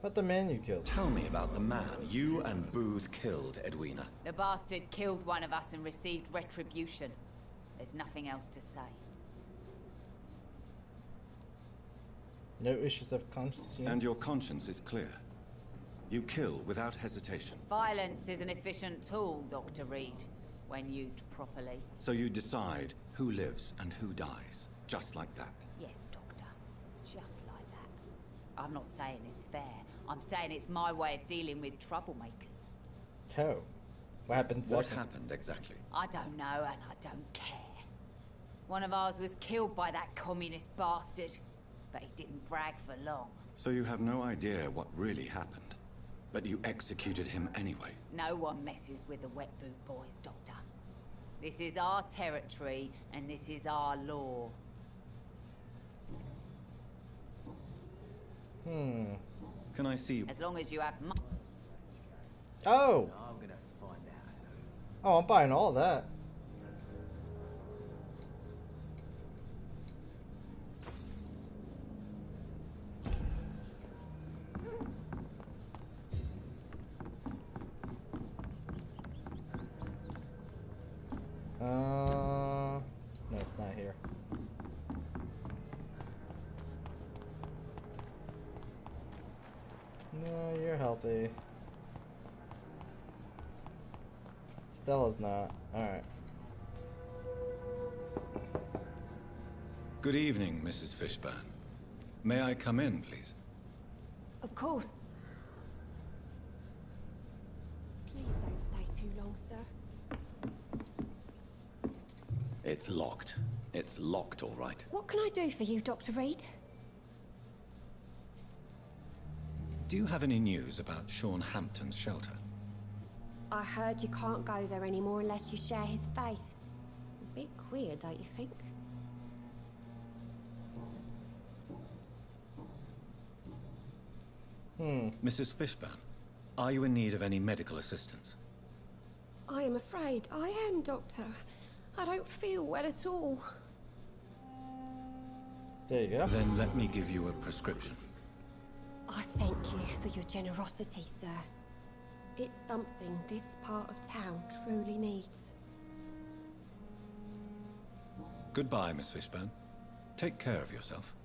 But the man you killed. Tell me about the man you and Booth killed, Edwina. The bastard killed one of us and received retribution. There's nothing else to say. No issues of conscience. And your conscience is clear. You kill without hesitation. Violence is an efficient tool, Dr. Reed, when used properly. So you decide who lives and who dies, just like that. Yes, Doctor. Just like that. I'm not saying it's fair. I'm saying it's my way of dealing with troublemakers. Oh. What happened? What happened exactly? I don't know, and I don't care. One of ours was killed by that communist bastard, but he didn't brag for long. So you have no idea what really happened, but you executed him anyway. No one messes with the Wet Boot Boys, Doctor. This is our territory, and this is our law. Can I see? As long as you have money. Oh! I'm gonna find out. Oh, I'm buying all that. No, it's not here. No, you're healthy. Stella's not. Alright. Good evening, Mrs. Fishburne. May I come in, please? Of course. Please don't stay too long, sir. It's locked. It's locked, all right. What can I do for you, Dr. Reed? Do you have any news about Sean Hampton's shelter? I heard you can't go there anymore unless you share his faith. A bit queer, don't you think? Mrs. Fishburne, are you in need of any medical assistance? I am afraid I am, Doctor. I don't feel well at all. There you go. Then let me give you a prescription. I thank you for your generosity, sir. It's something this part of town truly needs. Goodbye, Miss Fishburne. Take care of yourself.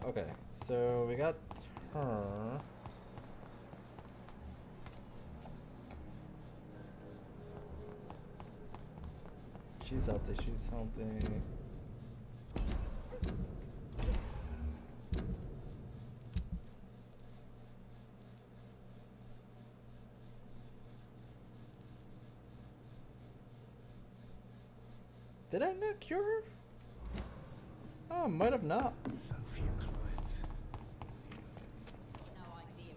Okay. So we got her. She's healthy, she's healthy. Did I not cure her? Oh, might have not. So few clients. No idea.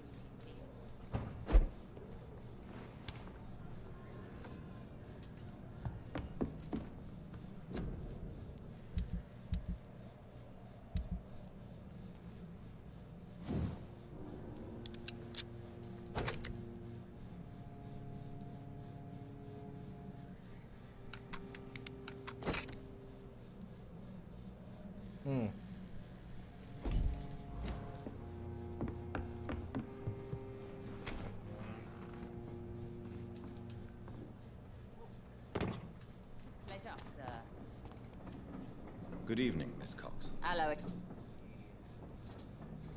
Good evening, Miss Cox. Hello.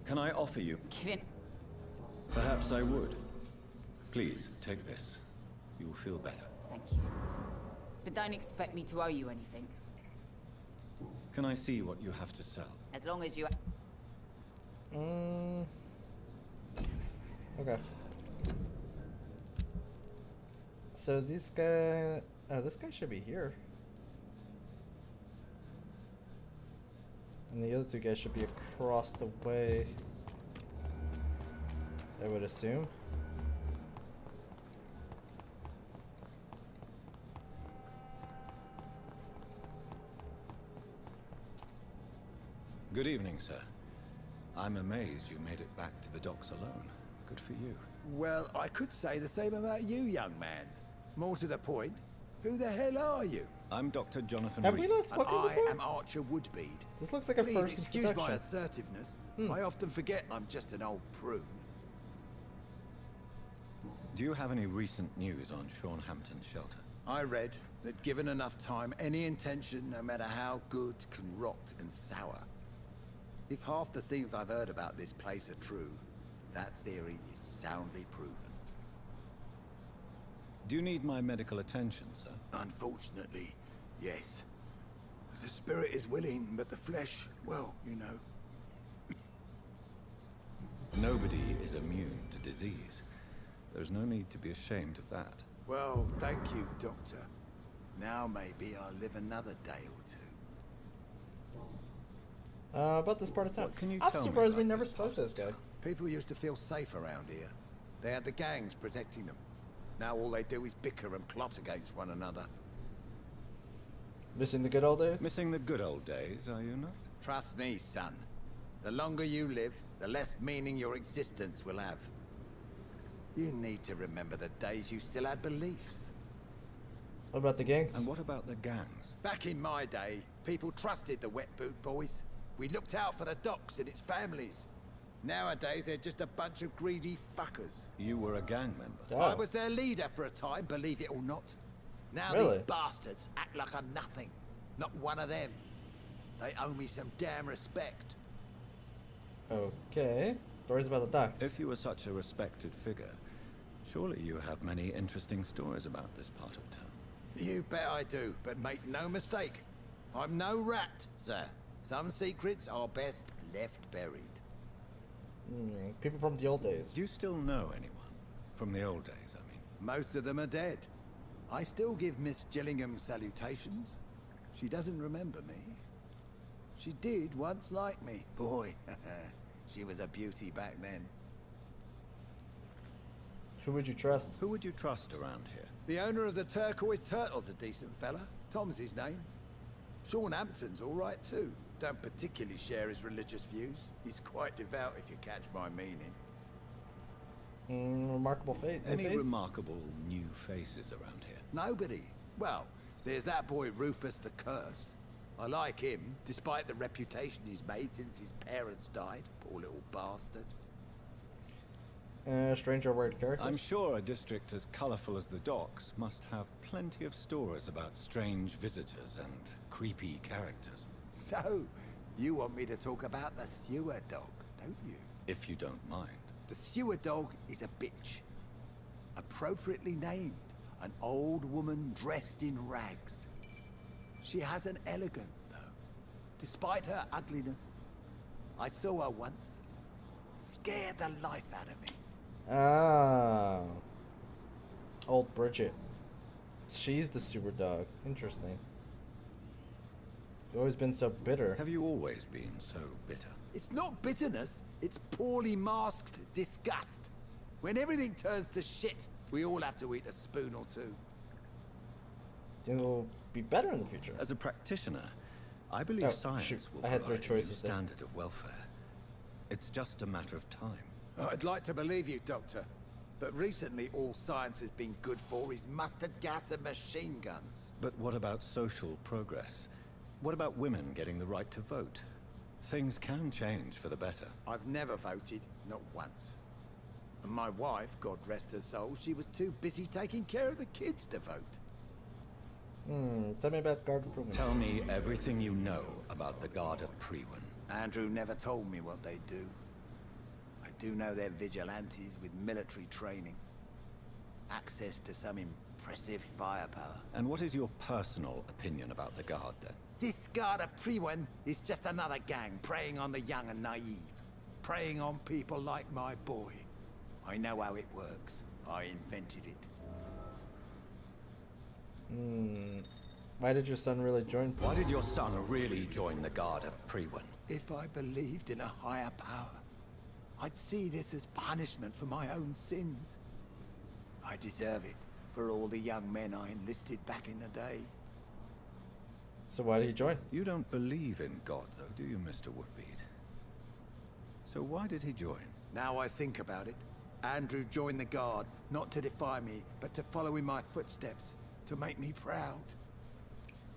Can I offer you? Kevin. Perhaps I would. Please, take this. You will feel better. Thank you. But don't expect me to owe you anything. Can I see what you have to sell? As long as you... Okay. So this guy... Oh, this guy should be here. And the other two guys should be across the way, I would assume. Good evening, sir. I'm amazed you made it back to the docks alone. Good for you. Well, I could say the same about you, young man. More to the point, who the hell are you? I'm Dr. Jonathan Have we Reed. not spoken I before? am Archer Woodbead. This looks like a Please first excuse my introduction. assertiveness. I often forget I'm just an old prune. Do you have any recent news on Sean Hampton's shelter? I read that given enough time, any intention, no matter how good, can rot and sour. If half the things I've heard about this place are true, that theory is soundly proven. Do you need my medical attention, sir? Unfortunately, yes. The spirit is willing, but the flesh, well, you know. Nobody is immune to disease. There's no need to be ashamed of that. Well, thank you, Doctor. Now maybe I'll live another day or two. About this part of town. Can you I'm tell me surprised we about never this spoke to this guy. People used to feel safe around here. They had the gangs protecting them. Now all they do is bicker and plot against one another. Missing the good old days? Missing the good old days, are you not? Trust me, son. The longer you live, the less meaning your existence will have. You need to remember the days you still had beliefs. What about the gangs? And what about the gangs? Back in my day, people trusted the wet boot boys. We looked out for the docks and its families. Nowadays, they're just a bunch of greedy fuckers. You were a gang member? Oh. I was their leader for a time, believe it or not. Now Really? these bastards act like I'm nothing. Not one of them. They owe me some damn respect. Okay. Stories about the docks. If you were such a respected figure, surely you have many interesting stories about this part of town. You bet I do, but make no mistake. I'm no rat, sir. Some secrets are best left buried. People from the old days. Do you still know anyone? From the old days, I mean. Most of them are dead. I still give Miss Gillingham salutations. She doesn't remember me. She did once like me. Boy, she was a beauty back then. Who would you trust? Who would you trust around here? The owner of the Turquoise Turtle's a decent fella. Tom's his name. Sean Hampton's all right too. Don't particularly share his religious views. He's quite devout, if you catch my meaning. Remarkable fate. Any remarkable new faces around here? Nobody. Well, there's that boy Rufus the Curse. I like him, despite the reputation he's made since his parents died. Poor little bastard. Stranger word characters. I'm sure a district as colorful as the docks must have plenty of stories about strange visitors and creepy characters. So, you want me to talk about the sewer dog, don't you? If you don't mind. The sewer dog is a bitch. Appropriately named. An old woman dressed in rags. She has an elegance, though. Despite her ugliness. I saw her once. Scared the life out of me. Ah. Old Bridget. She's the sewer dog. Interesting. You've always been so bitter. Have you always been so bitter? It's not bitterness, it's poorly masked disgust. When everything turns to shit, we all have to eat a spoon or two. Think it'll be better in the future. As a practitioner, I believe science will I had three provide a new choices there. standard of welfare. It's just a matter of time. I'd like to believe you, Doctor. But recently all science has been good for is mustard gas and machine guns. But what about social progress? What about women getting the right to vote? Things can change for the better. I've never voted, not once. And my wife, God rest her soul, she was too busy taking care of the kids to vote. Tell me about Guard of Prewin. Tell me everything you know about the Guard of Prewin. Andrew never told me what they do. I do know they're vigilantes with military training. Access to some impressive firepower. And what is your personal opinion about the Guard, then? This Guard of Prewin is just another gang preying on the young and naive. Preying on people like my boy. I know how it works. I invented it. Why did your son really join? Why did your son really join the Guard of Prewin? If I believed in a higher power, I'd see this as punishment for my own sins. I deserve it for all the young men I enlisted back in the day. So why did he join? You don't believe in God, though, do you, Mr. Woodbead? So why did he join? Now I think about it, Andrew joined the Guard, not to defy me, but to follow in my footsteps, to make me proud.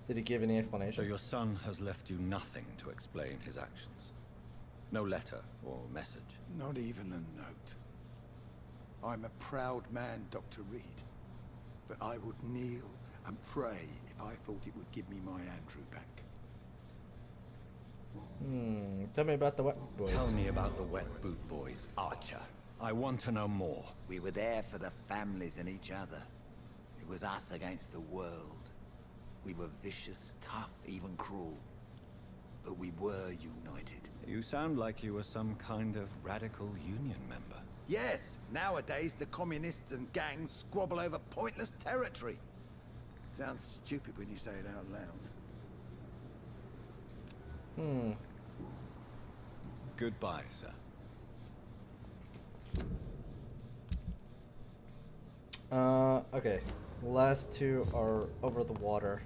Did he give any explanation? So your son has left you nothing to explain his actions? No letter or message? Not even a note. I'm a proud man, Dr. Reed. But I would kneel and pray if I thought it would give me my Andrew back. Tell me about the Wet Boot Boys. Tell me about the Wet Boot Boys, Archer. I want to know more. We were there for the families and each other. It was us against the world. We were vicious, tough, even cruel. But we were united. You sound like you were some kind of radical union member. Yes, nowadays the communists and gangs squabble over pointless territory. Sounds stupid when you say it out loud. Goodbye, sir. Okay. Last two are over the water.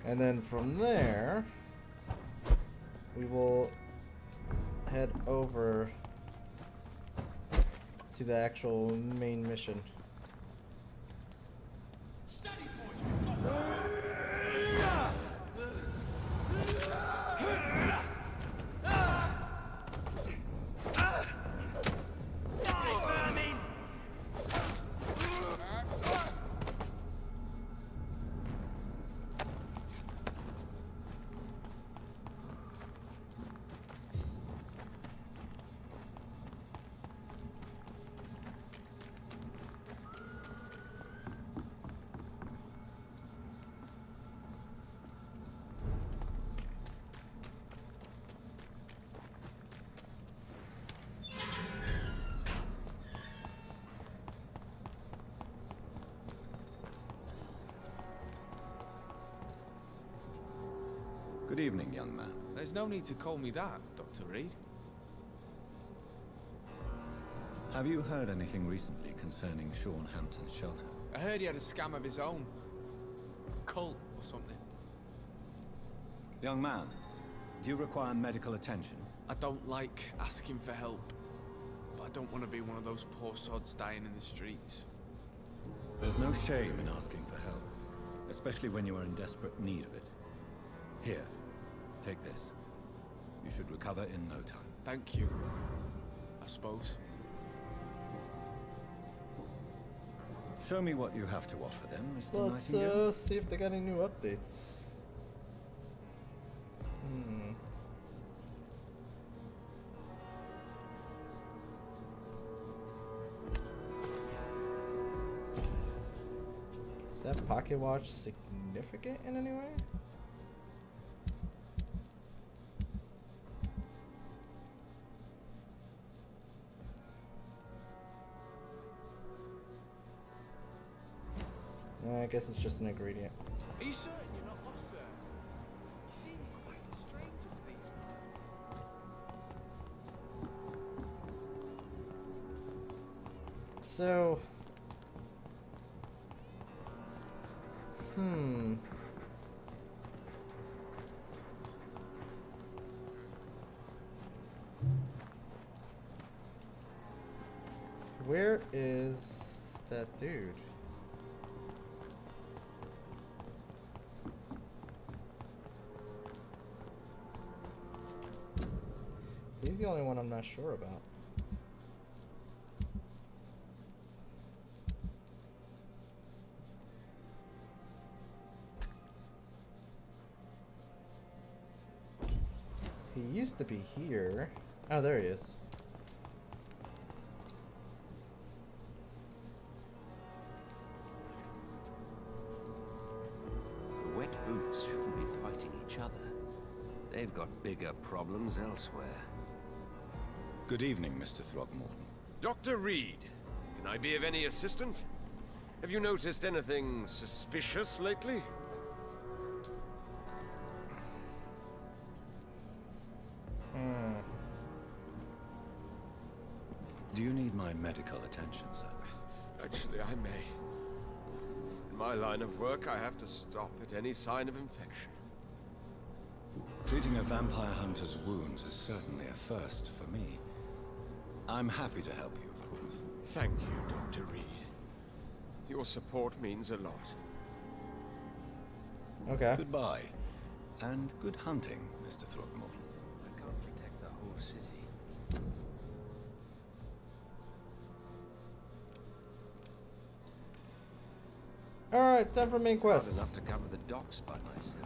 And then from there, we will head over to the actual main mission. Good evening, young man. There's no need to call me that, Dr. Reed. Have you heard anything recently concerning Sean Hampton's shelter? I heard he had a scam of his own. A cult or something. Young man, do you require medical attention? I don't like asking for help, but I don't want to be one of those poor sods dying in the streets. There's no shame in asking for help, especially when you are in desperate need of it. Here, take this. You should recover in no time. Thank you, I suppose. Show me what you have to offer then, Mr. Let's Nightingale. see if they got any new updates. Is that pocket watch significant in any way? I guess it's just an ingredient. Are you certain you're not lost, sir? You seem quite strange with these. So Where is that dude? He's the only one I'm not sure about. He used to be here. Oh, there he is. The wet boots shouldn't be fighting each other. They've got bigger problems elsewhere. Good evening, Mr. Throgmorton. Dr. Reed, can I be of any assistance? Have you noticed anything suspicious lately? Do you need my medical attention, sir? Actually, I may. In my line of work, I have to stop at any sign of infection. Treating a vampire hunter's wounds is certainly a first for me. I'm happy to help you, of course. Thank you, Dr. Reed. Your support means a lot. Okay. Goodbye. And good hunting, Mr. Throgmorton. I can't protect the whole city. Alright, time for main quest. It's hard enough to cover the docks by myself.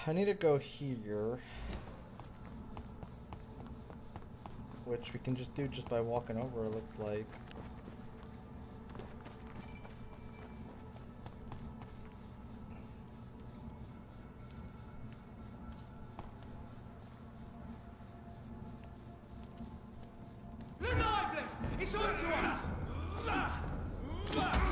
I need to go here. Which we can just do just by walking over, it looks like. Look lively! It's on to us! It's mine!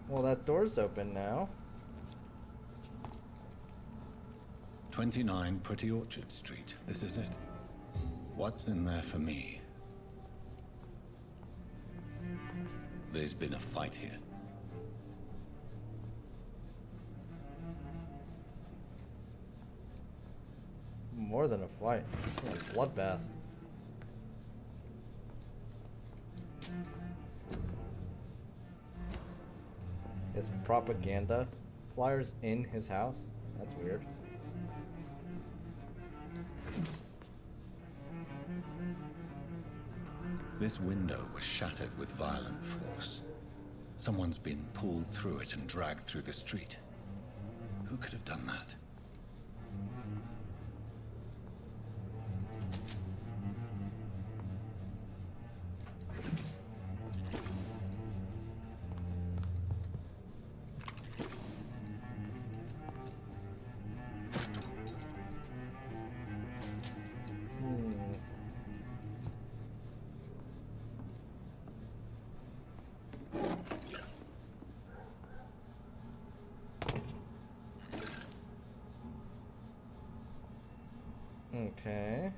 Well, that door's open now. 29 Pretty Orchard Street. This is it. What's in there for me? There's been a fight here. More than a fight. It's a bloodbath. It's propaganda. Flyers in his house? That's weird. This window was shattered with violent force. Someone's been pulled through it and dragged through the street. Who could have done that? Okay.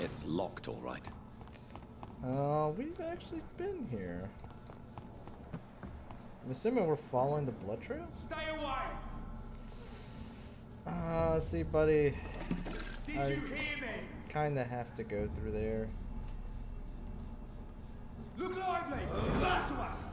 It's locked, all right. We've actually been here. I'm assuming we're following the blood trail? Stay away! See, buddy. Did I you hear me? kinda have to go through there. Look lively! Back to us!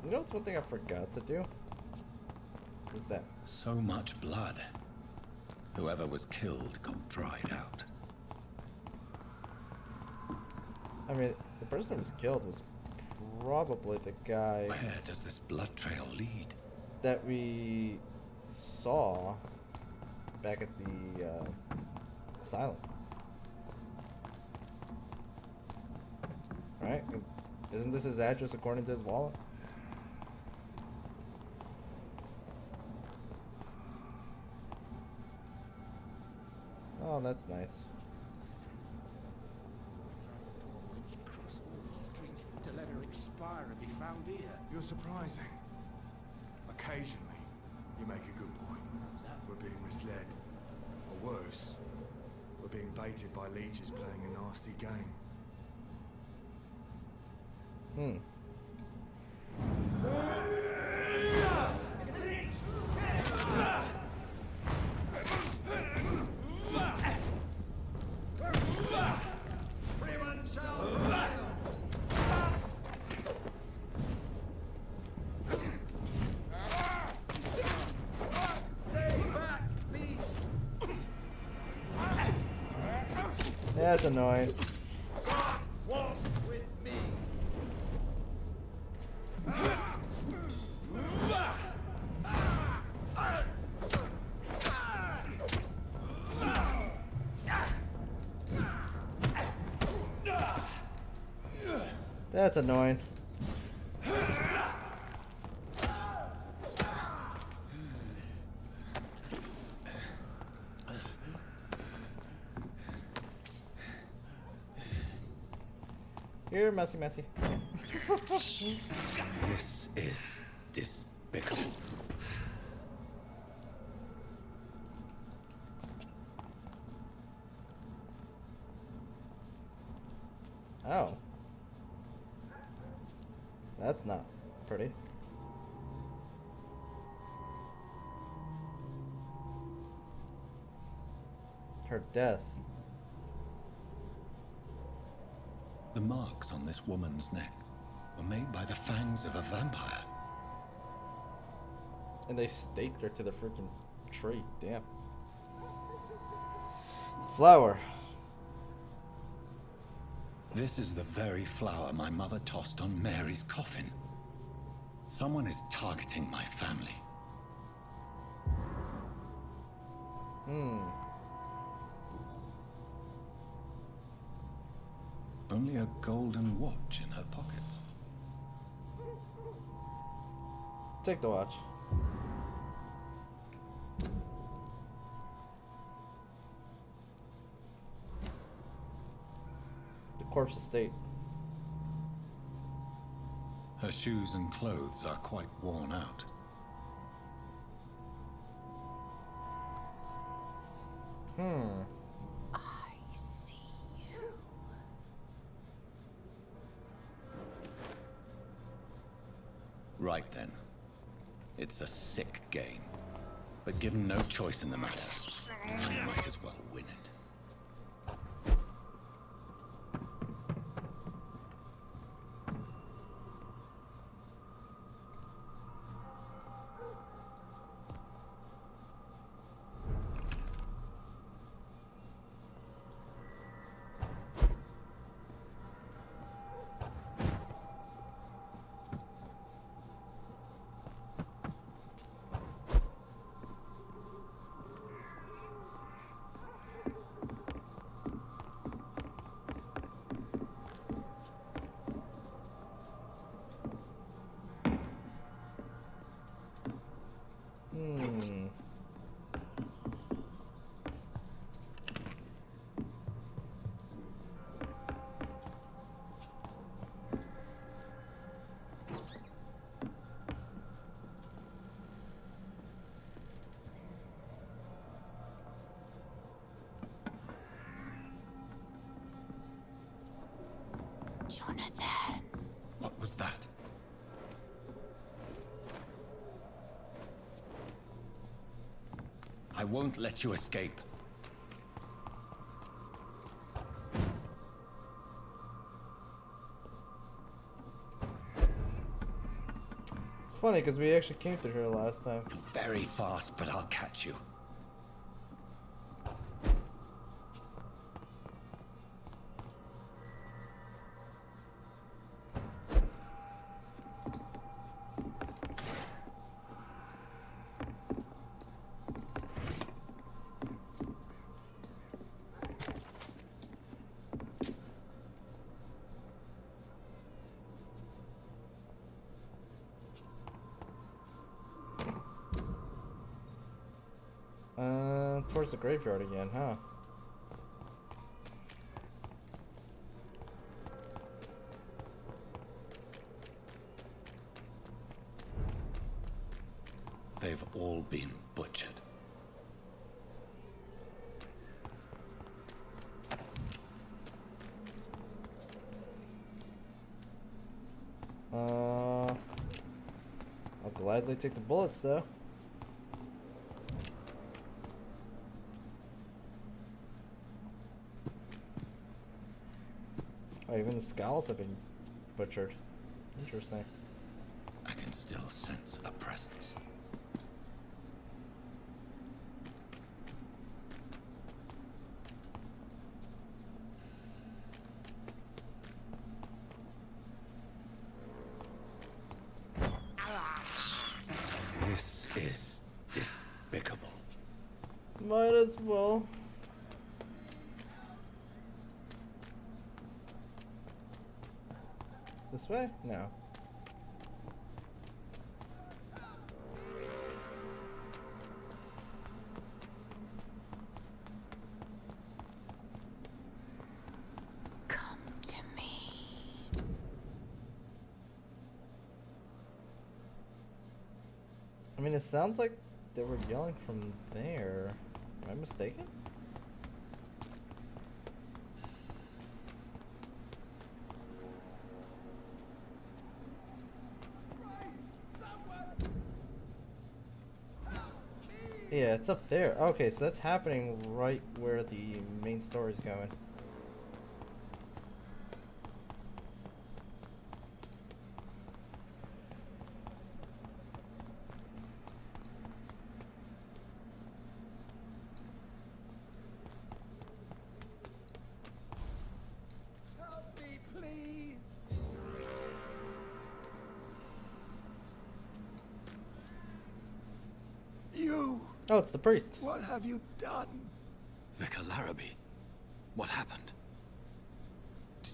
You know what's one thing I forgot to do? What's that? So much blood. Whoever was killed got dried out. I mean, the person who was killed was probably the guy... Where does this blood trail lead? That we saw back at the asylum. Right? 'Cause isn't this his address according to his wallet? Oh, that's nice. Cross all the streets to let her expire and be found here. You're surprising. Occasionally, you make a good point. We're being misled. Or worse, we're being baited by leeches playing a nasty game. That's annoying. That's annoying. Here, messy. This is despicable. Oh. That's not pretty. Her death. The marks on this woman's neck were made by the fangs of a vampire. And they staked her to the freaking tree. Damn. Flower. This is the very flower my mother tossed on Mary's coffin. Someone is targeting my family. Only a golden watch in her pockets. Take the watch. The corpse estate. Her shoes and clothes are quite worn out. I see you. Right then. It's a sick game. But given no choice in the matter, I might as well win it. Hmm. Jonathan. What was that? I won't let you escape. It's funny because we actually came through here last time. You're very fast, but I'll catch you. Towards the graveyard again, huh? They've all been butchered. I'll gladly take the bullets though. Oh, even the skulls have been butchered. Interesting. I can still sense a presence. This is despicable. Might as well. This way? No. Come to me. I mean, it sounds like they were yelling from there. Am I mistaken? Yeah, it's up there. Okay, so that's happening right where the main story's going. Help me, please. You. Oh, it's the priest. What have you done? Vicar Larrabee, what happened?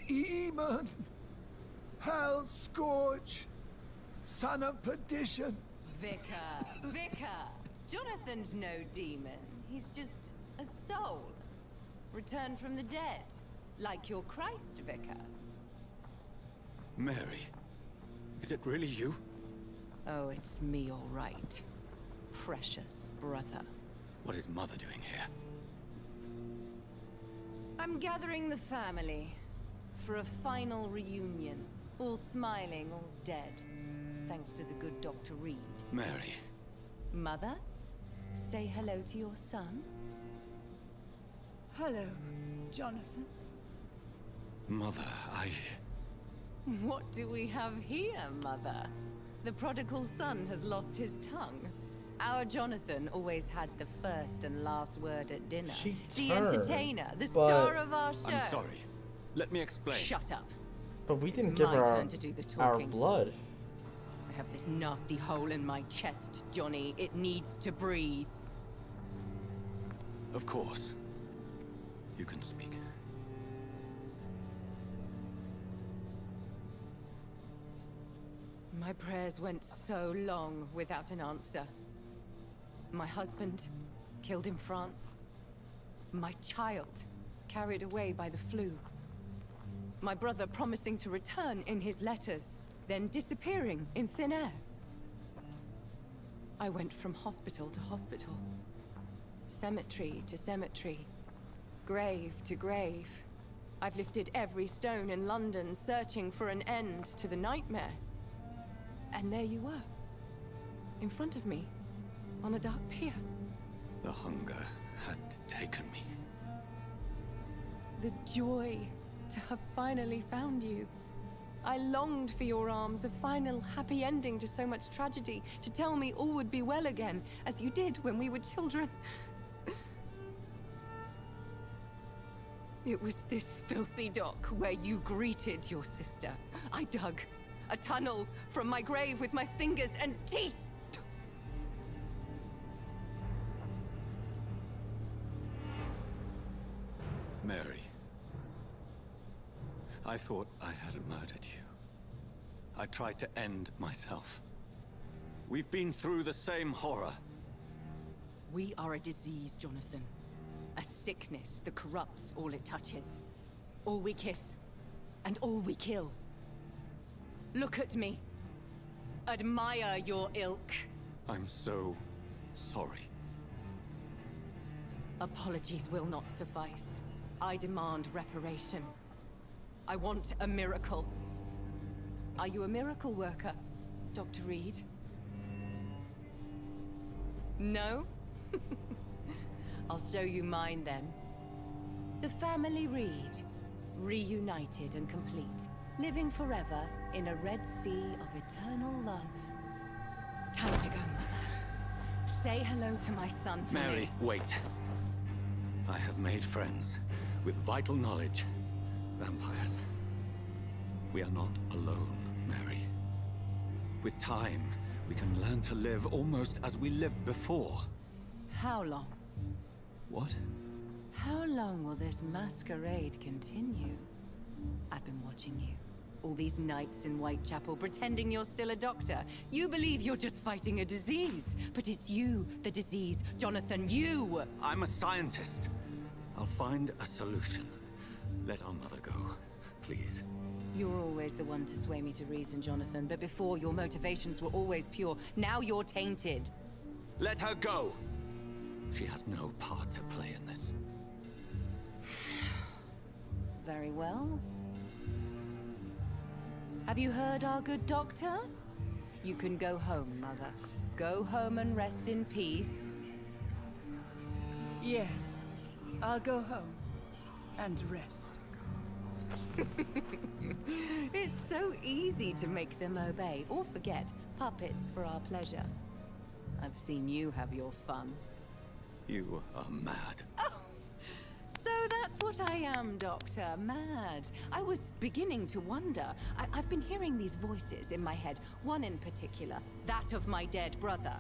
Demon. Hell scourge. Son of perdition. Vicar. Jonathan's no demon. He's just a soul. Returned from the dead. Like your Christ, Vicar. Mary, is it really you? Oh, it's me, all right. Precious brother. What is Mother doing here? I'm gathering the family for a final reunion. All smiling, all dead. Thanks to the good Dr. Reed. Mary. Mother, say hello to your son. Hello, Jonathan. Mother, What do we have here, Mother? The prodigal son has lost his tongue. Our Jonathan always had the first and last word at dinner. The entertainer, the star of our show. I'm sorry. Let me explain. Shut up. But we didn't It's give my her turn to do the our talking. blood. I have this nasty hole in my chest, Johnny. It needs to breathe. Of course. You can speak. My prayers went so long without an answer. My husband, killed in France. My child, carried away by the flu. My brother promising to return in his letters, then disappearing in thin air. I went from hospital to hospital, cemetery to cemetery, grave to grave. I've lifted every stone in London, searching for an end to the nightmare. And there you were, in front of me, on a dark pier. The hunger had taken me. The joy to have finally found you. I longed for your arms, a final happy ending to so much tragedy, to tell me all would be well again, as you did when we were children. It was this filthy dock where you greeted your sister. I dug a tunnel from my grave with my fingers and teeth. Mary, I thought I had murdered you. I tried to end myself. We've been through the same horror. We are a disease, Jonathan. A sickness that corrupts all it touches. All we kiss, and all we kill. Look at me. Admire your ilk. I'm so sorry. Apologies will not suffice. I demand reparation. I want a miracle. Are you a miracle worker, Dr. Reed? No? I'll show you mine then. The family Reed, reunited and complete, living forever in a red sea of eternal love. Time to go, Mother. Say hello to my son for Mary, me. wait. I have made friends with vital knowledge. Vampires. We are not alone, Mary. With time, we can learn to live almost as we lived before. How long? What? How long will this masquerade continue? I've been watching you. All these nights in Whitechapel, pretending you're still a doctor. You believe you're just fighting a disease. But it's you, the disease. Jonathan, you! I'm a scientist. I'll find a solution. Let our mother go, please. You're always the one to sway me to reason, Jonathan. But before, your motivations were always pure. Now you're tainted. Let her go! She has no part to play in this. Very well. Have you heard our good doctor? You can go home, Mother. Go home and rest in peace. Yes, I'll go home and rest. It's so easy to make them obey or forget. Puppets for our pleasure. I've seen you have your fun. You are mad. Oh, so that's what I am, Doctor. Mad. I was beginning to wonder. I've been hearing these voices in my head. One in particular. That of my dead brother.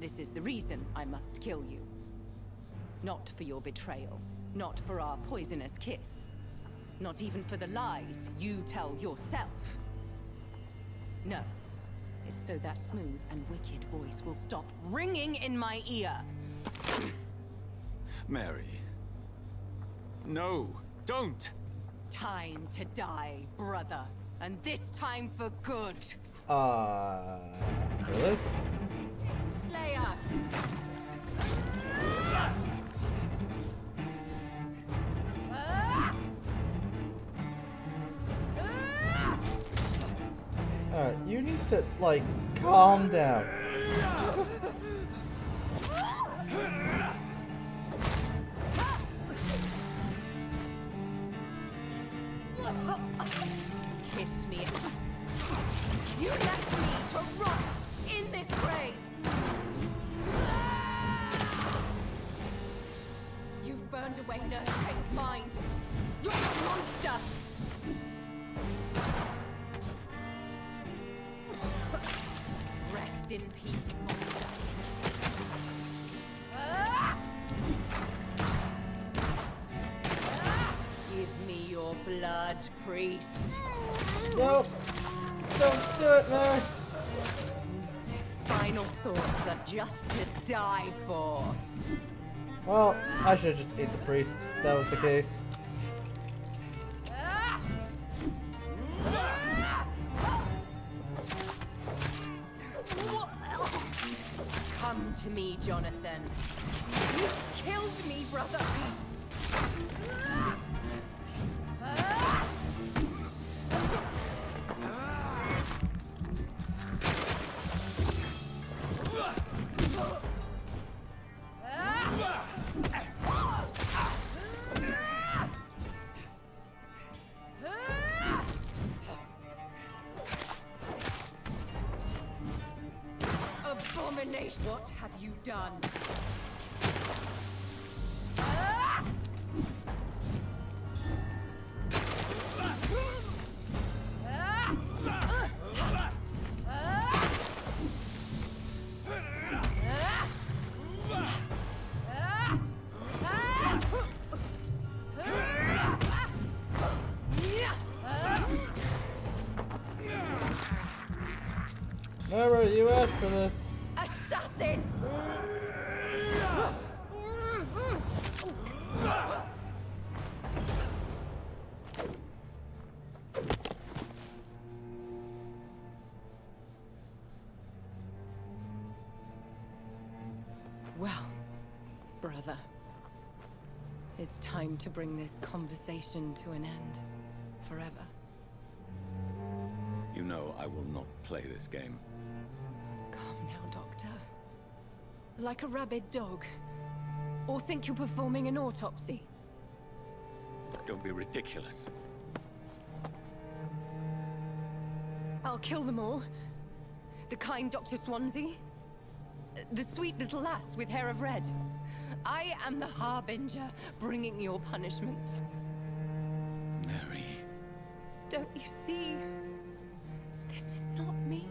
This is the reason I must kill you. Not for your betrayal. Not for our poisonous kiss. Not even for the lies you tell yourself. No. It's so that smooth and wicked voice will stop ringing in my ear. Mary. No, don't! Time to die, brother. And this time for good. Really? Slayer! Alright, you need to, like, calm down. Kiss me. You left me to rot in this grave. You've burned away Nurbothecat's mind. You're a monster. Rest in peace, monster. Give me your blood, priest. Nope. Don't do it, Mary. final thoughts are just to die for. Well, I should have just ate the priest, if that was the case. Come to me, Jonathan. You killed me, brother. Abomination! What have you done? Remember, you asked for this. Assassin! Well, brother, it's time to bring this conversation to an end. Forever. You know I will not play this game. Calm now, Doctor. Like a rabid dog. Or think you're performing an autopsy. Don't be ridiculous. I'll kill them all. The kind Dr. Swansea. The sweet little lass with hair of red. I am the Harbinger, bringing your punishment. Mary. Don't you see? This is not me.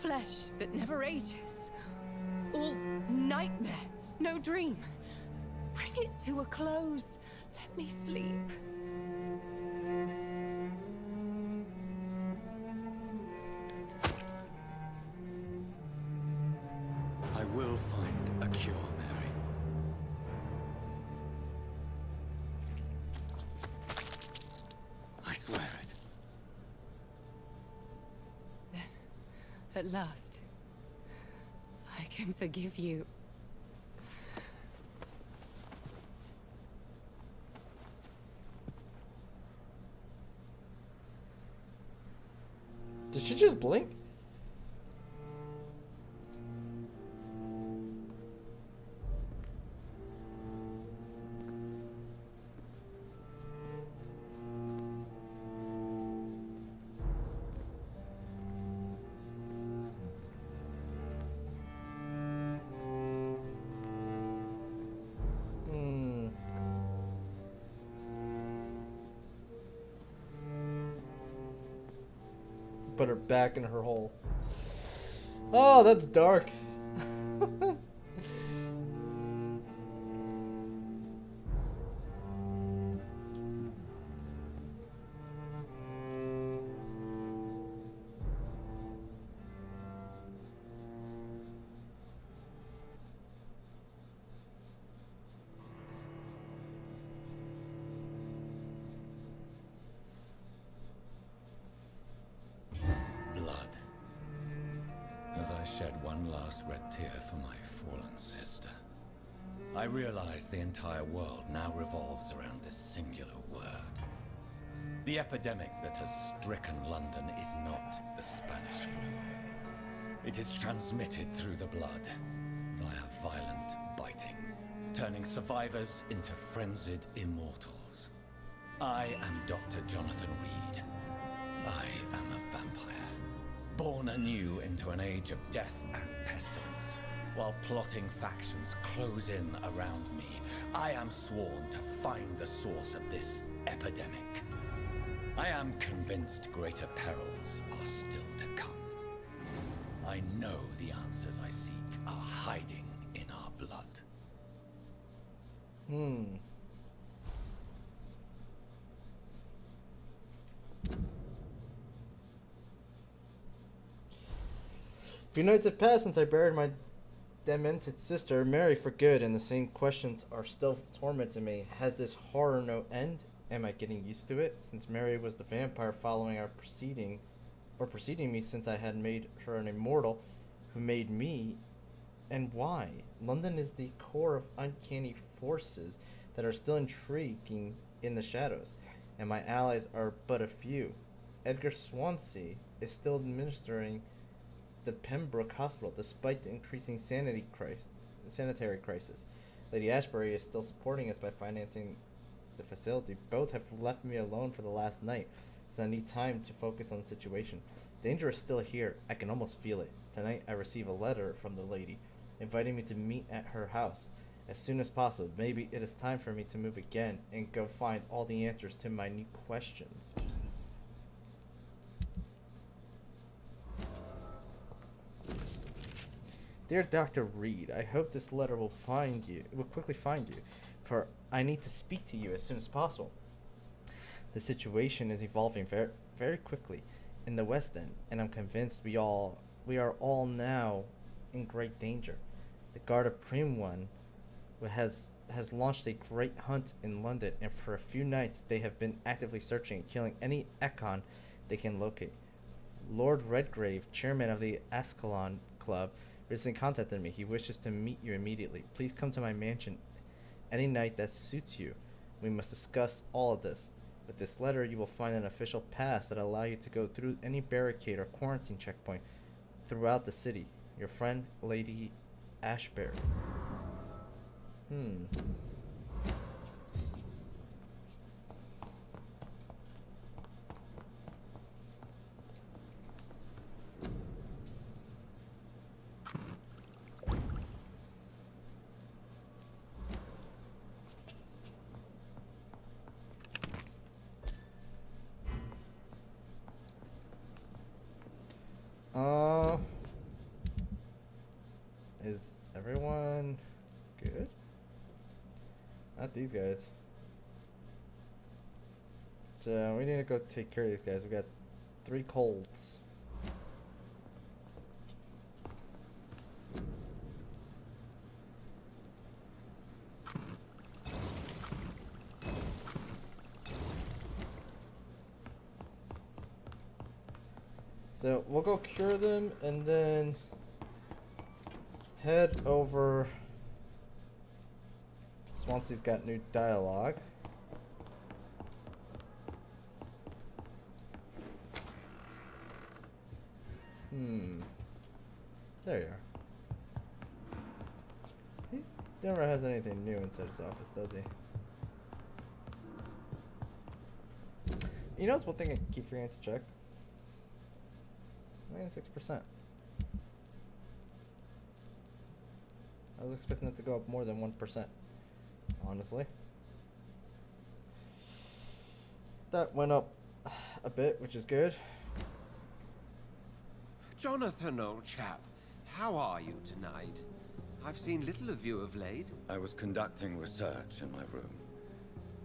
Flesh that never ages. All nightmare, no dream. Bring it to a close. Let me sleep. I will find a cure, Mary. I swear it. Then, at last, I can forgive you. Did she just blink? Put her back in her hole. Oh, that's dark. Shed one last red tear for my fallen sister. I realize the entire world now revolves around this singular word. The epidemic that has stricken London is not the Spanish flu. It is transmitted through the blood, via violent biting, turning survivors into frenzied immortals. I am Dr. Jonathan Reed. I am a vampire. Born anew into an age of death and pestilence, while plotting factions close in around me, I am sworn to find the source of this epidemic. I am convinced greater perils are still to come. I know the answers I seek are hiding in our blood. Few nights have passed since I buried my demented sister, Mary, for good, and the same questions are still tormenting me. Has this horror no end? Am I getting used to it? Since Mary was the vampire following our preceding me since I had made her an immortal, who made me, and why? London is the core of uncanny forces that are still intriguing in the shadows, and my allies are but a few. Edgar Swansea is still administering the Pembroke Hospital despite the increasing sanitary crisis. Lady Ashbury is still supporting us by financing the facility. Both have left me alone for the last night, so I need time to focus on the situation. Danger is still here. I can almost feel it. Tonight I receive a letter from the lady, inviting me to meet at her house as soon as possible. Maybe it is time for me to move again and go find all the answers to my new questions. Dear Dr. Reed, I hope this letter will quickly find you, for I need to speak to you as soon as possible. The situation is evolving very, very quickly in the West End, and I'm convinced we are all now in great danger. The Guard of Prime One has launched a great hunt in London, and for a few nights they have been actively searching and killing any Econ they can locate. Lord Redgrave, chairman of the Ascalon Club, recently contacted me. He wishes to meet you immediately. Please come to my mansion any night that suits you. We must discuss all of this. With this letter, you will find an official pass that allows you to go through any barricade or quarantine checkpoint throughout the city. Your friend, Lady Ashbury. Is everyone good? Not these guys. So we need to go take care of these guys. We got 3 colds. So we'll go cure them and then head over. Swansea's got new dialogue. There you are. He never has anything new inside his office, does he? You know, it's one thing I keep forgetting to check. 96%. I was expecting it to go up more than 1%, honestly. That went up a bit, which is good. Jonathan, old chap, how are you tonight? I've seen little of you of late. I was conducting research in my room,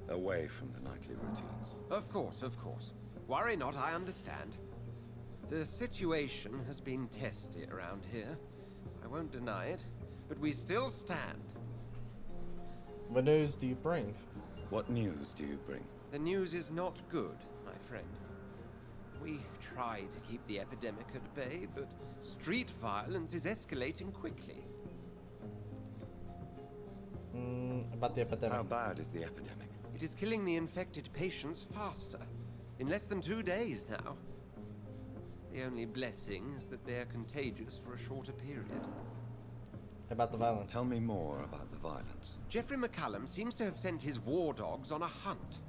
away from the nightly routines. Of course, of course. Worry not, I understand. The situation has been testy around here. I won't deny it, but we still stand. What news do you bring? What news do you bring? The news is not good, my friend. We try to keep the epidemic at bay, but street violence is escalating quickly. About the epidemic. How bad is the epidemic? It is killing the infected patients faster. In less than 2 days now. The only blessing is that they are contagious for a shorter period. About the violence. Tell me more about the violence. Jeffrey McCallum seems to have sent his war dogs on a hunt.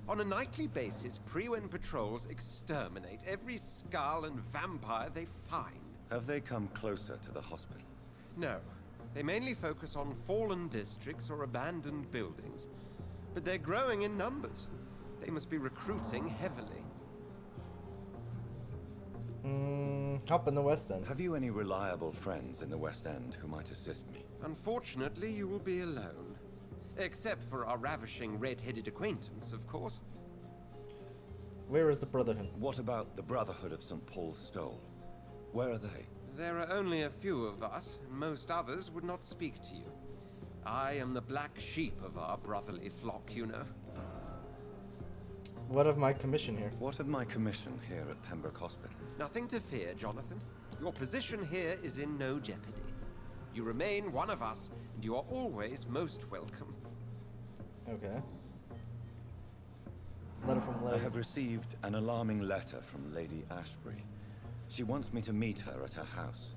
On a nightly basis, Pre-Wen patrols exterminate every skull and vampire they find. Have they come closer to the hospital? No. They mainly focus on fallen districts or abandoned buildings. But they're growing in numbers. They must be recruiting heavily. Up in the West End. Have you any reliable friends in the West End who might assist me? Unfortunately, you will be alone. Except for our ravishing red-headed acquaintance, of course. Where is the Brotherhood? What about the Brotherhood of St. Paul's Stole? Where are they? There are only a few of us, and most others would not speak to you. I am the black sheep of our brotherly flock, you know. What of my commission here? What of my commission here at Pembroke Hospital? Nothing to fear, Jonathan. Your position here is in no jeopardy. You remain one of us, and you are always most welcome. Okay. Letter from Lady. I have received an alarming letter from Lady Ashbury. She wants me to meet her at her house.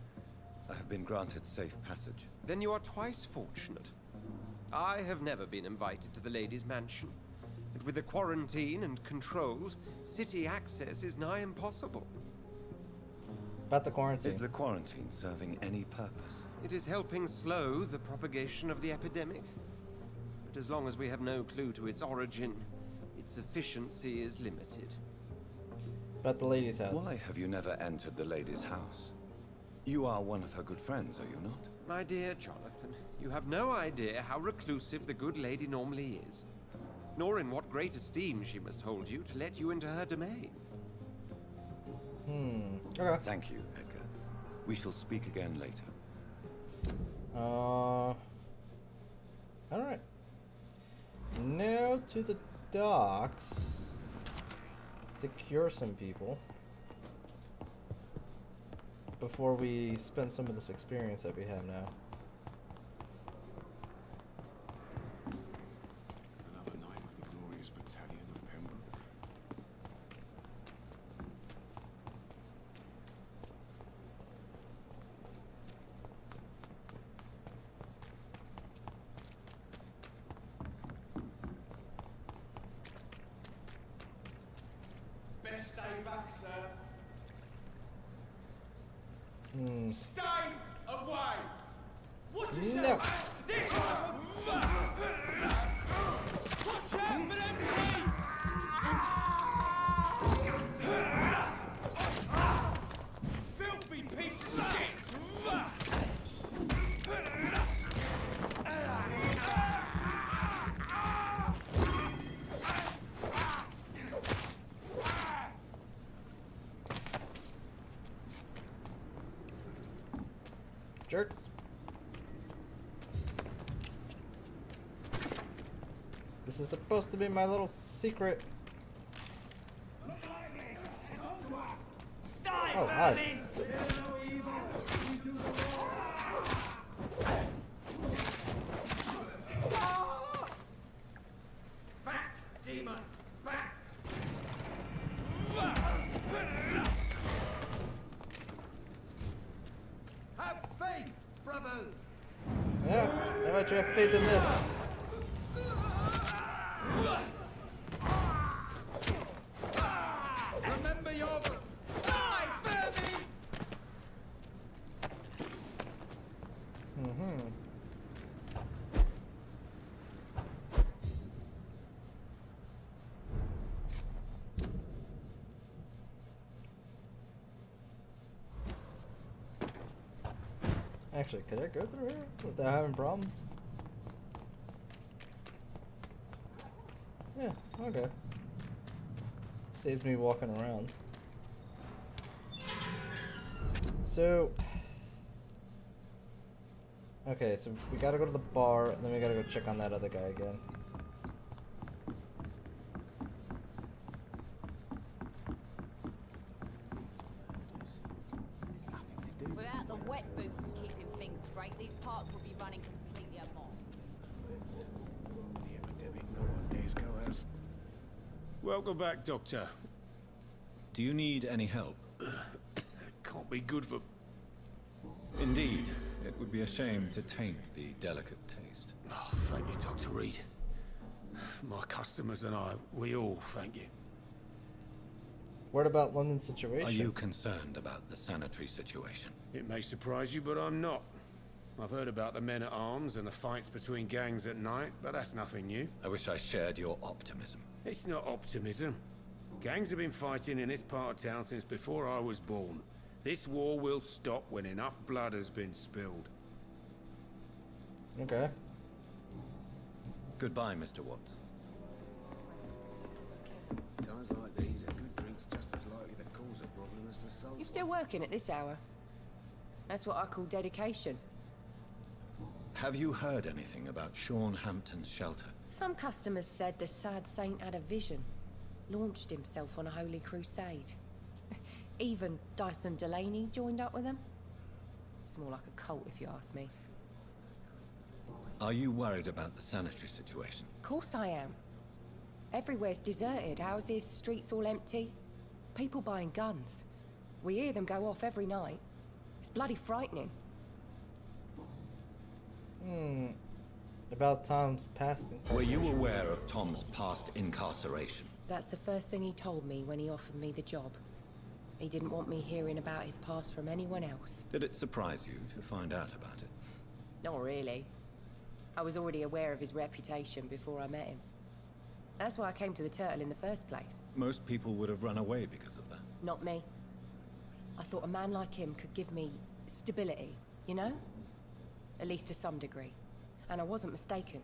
I have been granted safe passage. Then you are twice fortunate. I have never been invited to the lady's mansion. And with the quarantine and controls, city access is nigh impossible. About the quarantine. Is the quarantine serving any purpose? It is helping slow the propagation of the epidemic. But as long as we have no clue to its origin, its efficiency is limited. About the lady's house. Why have you never entered the lady's house? You are one of her good friends, are you not? My dear Jonathan, you have no idea how reclusive the good lady normally is, nor in what great esteem she must hold you to let you into her domain. Okay. Thank you, Edgar. We shall speak again later. Alright. Now to the docks to cure some people before we spend some of this experience that we have now. Another night with the glorious battalion of Pembroke. Best stay back, sir. Hmm. Stay away! What is No. that? This one! Watch out for them teeth! Filthy piece of shit! Jerks. This is supposed to be my little secret. Oh, hi. Back, demon! Back! Have faith, brothers! Yeah, how about you have faith in this? Remember your... Die, Verdi! Actually, could I go through here without having problems? Yeah, okay. Saves me walking around. So... Okay, so we gotta go to the bar, and then we gotta go check on that other guy again. Without the wet boots keeping things straight, these parts would be running completely amok. The epidemic, no one dares go out. Welcome back, Doctor. Do you need any help? Can't be good for... Indeed. It would be a shame to taint the delicate taste. Oh, thank you, Dr. Reed. My customers and I, we all thank you. What about London's situation? Are you concerned about the sanitary situation? It may surprise you, but I'm not. I've heard about the men-at-arms and the fights between gangs at night, but that's nothing new. I wish I shared your optimism. It's not optimism. Gangs have been fighting in this part of town since before I was born. This war will stop when enough blood has been spilled. Okay. Goodbye, Mr. Watts. Times like these, a good drink's just as likely to cause a problem as to solve. You still working at this hour? That's what I call dedication. Have you heard anything about Sean Hampton's shelter? Some customers said the sad saint had a vision. Launched himself on a holy crusade. Even Dyson Delaney joined up with him. It's more like a cult, if you ask me. Are you worried about the sanitary situation? Of course I am. Everywhere's deserted. Houses, streets all empty. People buying guns. We hear them go off every night. It's bloody frightening. About Tom's past incarceration. Were you aware of Tom's past incarceration? That's the first thing he told me when he offered me the job. He didn't want me hearing about his past from anyone else. Did it surprise you to find out about it? Not really. I was already aware of his reputation before I met him. That's why I came to the Turtle in the first place. Most people would have run away because of that. Not me. I thought a man like him could give me stability, you know? At least to some degree. And I wasn't mistaken.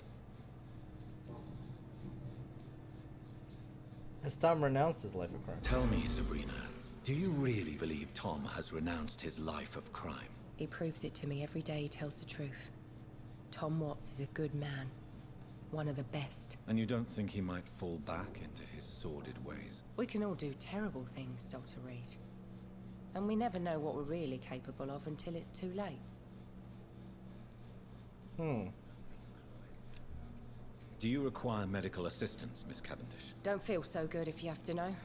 Has Tom renounced his life of crime? Tell me, Sabrina, do you really believe Tom has renounced his life of crime? He proves it to me every day he tells the truth. Tom Watts is a good man. One of the best. And you don't think he might fall back into his sordid ways? We can all do terrible things, Dr. Reed. And we never know what we're really capable of until it's too late. Do you require medical assistance, Miss Cavendish? Don't feel so good if you have to know.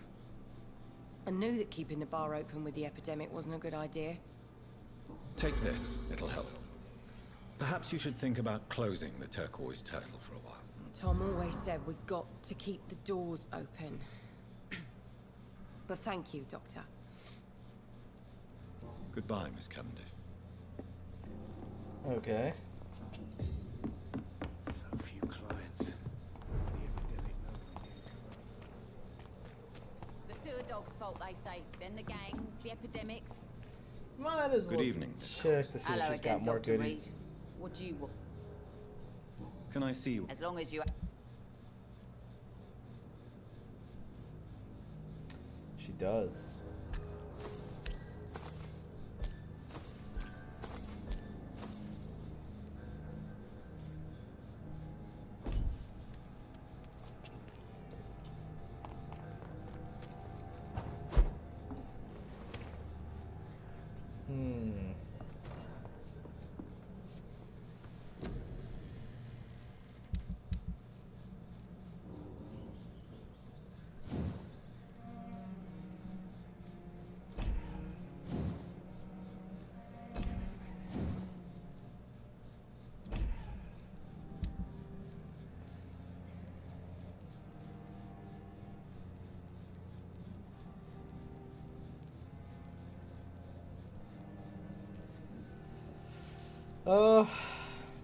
I knew that keeping the bar open with the epidemic wasn't a good idea. Take this, it'll help. Perhaps you should think about closing the Turquoise Turtle for a while. Tom always said we got to keep the doors open. But thank you, Doctor. Goodbye, Miss Cavendish. Okay. So few clients. The epidemic The sewer dog's fault, they say. Then the gangs, the epidemics. Might as well Good evening, Miss check to see Hello if she's again, got more Dr. goodies. Reed. What do you want? Can I see you? As long as you... She does.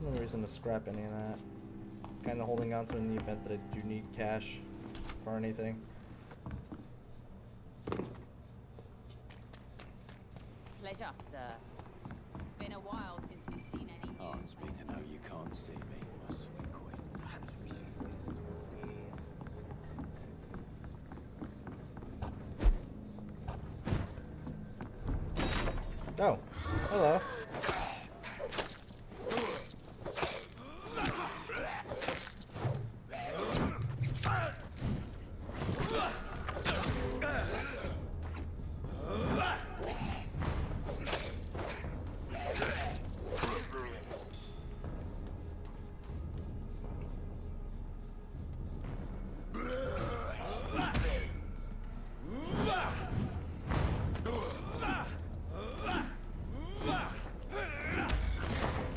No reason to scrap any of that. Kind of holding on to in the event that I do need cash for anything. Pleasure, sir. Been a while since we've seen any news. Heartens me to know you can't see me, my sweet queen. Perhaps we should listen to Oh, hello.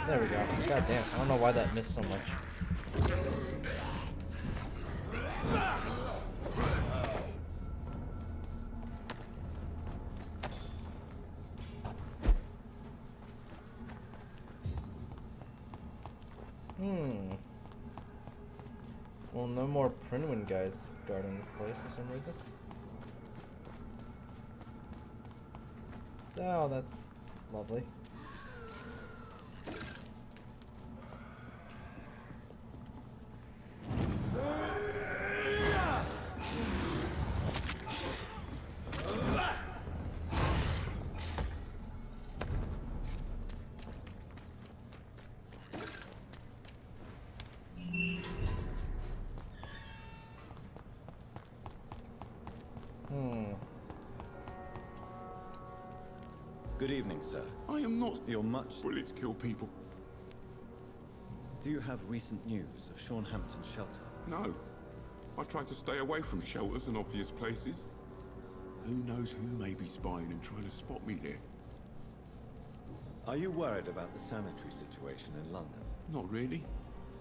There we go. God damn, I don't know why that missed so much. Well, no more Prinwin guys guarding this place for some reason. Oh, that's lovely. Good evening, sir. I am not. You're much... Bullets kill people. Do you have recent news of Sean Hampton's shelter? No. I try to stay away from shelters and obvious places. Who knows who may be spying and trying to spot me there? Are you worried about the sanitary situation in London? Not really.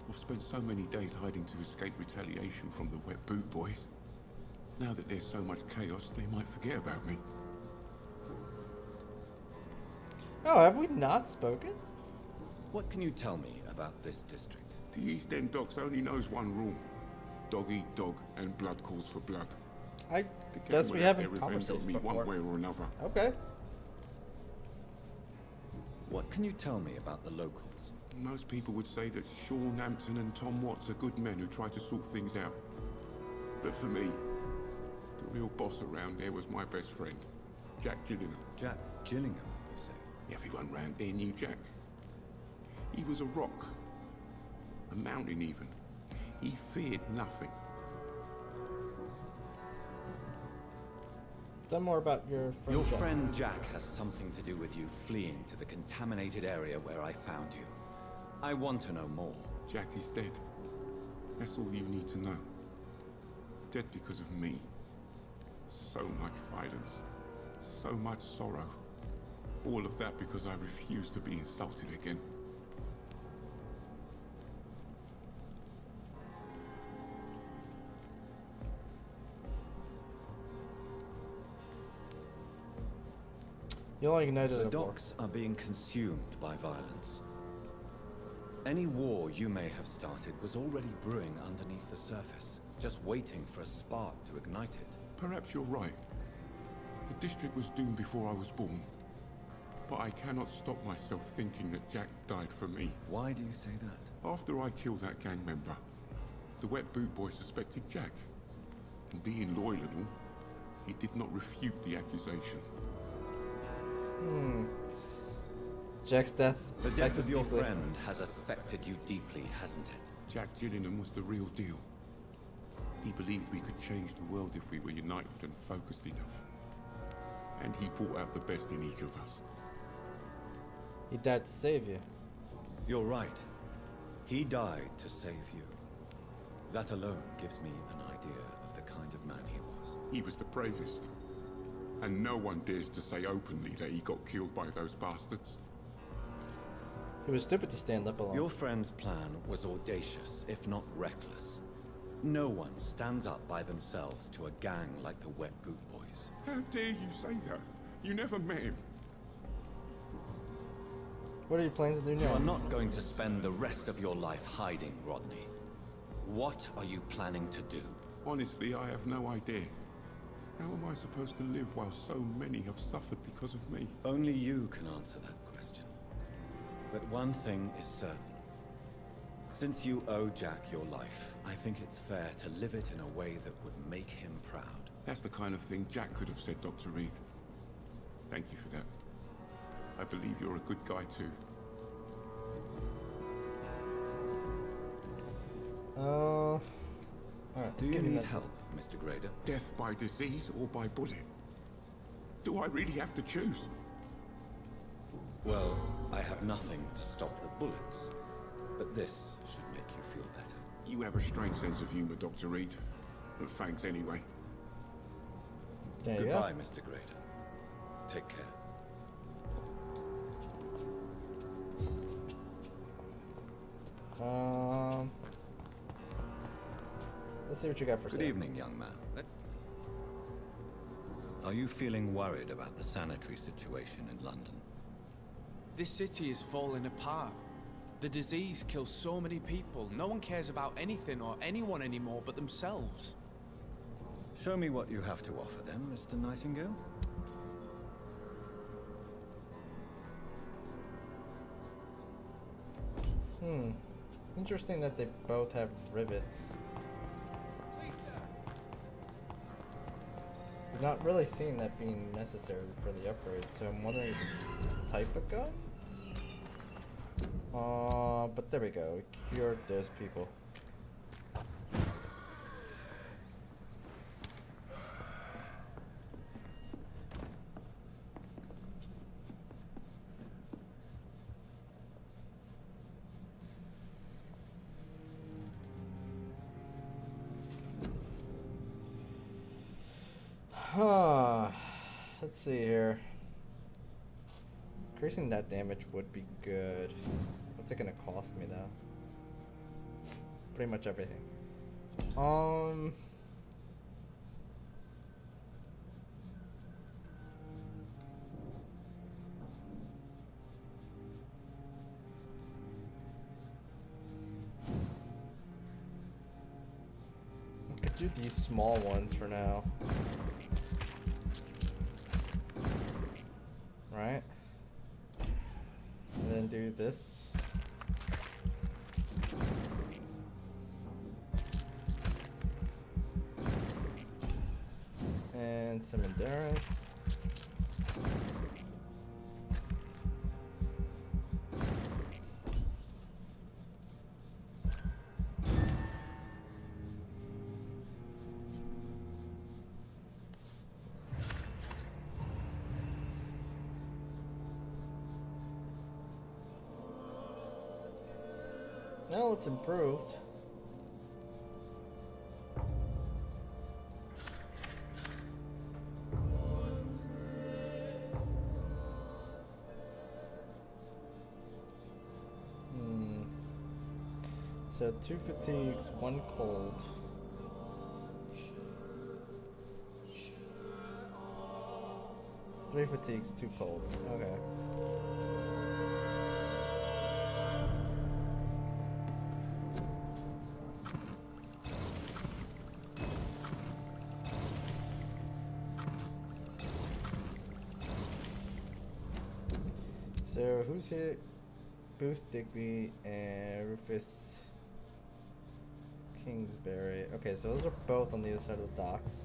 I've spent so many days hiding to escape retaliation from the Wet Boot Boys. Now that there's so much chaos, they might forget about me. Oh, have we not spoken? What can you tell me about this district? The East End Docks only knows one rule. Dog eat dog, and blood calls for blood. I The guess gang we will have haven't their revenge conversated on me before. one way or another. Okay. What can you tell me about the locals? Most people would say that Sean Hampton and Tom Watts are good men who try to sort things out. But for me, the real boss around there was my best friend, Jack Gillingham. Jack Gillingham, you say? Everyone round there knew Jack. He was a rock. A mountain even. He feared nothing. Tell more about your friend. Your Jack. friend Jack has something to do with you fleeing to the contaminated area where I found you. I want to know more. Jack is dead. That's all you need to know. Dead because of me. So much violence. So much sorrow. All of that because I refused to be insulted again. You're all united The at war. docks are being consumed by violence. Any war you may have started was already brewing underneath the surface, just waiting for a spark to ignite it. Perhaps you're right. The district was doomed before I was born. But I cannot stop myself thinking that Jack died for me. Why do you say that? After I killed that gang member, the Wet Boot Boy suspected Jack. And being loyal and all, he did not refute the accusation. Jack's death. The death affected of your deeply. friend has affected you deeply, hasn't it? Jack Gillingham was the real deal. He believed we could change the world if we were united and focused enough. And he brought out the best in each of us. He died to save you. You're right. He died to save you. That alone gives me an idea of the kind of man he was. He was the bravest. And no one dares to say openly that he got killed by those bastards. It was stupid to stand up alone. Your friend's plan was audacious, if not reckless. No one stands up by themselves to a gang like the Wet Boot Boys. How dare you say that? You never met him. What are you planning to do You now? are not going to spend the rest of your life hiding, Rodney. What are you planning to do? Honestly, I have no idea. How am I supposed to live while so many have suffered because of me? Only you can answer that question. But one thing is certain. Since you owe Jack your life, I think it's fair to live it in a way that would make him proud. That's the kind of thing Jack could have said, Dr. Reed. Thank you for that. I believe you're a good guy too. Alright, Do you need help, Mr. Grader? Death by disease or by bullet? Do I really have to choose? Well, I have nothing to stop the bullets, but this should make you feel better. You have a strange sense of humor, Dr. Reed. But thanks anyway. There you Goodbye, Mr. Grader. Take care. go. Let's see what you got for Good sale. evening, young man. Are you feeling worried about the sanitary situation in London? This city is falling apart. The disease kills so many people. No one cares about anything or anyone anymore but themselves. Show me what you have to offer then, Mr. Nightingale. Interesting that they both have rivets. We're not really seeing that being necessary for the upgrade, so I'm wondering if it's the type of gun? But there we go. We cured those people. Huh. Let's see here. Increasing that damage would be good. What's it gonna cost me though? Pretty much everything. I could do these small ones for now. Right? And then do this. And some endurance. Well, it's improved. So 2 fatigues, 1 cold. Three fatigues, 2 cold. Okay. So who's here? Booth, Digby, and Rufus Kingsbury. Okay, so those are both on the other side of the docks.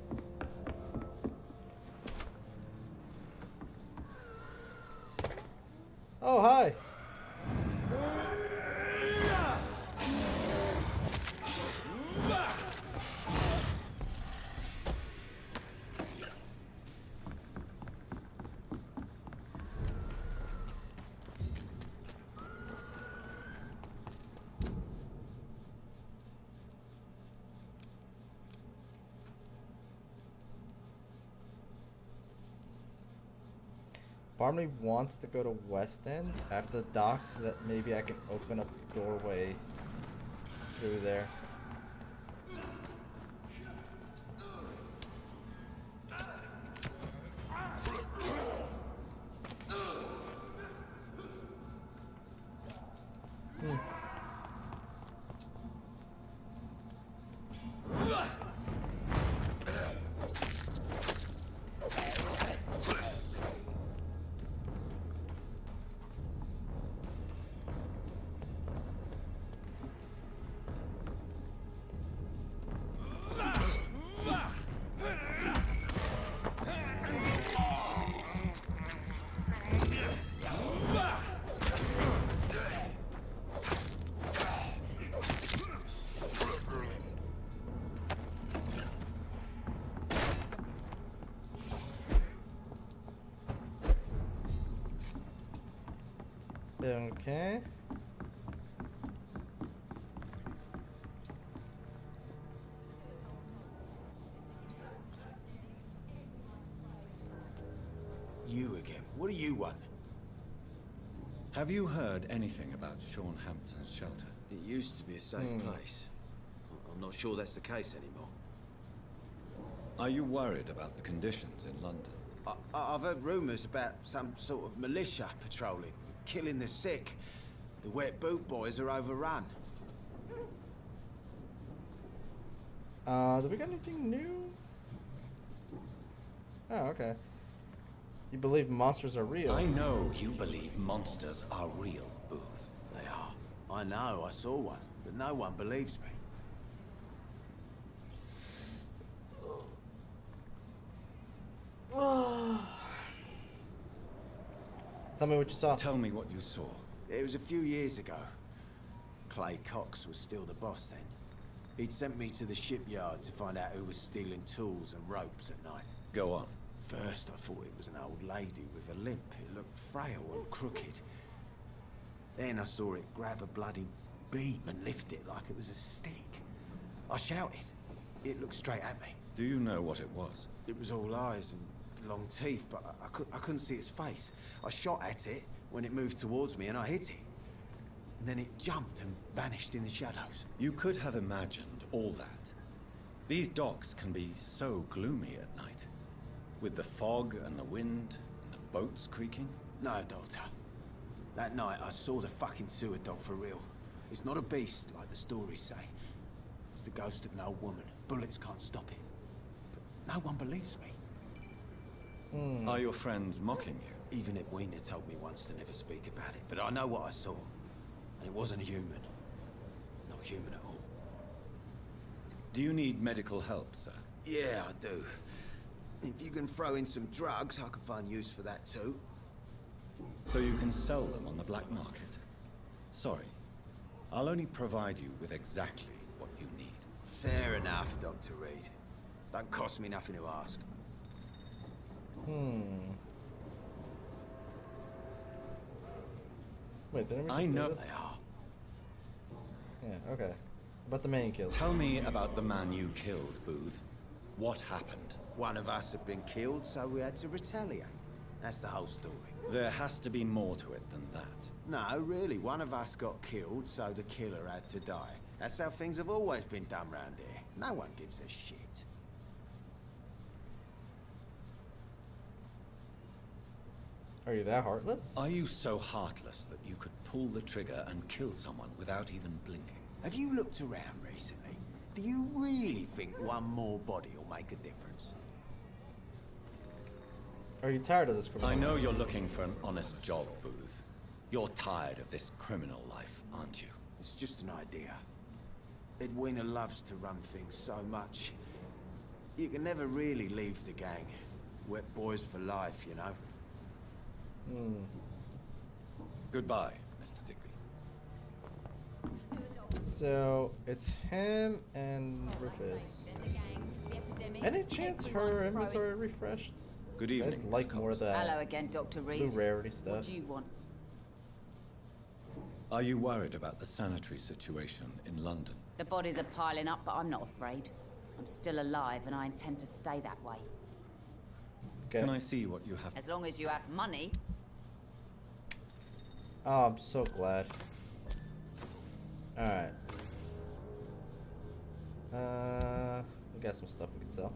Oh, hi! Barney wants to go to West End after the docks so that maybe I can open up the doorway through there. Okay. You again. What do you want? Have you heard anything about Sean Hampton's shelter? It used to be a safe place. I'm not sure that's the case anymore. Are you worried about the conditions in London? I've heard rumors about some sort of militia patrolling, killing the sick. The wet boot boys are overrun. Do we got anything new? Oh, okay. You believe monsters are real? I know you believe monsters are real, Booth. They are. I know, I saw one, but no one believes me. Tell me what you saw. Tell me what you saw. It was a few years ago. Clay Cox was still the boss then. He'd sent me to the shipyard to find out who was stealing tools and ropes at night. Go on. First, I thought it was an old lady with a limp. It looked frail and crooked. Then I saw it grab a bloody beam and lift it like it was a stick. I shouted. It looked straight at me. Do you know what it was? It was all eyes and long teeth, but I couldn't see its face. I shot at it when it moved towards me and I hit it. And then it jumped and vanished in the shadows. You could have imagined all that. These docks can be so gloomy at night. With the fog and the wind and the boats creaking. No, Doctor. That night I saw the fucking sewer dog for real. It's not a beast like the stories say. It's the ghost of an old woman. Bullets can't stop it. But no one believes me. Are your friends mocking you? Even Edwina told me once to never speak about it, but I know what I saw. And it wasn't a human. Not human at all. Do you need medical help, sir? Yeah, I do. If you can throw in some drugs, I can find use for that too. So you can sell them on the black market? Sorry. I'll only provide you with exactly what you need. Fair enough, Dr. Reed. Don't cost me nothing to ask. Wait, didn't we just I do know this? they are. Yeah, okay. About the main kill. Tell me about the man you killed, Booth. What happened? One of us had been killed, so we had to retaliate. That's the whole story. There has to be more to it than that. No, really. One of us got killed, so the killer had to die. That's how things have always been done round here. No one gives a shit. Are you that heartless? Are you so heartless that you could pull the trigger and kill someone without even blinking? Have you looked around recently? Do you really think one more body will make a difference? Are you tired of this criminal? I know you're looking for an honest job, Booth. You're tired of this criminal life, aren't you? It's just an idea. Edwina loves to run things so much. You can never really leave the gang. Wet boys for life, you know? Goodbye, Mr. Digby. So, it's him and Rufus. Any chance her inventory refreshed? Good evening, I'd like Miss more of that. Hello again, Dr. Reed. Blue rarity stuff. What do you want? Are you worried about the sanitary situation in London? The bodies are piling up, but I'm not afraid. I'm still alive, and I intend to stay that way. Okay. Can I see what you have? As long as you have money. Oh, I'm so glad. Alright. We got some stuff we can sell.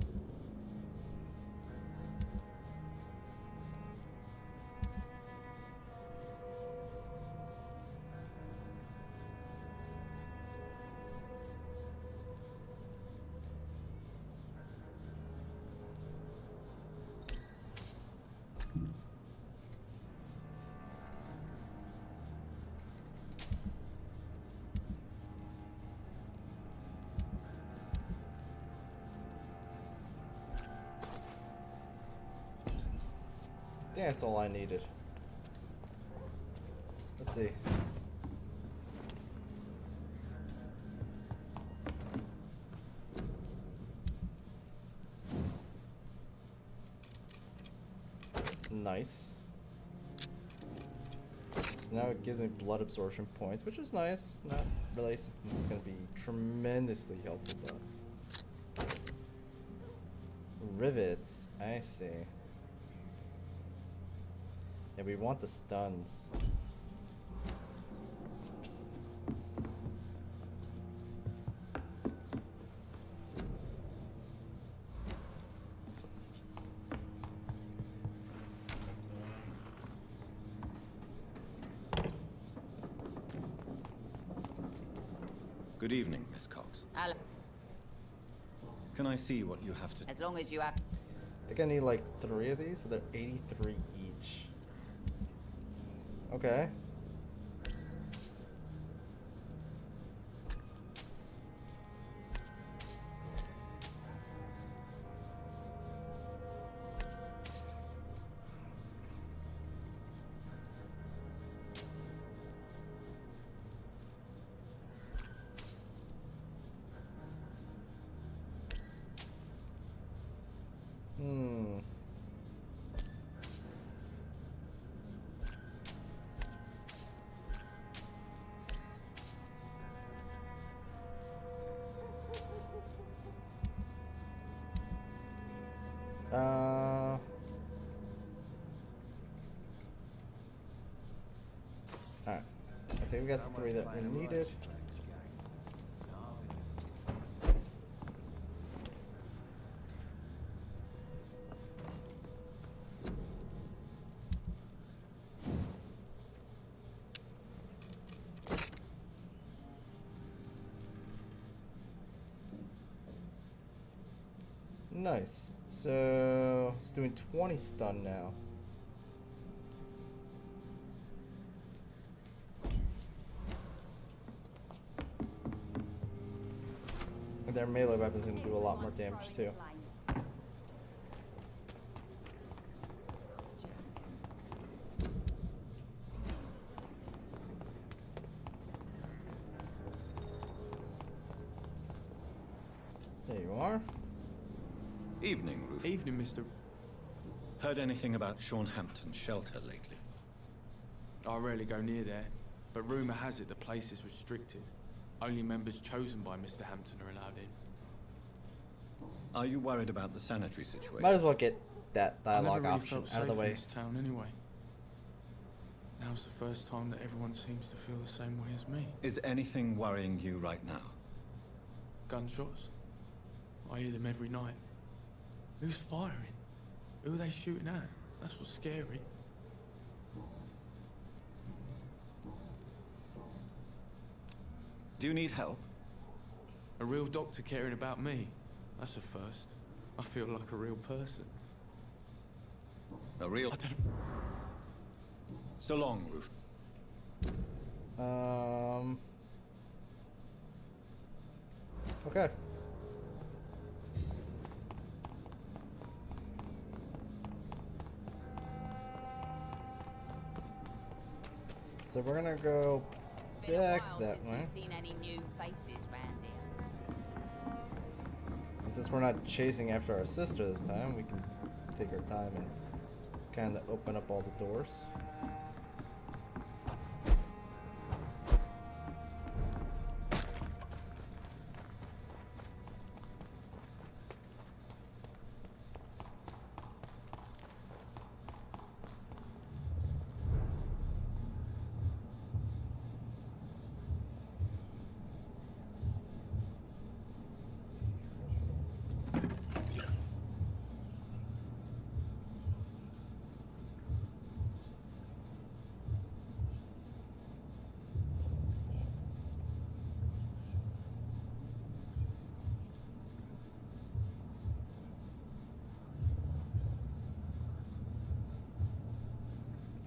That's all I needed. Let's see. Nice. So now it gives me blood absorption points, which is nice. Not really something that's going to be tremendously helpful, though. Rivets. I see. Yeah, we want the stuns. Good evening, Miss Cox. Hello. Can I see what you have to... As long as you have... I think I need like 3 of these, so they're 83 each. Okay. think we got the 3 that we needed. Nice. So it's doing 20 stun now. And their melee weapon's gonna do a lot more damage too. There you are. Evening, Rufus. Evening, Mr. Heard anything about Sean Hampton's shelter lately? I rarely go near there, but rumour has it the place is restricted. Only members chosen by Mr. Hampton are allowed in. Are you worried about the sanitary situation? Might as well get that dialogue I never really option felt out of the safe way. in this town anyway. Now's the first time that everyone seems to feel the same way as me. Is anything worrying you right now? Gunshots? I hear them every night. Who's firing? Who are they shooting at? That's what's scary. Do you need help? A real doctor caring about me. That's a first. I feel like a real person. A real... I don't... So long, Rufus. Okay. So we're gonna go back that way. Seen any new faces round here? And since we're not chasing after our sister this time, we can take our time and kind of open up all the doors.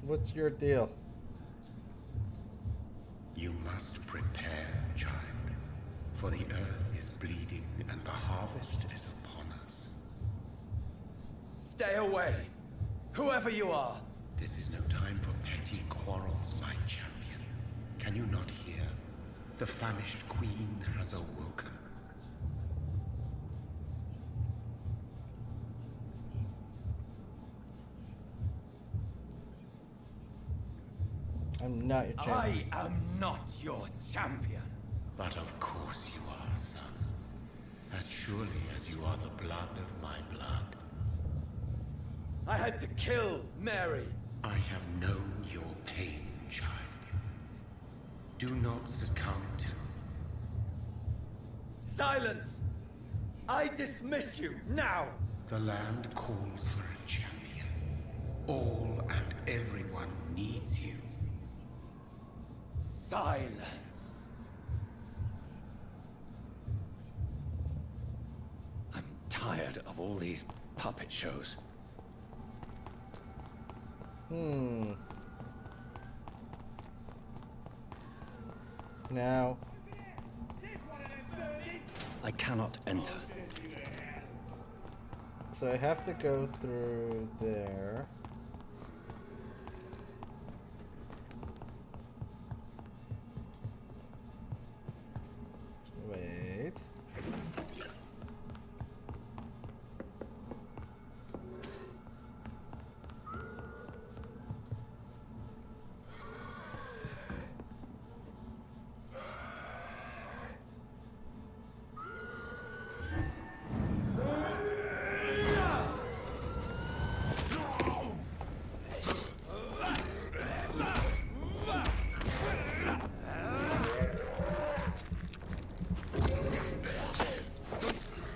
What's your deal? You must prepare, child, for the earth is bleeding and the harvest is upon us. Stay away, whoever you are. This is no time for petty quarrels, my champion. Can you not hear? The famished queen has awoken. I'm not your champion. I am not your champion. But of course you are, son. As surely as you are the blood of my blood. I had to kill Mary. I have known your pain, child. Do not succumb to... Silence! I dismiss you, now! The land calls for a champion. All and everyone needs you. Silence! I'm tired of all these puppet shows. Now. I cannot enter. So I have to go through there. Wait.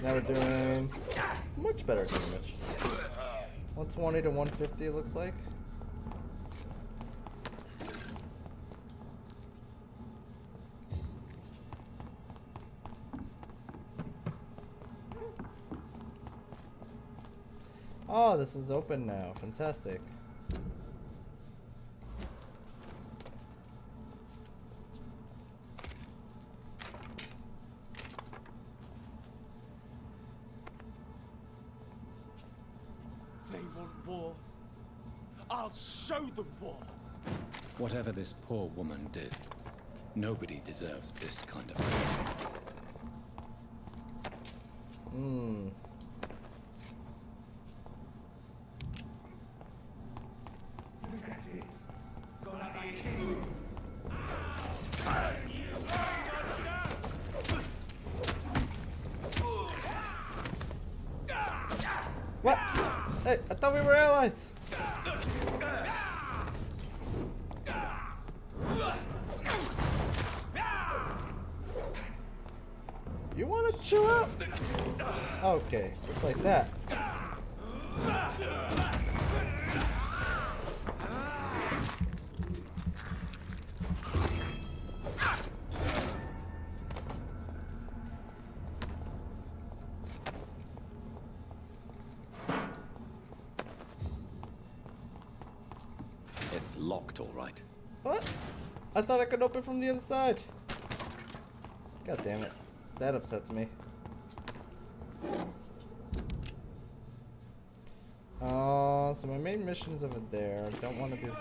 Now we're doing much better damage. 120 to 150 it looks like. Oh, this is open now. Fantastic. They want war. I'll show them war. Whatever this poor woman did, nobody deserves this kind of thing. Hmm. That's it. Gonna be king. What? Hey, I thought we were allies. You want to chill out? Okay, it's like that. It's locked, all right. What? I thought I could open from the other side. God damn it. That upsets me. So my main mission is over there. I don't want to do...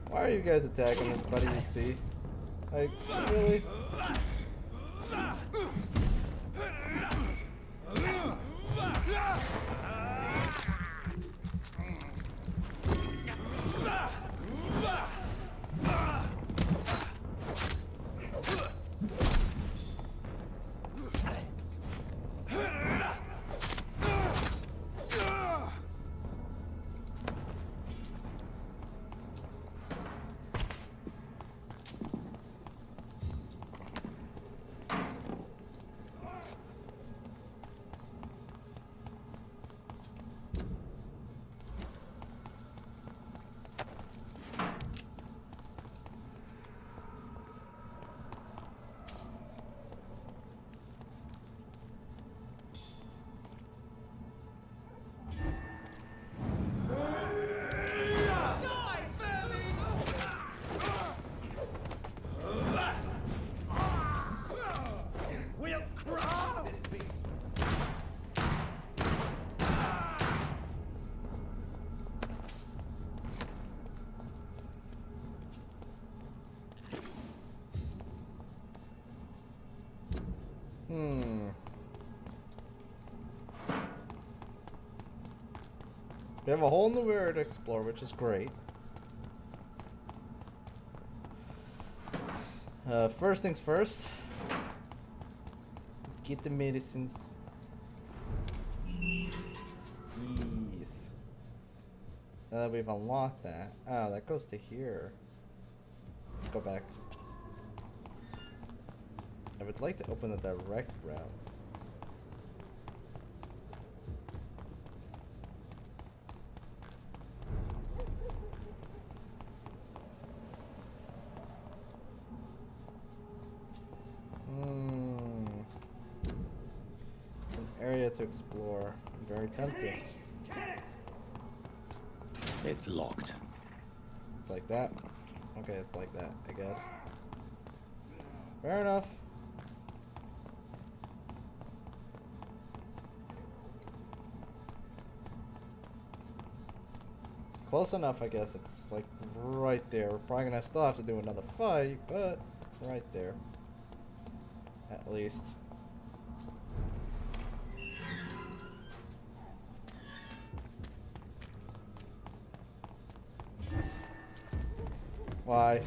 Why are you guys attacking everybody you see? Like, really? We have a whole new area to explore, which is great. First things first. Get the medicines. Yes. Now that we've unlocked that. Ah, that goes to here. Let's go back. I would like to open a direct route. Area to explore. I'm very tempted. It's locked. It's like that? Okay, it's like that, I guess. Fair enough. Close enough, I guess. It's like right there. We're probably gonna still have to do another fight, but right there. At least. Why?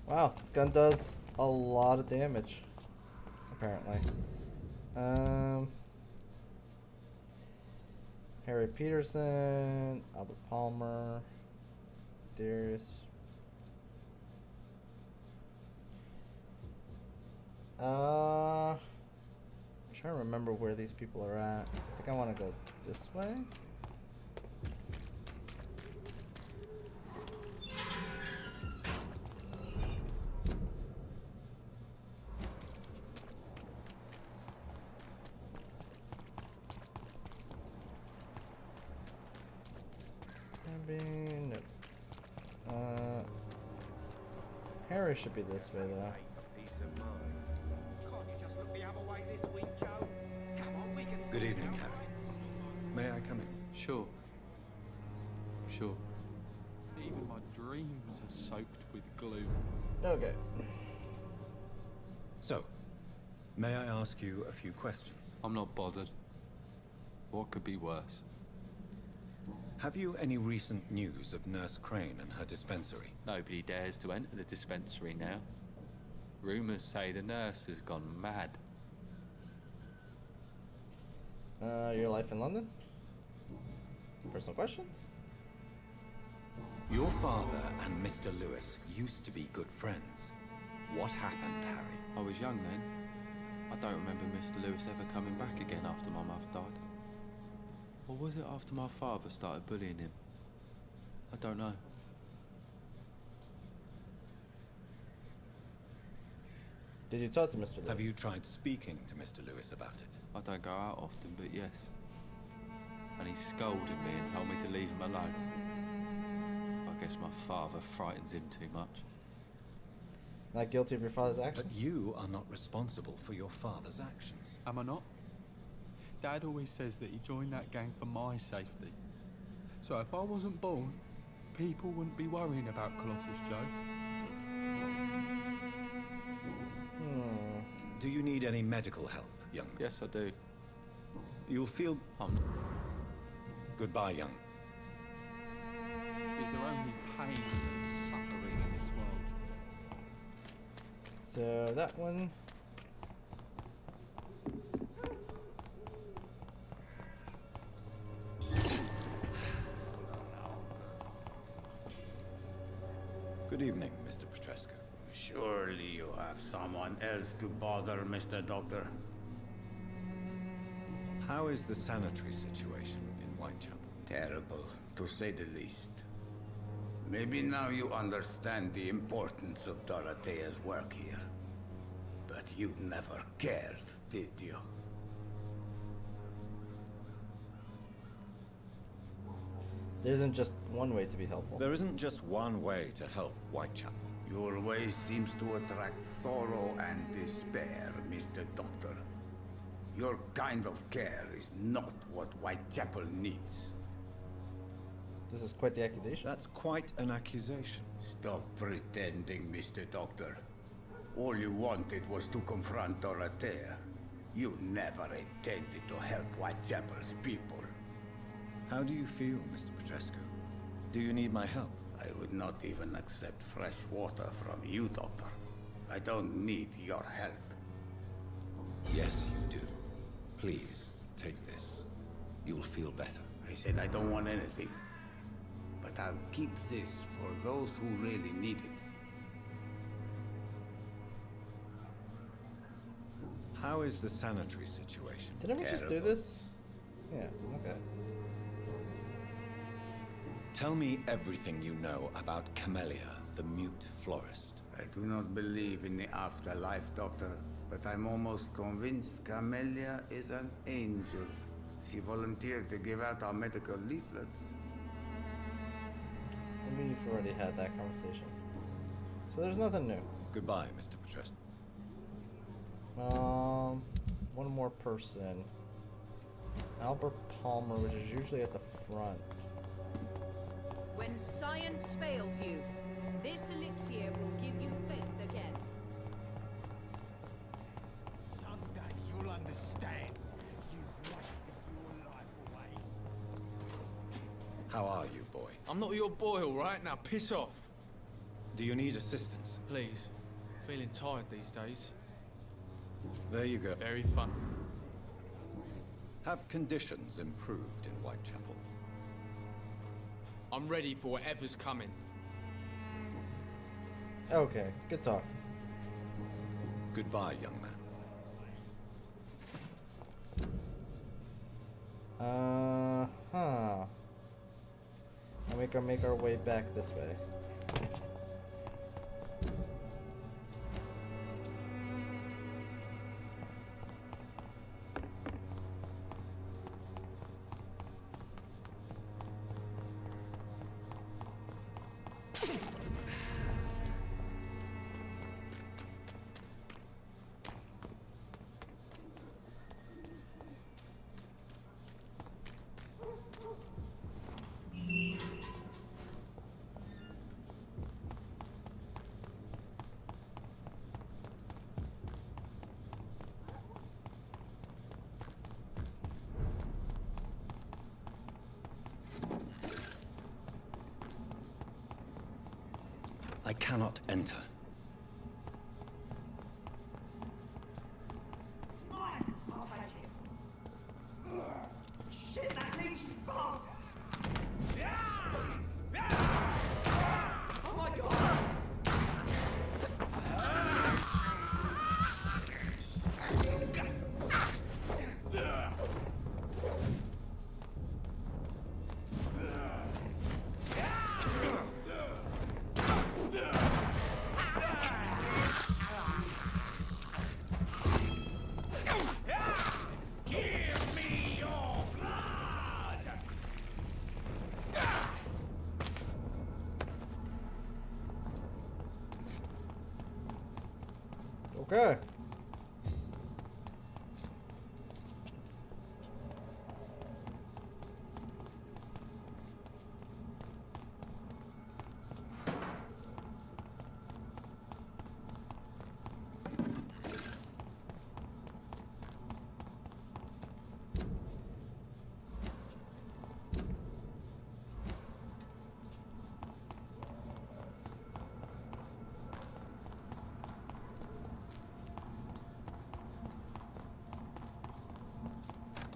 Wow, gun does a lot of damage, apparently. Harry Peterson, Albert Palmer, Darius. I'm trying to remember where these people are at. I think I want to go this way. No. Harry should be this way though. Good evening, Harry. May I come in? Sure. Sure. Even my dreams are soaked with gloom. Okay. So, may I ask you a few questions? I'm not bothered. What could be worse? Have you any recent news of Nurse Crane and her dispensary? Nobody dares to enter the dispensary now. Rumors say the nurse has gone mad. Your life in London? Personal questions? Your father and Mr. Lewis used to be good friends. What happened, Harry? I was young then. I don't remember Mr. Lewis ever coming back again after my mother died. Or was it after my father started bullying him? I don't know. Did you talk to Mr. Lewis? Have you tried speaking to Mr. Lewis about it? I don't go out often, but yes. And he scolded me and told me to leave him alone. I guess my father frightens him too much. Not guilty of your father's actions? But you are not responsible for your father's actions. Am I not? Dad always says that he joined that gang for my safety. So if I wasn't born, people wouldn't be worrying about Colossus Joe. Do you need any medical help, young? Yes, I do. You'll feel... Goodbye, young. Is there only pain and suffering in this world? So that one. Good evening, Mr. Petrescu. Surely you have someone else to bother, Mr. Doctor. How is the sanitary situation in Whitechapel? Terrible, to say the least. Maybe now you understand the importance of Dorothea's work here. But you never cared, did you? There isn't just one way to be helpful. There isn't just one way to help Whitechapel. Your way seems to attract sorrow and despair, Mr. Doctor. Your kind of care is not what Whitechapel needs. This is quite the accusation. That's quite an accusation. Stop pretending, Mr. Doctor. All you wanted was to confront Dorothea. You never intended to help Whitechapel's people. How do you feel, Mr. Petrescu? Do you need my help? I would not even accept fresh water from you, Doctor. I don't need your help. Yes, you do. Please, take this. You'll feel better. I said I don't want anything. But I'll keep this for those who really need it. How is the sanitary situation? Didn't we just do this? Yeah, okay. Tell me everything you know about Camellia, the mute florist. I do not believe in the afterlife, Doctor, but I'm almost convinced Camellia is an angel. She volunteered to give out our medical leaflets. We've already had that conversation. So there's nothing new. Goodbye, Mr. Petrest. One more person. Albert Palmer, which is usually at the front. When science fails you, this elixir will give you faith again. Someday you'll understand. You wasted your life away. How are you, boy? I'm not your boy, all right? Now piss off. Do you need assistance? Please. Feeling tired these days. There you go. Very fun. Have conditions improved in Whitechapel? I'm ready for whatever's coming. Okay, good talk. Goodbye, young man. And we can make our way back this way. I cannot enter. I'll take it. Shit, that leech is faster. Oh my god! Okay.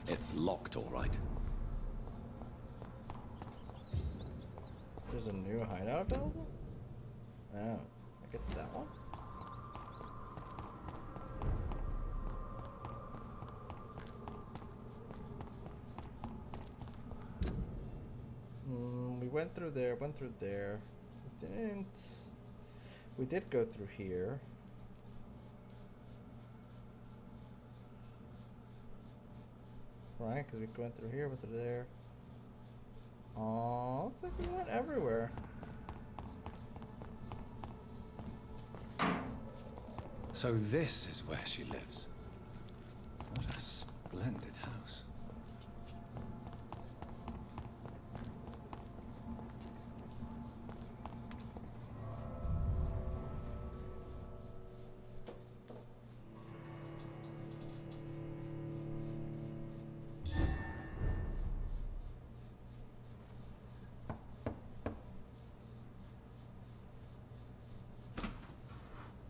It's locked, all right. There's a new hideout available? Oh, I guess that one? We went through there, We didn't. We did go through here. Right, because we went through here, went through there. Oh, looks like we went everywhere. So this is where she lives. What a splendid house.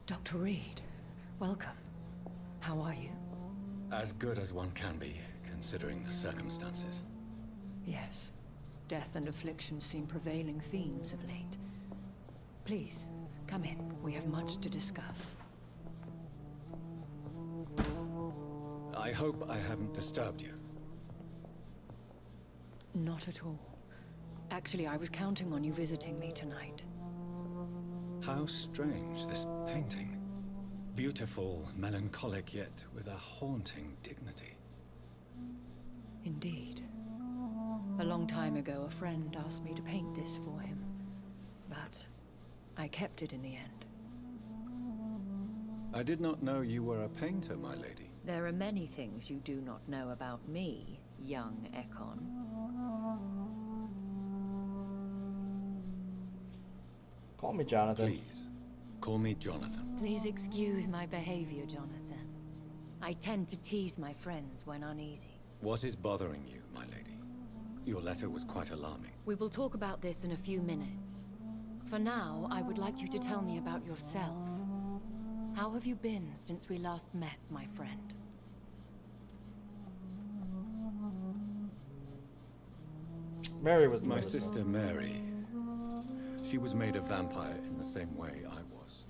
Dr. Reed, welcome. How are you? As good as one can be, considering the circumstances. Yes. Death and affliction seem prevailing themes of late. Please, come in. We have much to discuss. I hope I haven't disturbed you. Not at all. Actually, I was counting on you visiting me tonight. How strange, this painting. Beautiful, melancholic, yet with a haunting dignity. Indeed. A long time ago, a friend asked me to paint this for him. But I kept it in the end. I did not know you were a painter, my lady. There are many things you do not know about me, young Ekon. Call me Jonathan. Please, call me Jonathan. Please excuse my behavior, Jonathan. I tend to tease my friends when uneasy. What is bothering you, my lady? Your letter was quite alarming. We will talk about this in a few minutes. For now, I would like you to tell me about yourself. How have you been since we last met, my friend? Mary was my sister, Mary. She was made a vampire in the same way I was.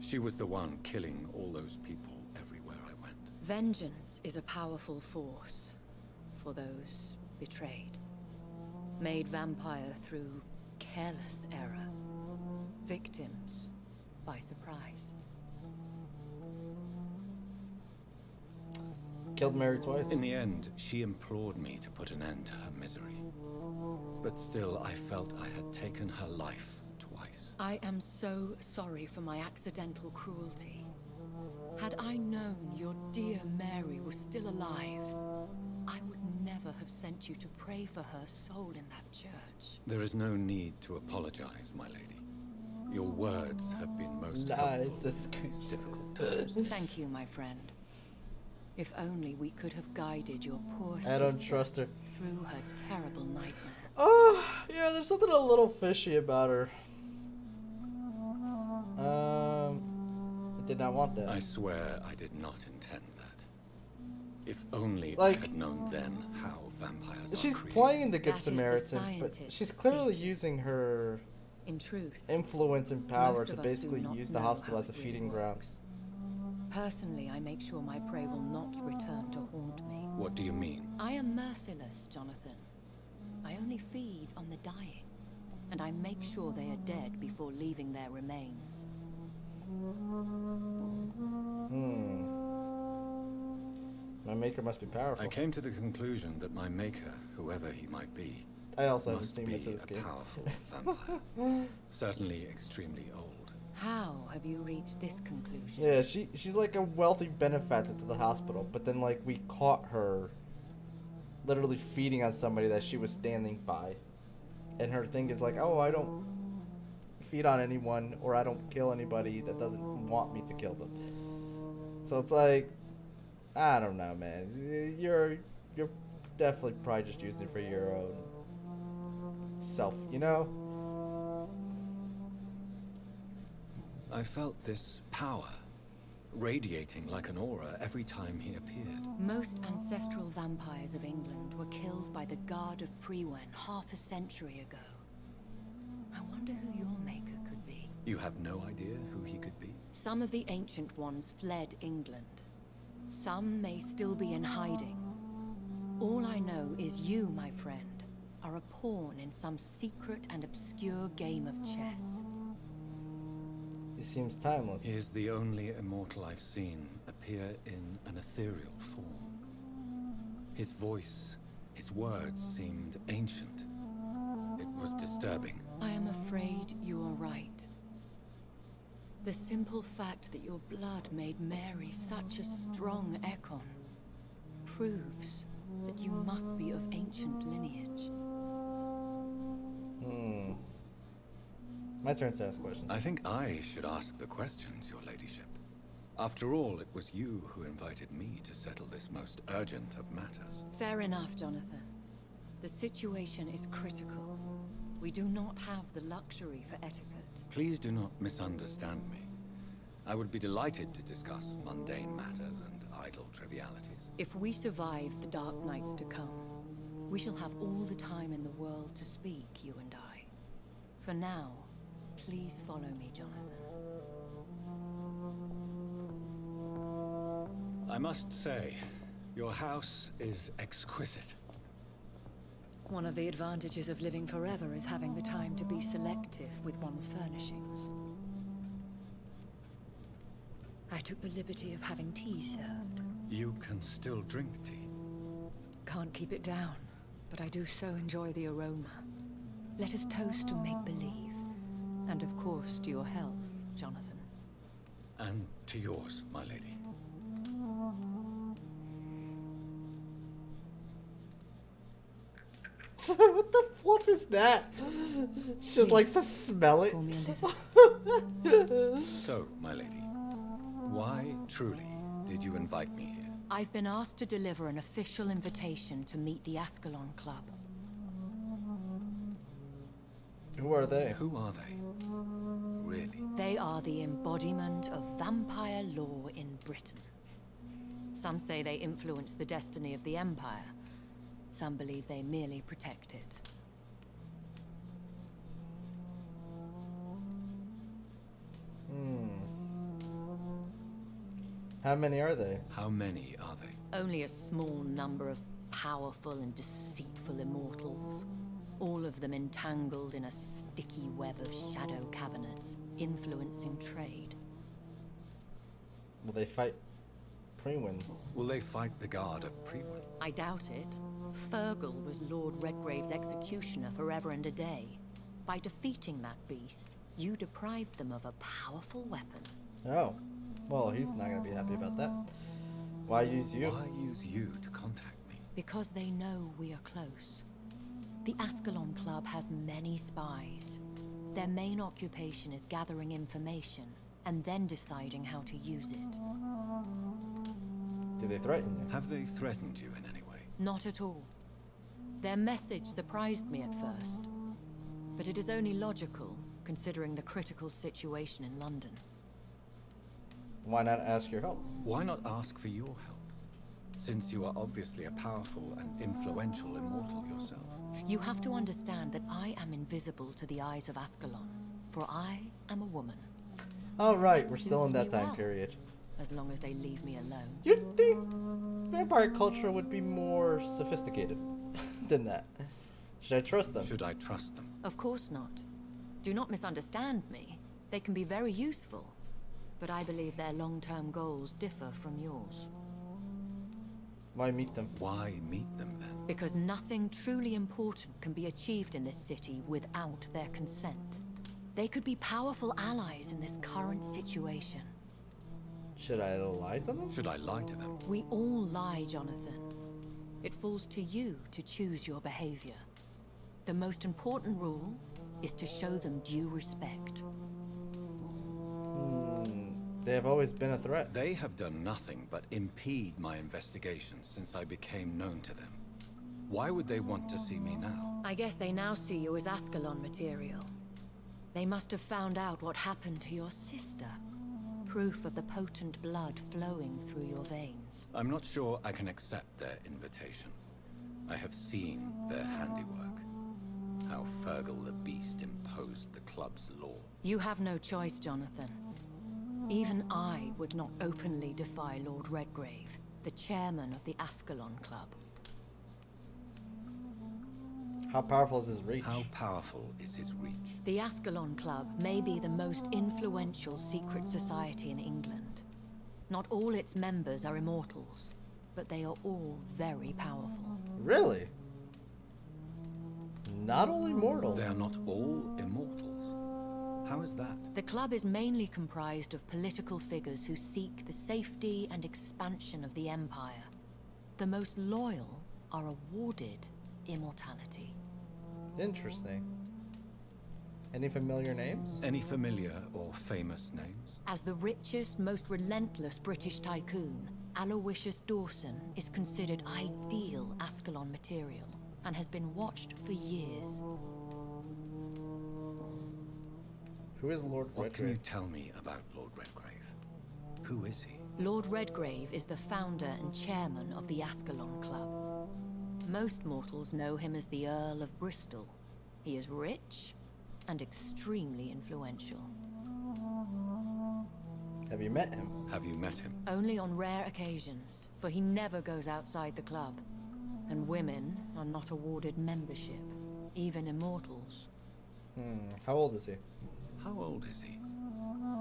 She was the one killing all those people everywhere I went. Vengeance is a powerful force for those betrayed. Made vampire through careless error. Victims by surprise. Killed Mary twice. In the end, she implored me to put an end to her misery. But still, I felt I had taken her life twice. I am so sorry for my accidental cruelty. Had I known your dear Mary was still alive, I would never have sent you to pray for her soul in that church. There is no need to apologize, my lady. Your words have been most helpful in these difficult times. Thank you, my friend. If only we could have guided your poor sister I don't trust her. through her terrible nightmare. Oh, yeah, there's something a little fishy about her. I did not want that. I swear I did not intend that. If only Like, I had known then how vampires She's are created. playing the That Good is the Samaritan, but scientist she's clearly using her In truth, influence and power most to of us do basically not use the know hospital how as a it really feeding ground. works. Personally, I make sure my prey will not return to haunt me. What do you mean? I am merciless, Jonathan. I only feed on the dying, and I make sure they are dead before leaving their remains. My maker must be powerful. I came to the conclusion that my maker, whoever he might be, I also haven't must seen be much of this a game. powerful vampire. Certainly extremely old. How have you reached this conclusion? Yeah, she's like a wealthy benefactor to the hospital, but then like we caught her literally feeding on somebody that she was standing by. And her thing is like, oh, I don't feed on anyone or I don't kill anybody that doesn't want me to kill them. So it's like, I don't know, man. You're definitely probably just using it for your own self, you know? I felt this power radiating like an aura every time he appeared. Most ancestral vampires of England were killed by the Guard of Prewen half a century ago. I wonder who your maker could be. You have no idea who he could be? Some of the ancient ones fled England. Some may still be in hiding. All I know is you, my friend, are a pawn in some secret and obscure game of chess. He seems timeless. He is the only immortal I've seen appear in an ethereal form. His voice, his words seemed ancient. It was disturbing. I am afraid you are right. The simple fact that your blood made Mary such a strong Ekon proves that you must be of ancient lineage. My turn to ask questions. I think I should ask the questions, your ladyship. After all, it was you who invited me to settle this most urgent of matters. Fair enough, Jonathan. The situation is critical. We do not have the luxury for etiquette. Please do not misunderstand me. I would be delighted to discuss mundane matters and idle trivialities. If we survive the dark nights to come, we shall have all the time in the world to speak, you and I. For now, please follow me, Jonathan. I must say, your house is exquisite. One of the advantages of living forever is having the time to be selective with one's furnishings. I took the liberty of having tea served. You can still drink tea. Can't keep it down, but I do so enjoy the aroma. Let us toast to make-believe. And of course to your health, Jonathan. And to yours, my lady. What the fluff is that? She just likes to smell it. So, my lady, why truly did you invite me here? I've been asked to deliver an official invitation to meet the Ascalon Club. Who are they? Who are they? Really? They are the embodiment of vampire law in Britain. Some say they influence the destiny of the Empire. Some believe they merely protect it. How many are they? How many are they? Only a small number of powerful and deceitful immortals. All of them entangled in a sticky web of shadow cabinets, influencing trade. Will they fight Prewins? Will they fight the guard of Prewin? I doubt it. Fergal was Lord Redgrave's executioner forever and a day. By defeating that beast, you deprived them of a powerful weapon. Oh. Well, he's not gonna be happy about that. Why use you? Why use you to contact me? Because they know we are close. The Ascalon Club has many spies. Their main occupation is gathering information and then deciding how to use it. Do they threaten you? Have they threatened you in any way? Not at all. Their message surprised me at first, but it is only logical considering the critical situation in London. Why not ask your help? Why not ask for your help? Since you are obviously a powerful and influential immortal yourself. You have to understand that I am invisible to the eyes of Ascalon, for I am a woman. Oh right, we're still in Suits that me time well, period. as long as they leave me alone. You'd think vampire culture would be more sophisticated than that. Should I trust them? Should I trust them? Of course not. Do not misunderstand me. They can be very useful, but I believe their long-term goals differ from yours. Why meet them? Why meet them then? Because nothing truly important can be achieved in this city without their consent. They could be powerful allies in this current situation. Should I lie to them? Should I lie to them? We all lie, Jonathan. It falls to you to choose your behavior. The most important rule is to show them due respect. They have always been a threat. They have done nothing but impede my investigations since I became known to them. Why would they want to see me now? I guess they now see you as Ascalon material. They must have found out what happened to your sister. Proof of the potent blood flowing through your veins. I'm not sure I can accept their invitation. I have seen their handiwork. How Fergal the Beast imposed the club's law. You have no choice, Jonathan. Even I would not openly defy Lord Redgrave, the chairman of the Ascalon Club. How powerful is his reach? How powerful is his reach? The Ascalon Club may be the most influential secret society in England. Not all its members are immortals, but they are all very powerful. Really? Not all immortal. They are not all immortals. How is that? The club is mainly comprised of political figures who seek the safety and expansion of the Empire. The most loyal are awarded immortality. Interesting. Any familiar names? Any familiar or famous names? As the richest, most relentless British tycoon, Aloysius Dawson is considered ideal Ascalon material and has been watched for years. Who is Lord Redgrave? What can you tell me about Lord Redgrave? Who is he? Lord Redgrave is the founder and chairman of the Ascalon Club. Most mortals know him as the Earl of Bristol. He is rich and extremely influential. Have you met him? Have you met him? Only on rare occasions, for he never goes outside the club. And women are not awarded membership, even immortals. How old is he? How old is he?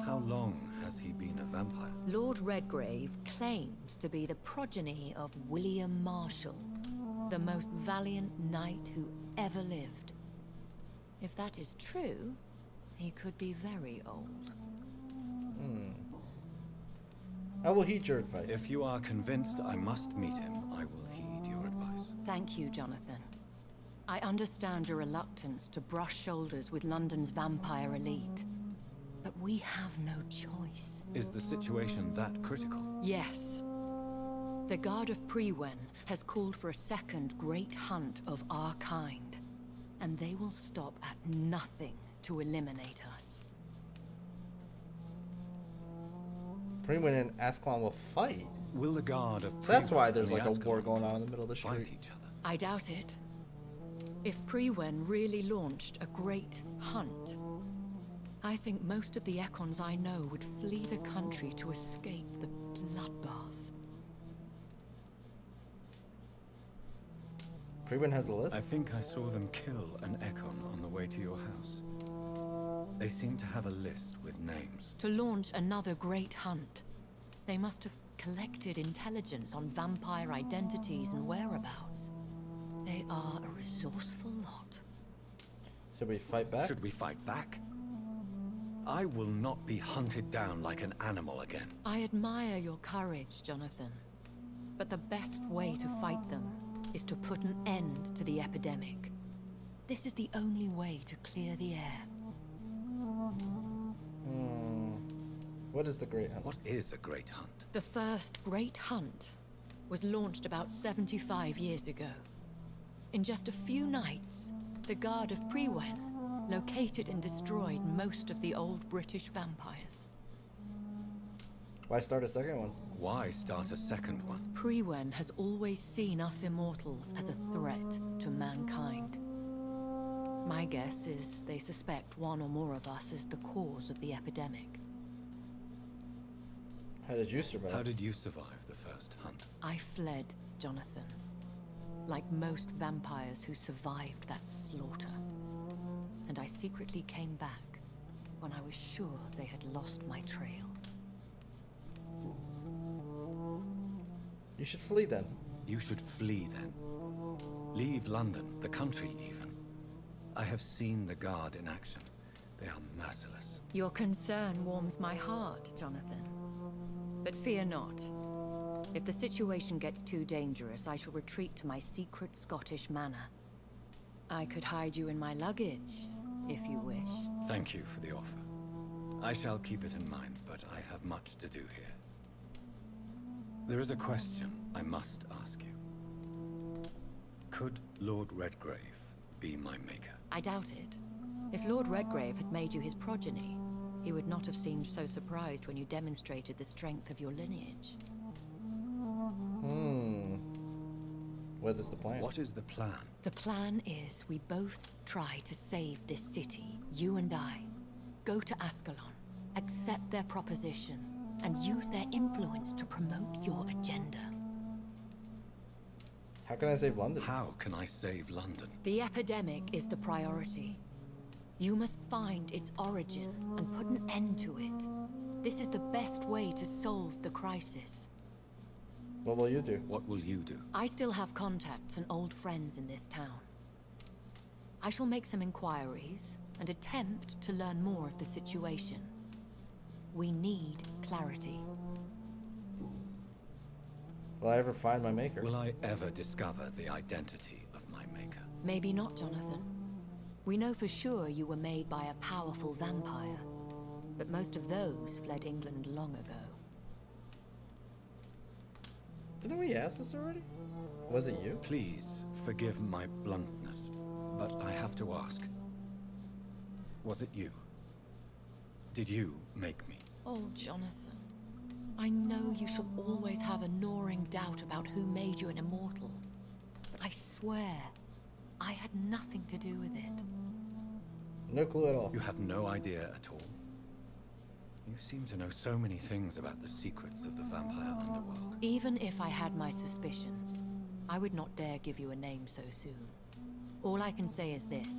How long has he been a vampire? Lord Redgrave claims to be the progeny of William Marshall, the most valiant knight who ever lived. If that is true, he could be very old. I will heed your advice. If you are convinced I must meet him, I will heed your advice. Thank you, Jonathan. I understand your reluctance to brush shoulders with London's vampire elite. But we have no choice. Is the situation that critical? Yes. The Guard of Prewen has called for a second great hunt of our kind. And they will stop at nothing to eliminate us. Prewen and Ascalon will fight. Will the Guard of Prewen So that's why there's and like the a war Ascalon going on in the middle of the fight street. each other? I doubt it. If Prewen really launched a great hunt, I think most of the Ekons I know would flee the country to escape the bloodbath. Prewen has a list? I think I saw them kill an Ekon on the way to your house. They seem to have a list with names. To launch another great hunt, they must have collected intelligence on vampire identities and whereabouts. They are a resourceful lot. Should we fight back? Should we fight back? I will not be hunted down like an animal again. I admire your courage, Jonathan. But the best way to fight them is to put an end to the epidemic. This is the only way to clear the air. What is the Great Hunt? What is a great hunt? The first great hunt was launched about 75 years ago. In just a few nights, the Guard of Prewen located and destroyed most of the old British vampires. Why start a second one? Why start a second one? Prewen has always seen us immortals as a threat to mankind. My guess is they suspect one or more of us is the cause of the epidemic. How did you survive? How did you survive the first hunt? I fled, Jonathan. Like most vampires who survived that slaughter. And I secretly came back when I was sure they had lost my trail. You should flee then. You should flee then. Leave London, the country even. I have seen the Guard in action. They are merciless. Your concern warms my heart, Jonathan. But fear not. If the situation gets too dangerous, I shall retreat to my secret Scottish manor. I could hide you in my luggage, if you wish. Thank you for the offer. I shall keep it in mind, but I have much to do here. There is a question I must ask you. Could Lord Redgrave be my maker? I doubt it. If Lord Redgrave had made you his progeny, he would not have seemed so surprised when you demonstrated the strength of your lineage. What is the plan? What is the plan? The plan is we both try to save this city, you and I. Go to Ascalon, accept their proposition, and use their influence to promote your agenda. How can I save London? How can I save London? The epidemic is the priority. You must find its origin and put an end to it. This is the best way to solve the crisis. What will you do? What will you do? I still have contacts and old friends in this town. I shall make some inquiries and attempt to learn more of the situation. We need clarity. Will I ever find my maker? Will I ever discover the identity of my maker? Maybe not, Jonathan. We know for sure you were made by a powerful vampire, but most of those fled England long ago. Didn't we ask this already? Was it you? Please forgive my bluntness, but I have to ask. Was it you? Did you make me? Oh, Jonathan. I know you shall always have a gnawing doubt about who made you an immortal, but I swear, I had nothing to do with it. No clue at all. You have no idea at all? You seem to know so many things about the secrets of the vampire underworld. Even if I had my suspicions, I would not dare give you a name so soon. All I can say is this.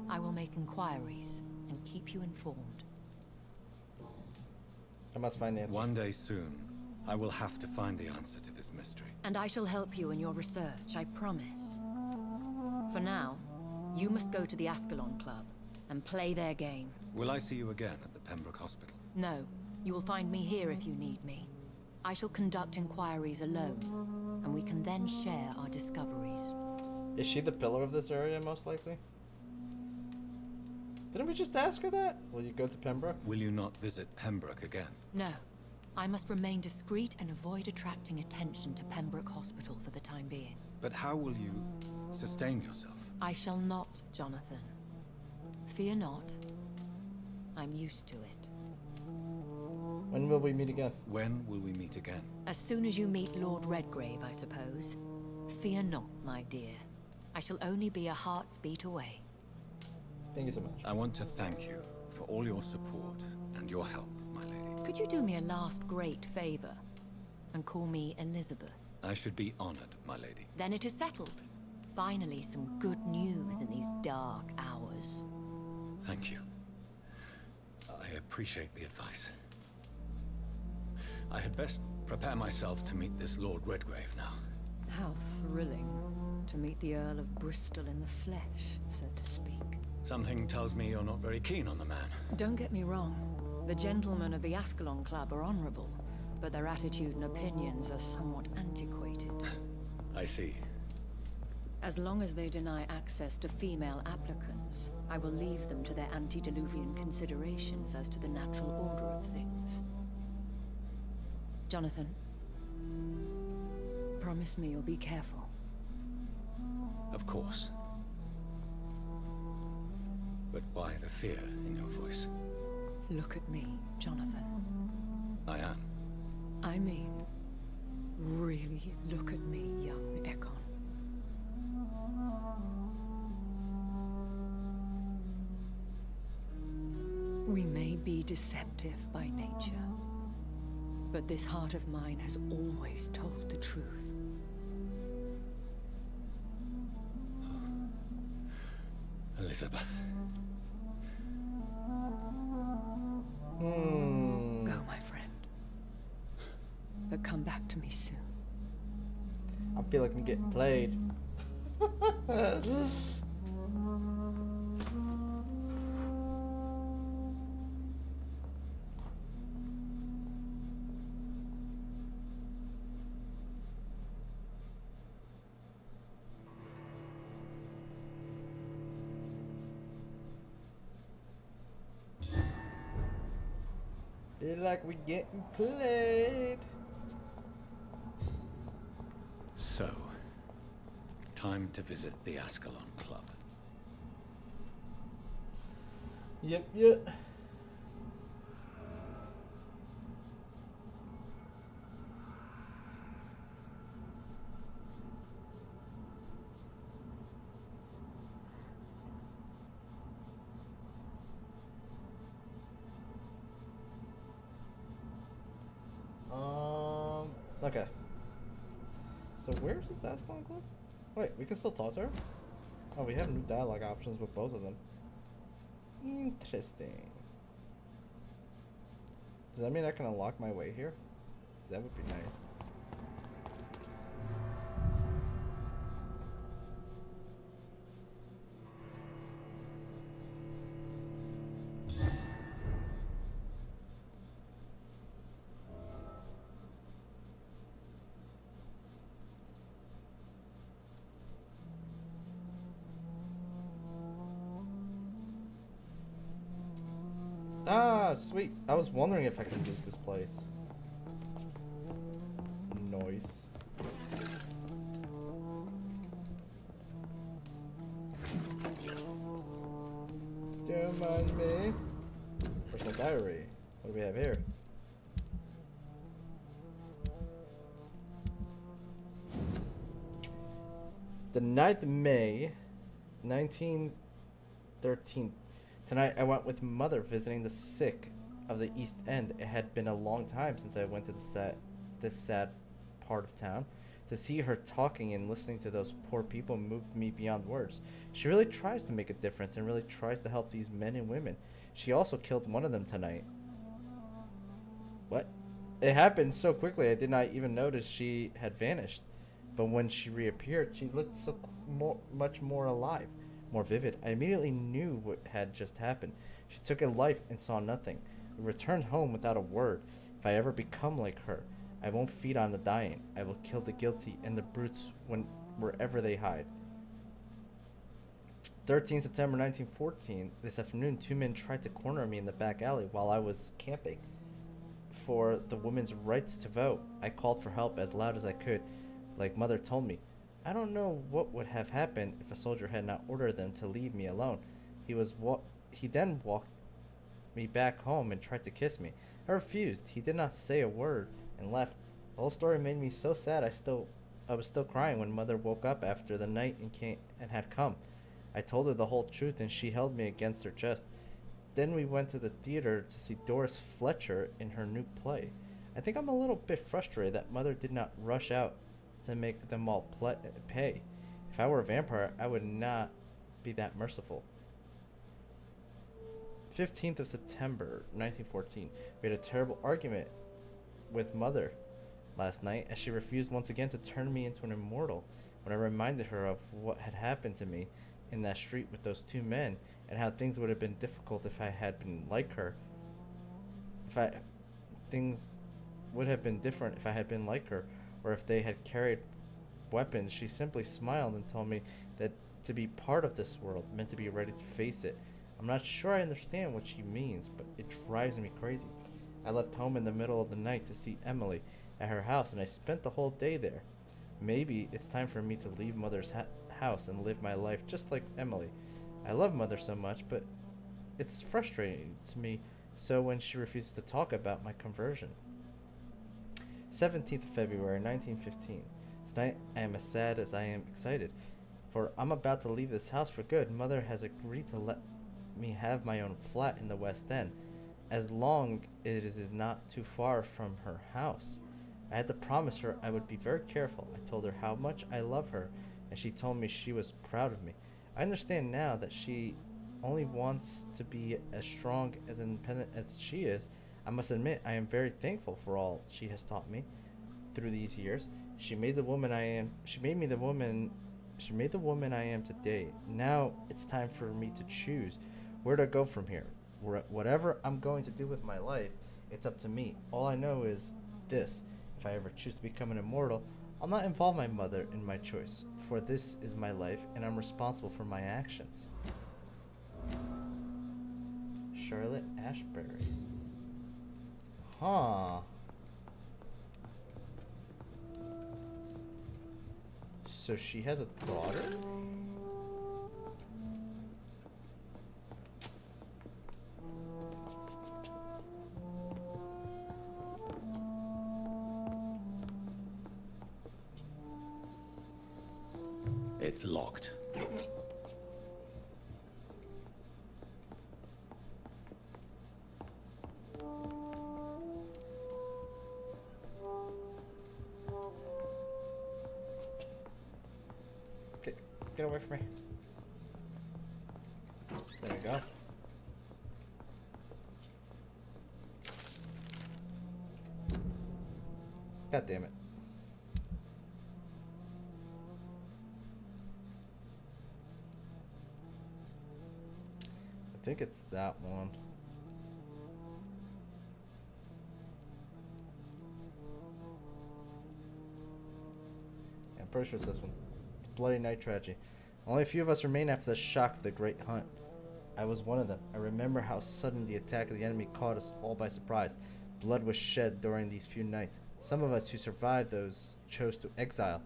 I will make inquiries and keep you informed. I must find the answer. One day soon, I will have to find the answer to this mystery. And I shall help you in your research, I promise. For now, you must go to the Ascalon Club and play their game. Will I see you again at the Pembroke Hospital? No, you will find me here if you need me. I shall conduct inquiries alone, and we can then share our discoveries. Is she the pillar of this area, most likely? Didn't we just ask her that? Will you go to Pembroke? Will you not visit Pembroke again? No. I must remain discreet and avoid attracting attention to Pembroke Hospital for the time being. But how will you sustain yourself? I shall not, Jonathan. Fear not. I'm used to it. When will we meet again? When will we meet again? As soon as you meet Lord Redgrave, I suppose. Fear not, my dear. I shall only be a heart's beat away. Thank you so much. I want to thank you for all your support and your help, my lady. Could you do me a last great favor and call me Elizabeth? I should be honored, my lady. Then it is settled. Finally, some good news in these dark hours. Thank you. I appreciate the advice. I had best prepare myself to meet this Lord Redgrave now. How thrilling to meet the Earl of Bristol in the flesh, so to speak. Something tells me you're not very keen on the man. Don't get me wrong. The gentlemen of the Ascalon Club are honorable, but their attitude and opinions are somewhat antiquated. I see. As long as they deny access to female applicants, I will leave them to their antediluvian considerations as to the natural order of things. Jonathan, promise me you'll be careful. Of course. But why the fear in your voice? Look at me, Jonathan. I am. I mean, really look at me, young Ekon. We may be deceptive by nature, but this heart of mine has always told the truth. Elizabeth. Go, my friend. But come back to me soon. I feel like I'm getting played. Feel like we're getting played. So, time to visit the Ascalon Club. Yep. Okay. So where's this Ascalon Club? Wait, we can still talk to her? Oh, we have new dialogue options with both of them. Interesting. Does that mean I can unlock my way here? That would be nice. Ah, sweet. I was wondering if I could use this place. Noise. Don't mind me. Personal diary. What do we have here? The 9th of May, 1913. Tonight I went with Mother visiting the sick of the East End. It had been a long time since I went to this sad part of town. To see her talking and listening to those poor people moved me beyond words. She really tries to make a difference and really tries to help these men and women. She also killed one of them tonight. What? It happened so quickly I did not even notice she had vanished. But when she reappeared, she looked so much more alive, more vivid. I immediately knew what had just happened. She took a life and saw nothing. We returned home without a word. If I ever become like her, I won't feed on the dying. I will kill the guilty and the brutes wherever they hide. 13 September 1914. This afternoon, 2 men tried to corner me in the back alley while I was camping for the women's rights to vote. I called for help as loud as I could, like Mother told me. I don't know what would have happened if a soldier had not ordered them to leave me alone. He then walked me back home and tried to kiss me. I refused. He did not say a word and left. The whole story made me so sad. I was still crying when Mother woke up after the night and had come. I told her the whole truth and she held me against her chest. Then we went to the theater to see Doris Fletcher in her new play. I think I'm a little bit frustrated that Mother did not rush out to make them all pay. If I were a vampire, I would not be that merciful. 15th of September, 1914. We had a terrible argument with Mother last night as she refused once again to turn me into an immortal. When I reminded her of what had happened to me in that street with those 2 men and how things would have been difficult if I had been like her, things would have been different if I had been like her, or if they had carried weapons, she simply smiled and told me that to be part of this world meant to be ready to face it. I'm not sure I understand what she means, but it drives me crazy. I left home in the middle of the night to see Emily at her house, and I spent the whole day there. Maybe it's time for me to leave Mother's house and live my life just like Emily. I love Mother so much, but it's frustrating to me so when she refuses to talk about my conversion. 17th of February, 1915. Tonight I am as sad as I am excited, for I'm about to leave this house for good. Mother has agreed to let me have my own flat in the West End, as long as it is not too far from her house. I had to promise her I would be very careful. I told her how much I love her, and she told me she was proud of me. I understand now that she only wants to be as strong, as independent as she is. I must admit I am very thankful for all she has taught me through these years. She made me the woman I am today. Now it's time for me to choose where to go from here. Whatever I'm going to do with my life, it's up to me. All I know is this: if I ever choose to become an immortal, I'll not involve my mother in my choice, for this is my life and I'm responsible for my actions. Charlotte Ashbury. Huh. So she has a daughter? It's locked. Get away from me. There you go. God damn it. I think it's that one. Yeah, I'm pretty sure it's this one. Bloody Night Tragedy. Only a few of us remain after the shock of the Great Hunt. I was one of them. I remember how sudden the attack of the enemy caught us all by surprise. Blood was shed during these few nights. Some of us who survived those chose to exile.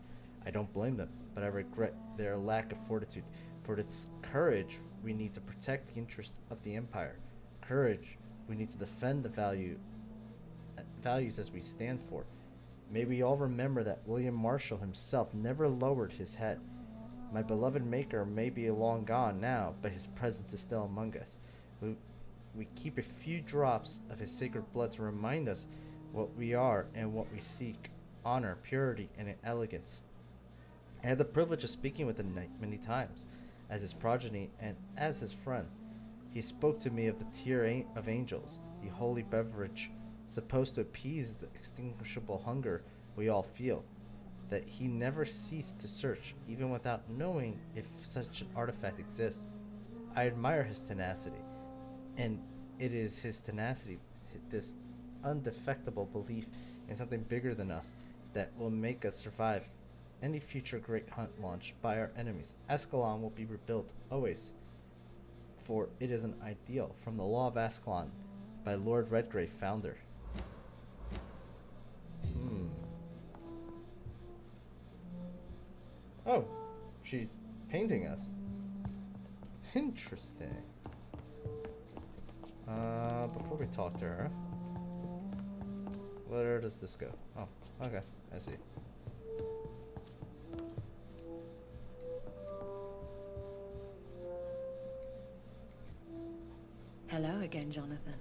I don't blame them, but I regret their lack of fortitude. For this courage, we need to protect the interest of the Empire. Courage, we need to defend the values as we stand for. May we all remember that William Marshall himself never lowered his head. My beloved Maker may be long gone now, but his presence is still among us. we keep a few drops of his sacred blood to remind us what we are and what we seek: honor, purity, and elegance. I had the privilege of speaking with the knight many times, as his progeny and as his friend. He spoke to me of the tear of angels, the holy beverage supposed to appease the extinguishable hunger we all feel, that he never ceased to search, even without knowing if such an artifact exists. I admire his tenacity, and it is his tenacity, this undefectible belief in something bigger than us, that will make us survive any future great hunt launched by our enemies. Ascalon will be rebuilt, always, for it is an ideal from the law of Ascalon by Lord Redgrave, founder. Oh, she's painting us. Interesting. Before we talk to her, where does this go? Oh, okay, I see. Hello again, Jonathan.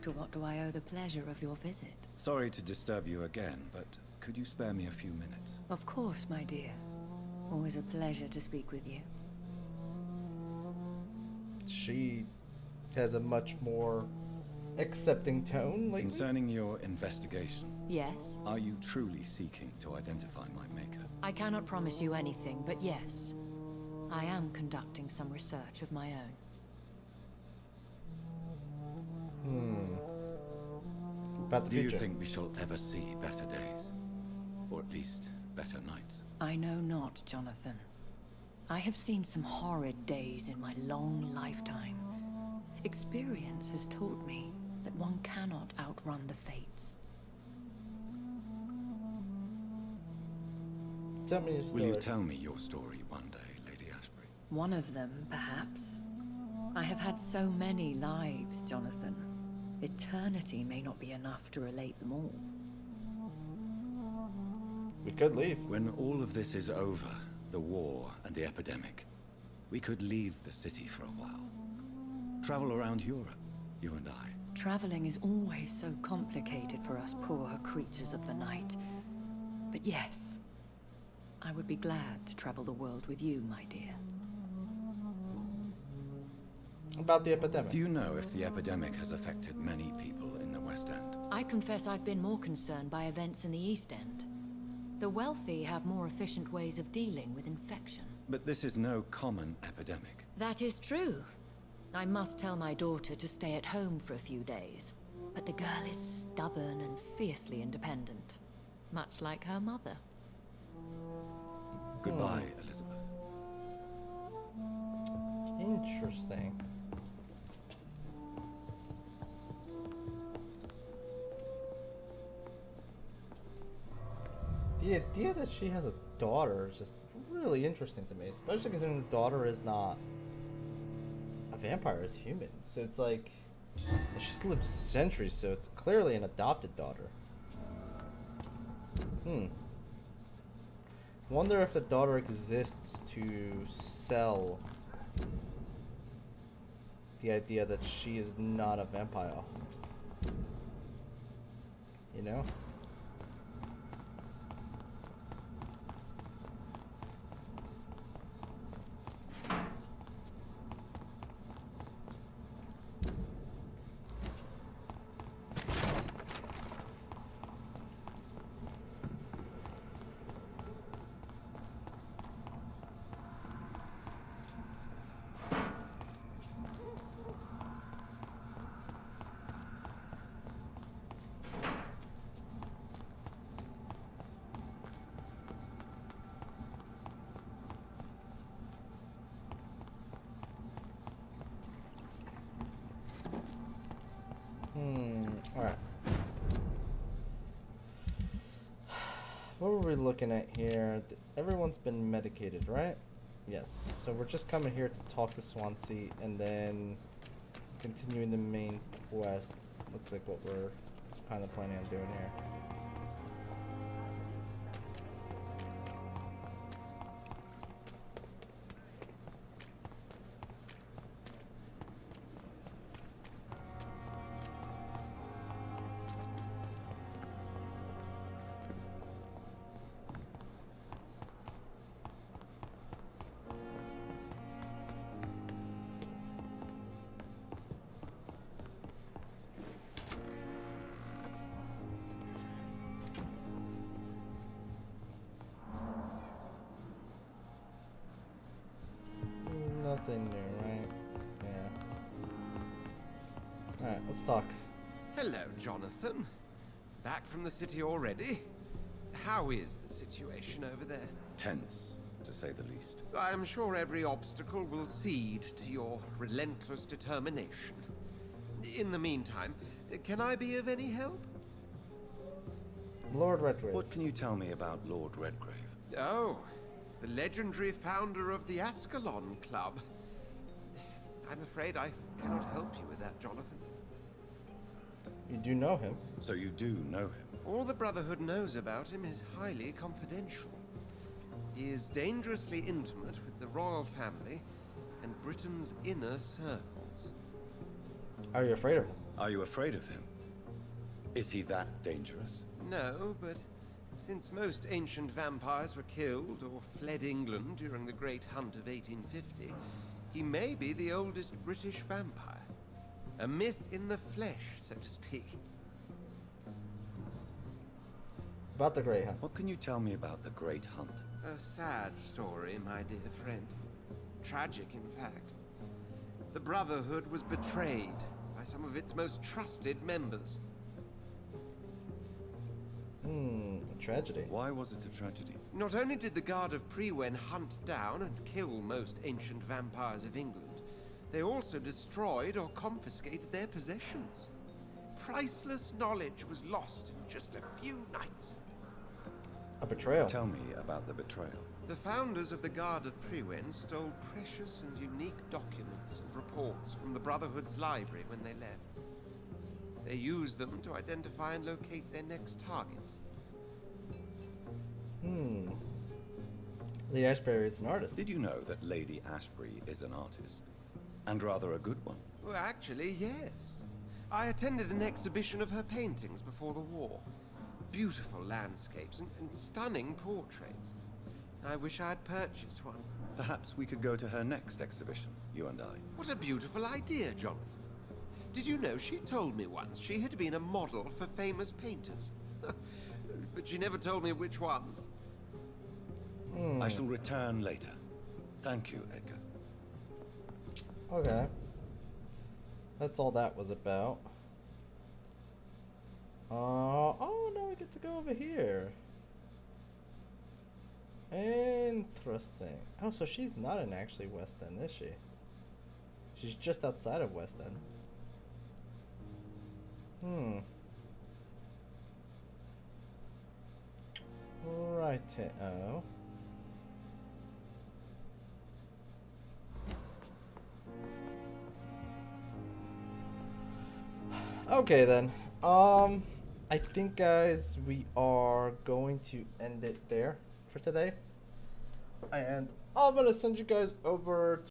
To what do I owe the pleasure of your visit? Sorry to disturb you again, but could you spare me a few minutes? Of course, my dear. Always a pleasure to speak with you. She has a much more accepting tone lately. Concerning your investigation. Yes? Are you truly seeking to identify my maker? I cannot promise you anything, but yes. I am conducting some research of my own. About the Do future. you think we shall ever see better days? Or at least better nights? I know not, Jonathan. I have seen some horrid days in my long lifetime. Experience has taught me that one cannot outrun the fates. Tell me your story. Will you tell me your story one day, Lady Ashbury? One of them, perhaps. I have had so many lives, Jonathan. Eternity may not be enough to relate them all. We could leave. When all of this is over, the war and the epidemic, we could leave the city for a while. Travel around Europe, you and I. Traveling is always so complicated for us poor creatures of the night. But yes, I would be glad to travel the world with you, my dear. About the epidemic. Do you know if the epidemic has affected many people in the West End? I confess I've been more concerned by events in the East End. The wealthy have more efficient ways of dealing with infection. But this is no common epidemic. That is true. I must tell my daughter to stay at home for a few days. But the girl is stubborn and fiercely independent. Much like her mother. Goodbye, Elizabeth. Interesting. The idea that she has a daughter is just really interesting to me, especially considering the daughter is not a vampire, is human. So it's like, she's lived centuries, so it's clearly an adopted daughter. Wonder if the daughter exists to sell the idea that she is not a vampire. You know? Alright. What were we looking at here? Everyone's been medicated, right? Yes. So we're just coming here to talk to Swansea and then continuing the main quest. Looks like what we're kind of planning on doing here. Alright, let's talk. Hello, Jonathan. Back from the city already? How is the situation over there? Tense, to say the least. I am sure every obstacle will cede to your relentless determination. In the meantime, can I be of any help? Lord Redgrave. What can you tell me about Lord Redgrave? Oh, the legendary founder of the Ascalon Club. I'm afraid I cannot help you with that, Jonathan. You do know him. So you do know him? All the Brotherhood knows about him is highly confidential. He is dangerously intimate with the royal family and Britain's inner circles. Are you afraid of him? Are you afraid of him? Is he that dangerous? No, but since most ancient vampires were killed or fled England during the Great Hunt of 1850, he may be the oldest British vampire. A myth in the flesh, so to speak. About the Great Hunt. What can you tell me about the Great Hunt? A sad story, my dear friend. Tragic, in fact. The Brotherhood was betrayed by some of its most trusted members. A tragedy. Why was it a tragedy? Not only did the Guard of Prewen hunt down and kill most ancient vampires of England, they also destroyed or confiscated their possessions. Priceless knowledge was lost in just a few nights. A betrayal. Tell me about the betrayal. The founders of the Guard of Prewen stole precious and unique documents and reports from the Brotherhood's library when they left. They used them to identify and locate their next targets. Lady Ashbury is an artist. Did you know that Lady Ashbury is an artist? And rather a good one. Well, actually, yes. I attended an exhibition of her paintings before the war. Beautiful landscapes and stunning portraits. I wish I had purchased one. Perhaps we could go to her next exhibition, you and I. What a beautiful idea, Jonathan. Did you know she told me once she had been a model for famous painters? But she never told me which ones. I shall return later. Thank you, Edgar. Okay. That's all that was about. Oh, now we get to go over here. Interesting. Oh, so she's not in actually West End, is she? She's just outside of West End. Righty-o. Okay then. I think, guys, we are going to end it there for today. And I'm gonna send you guys over to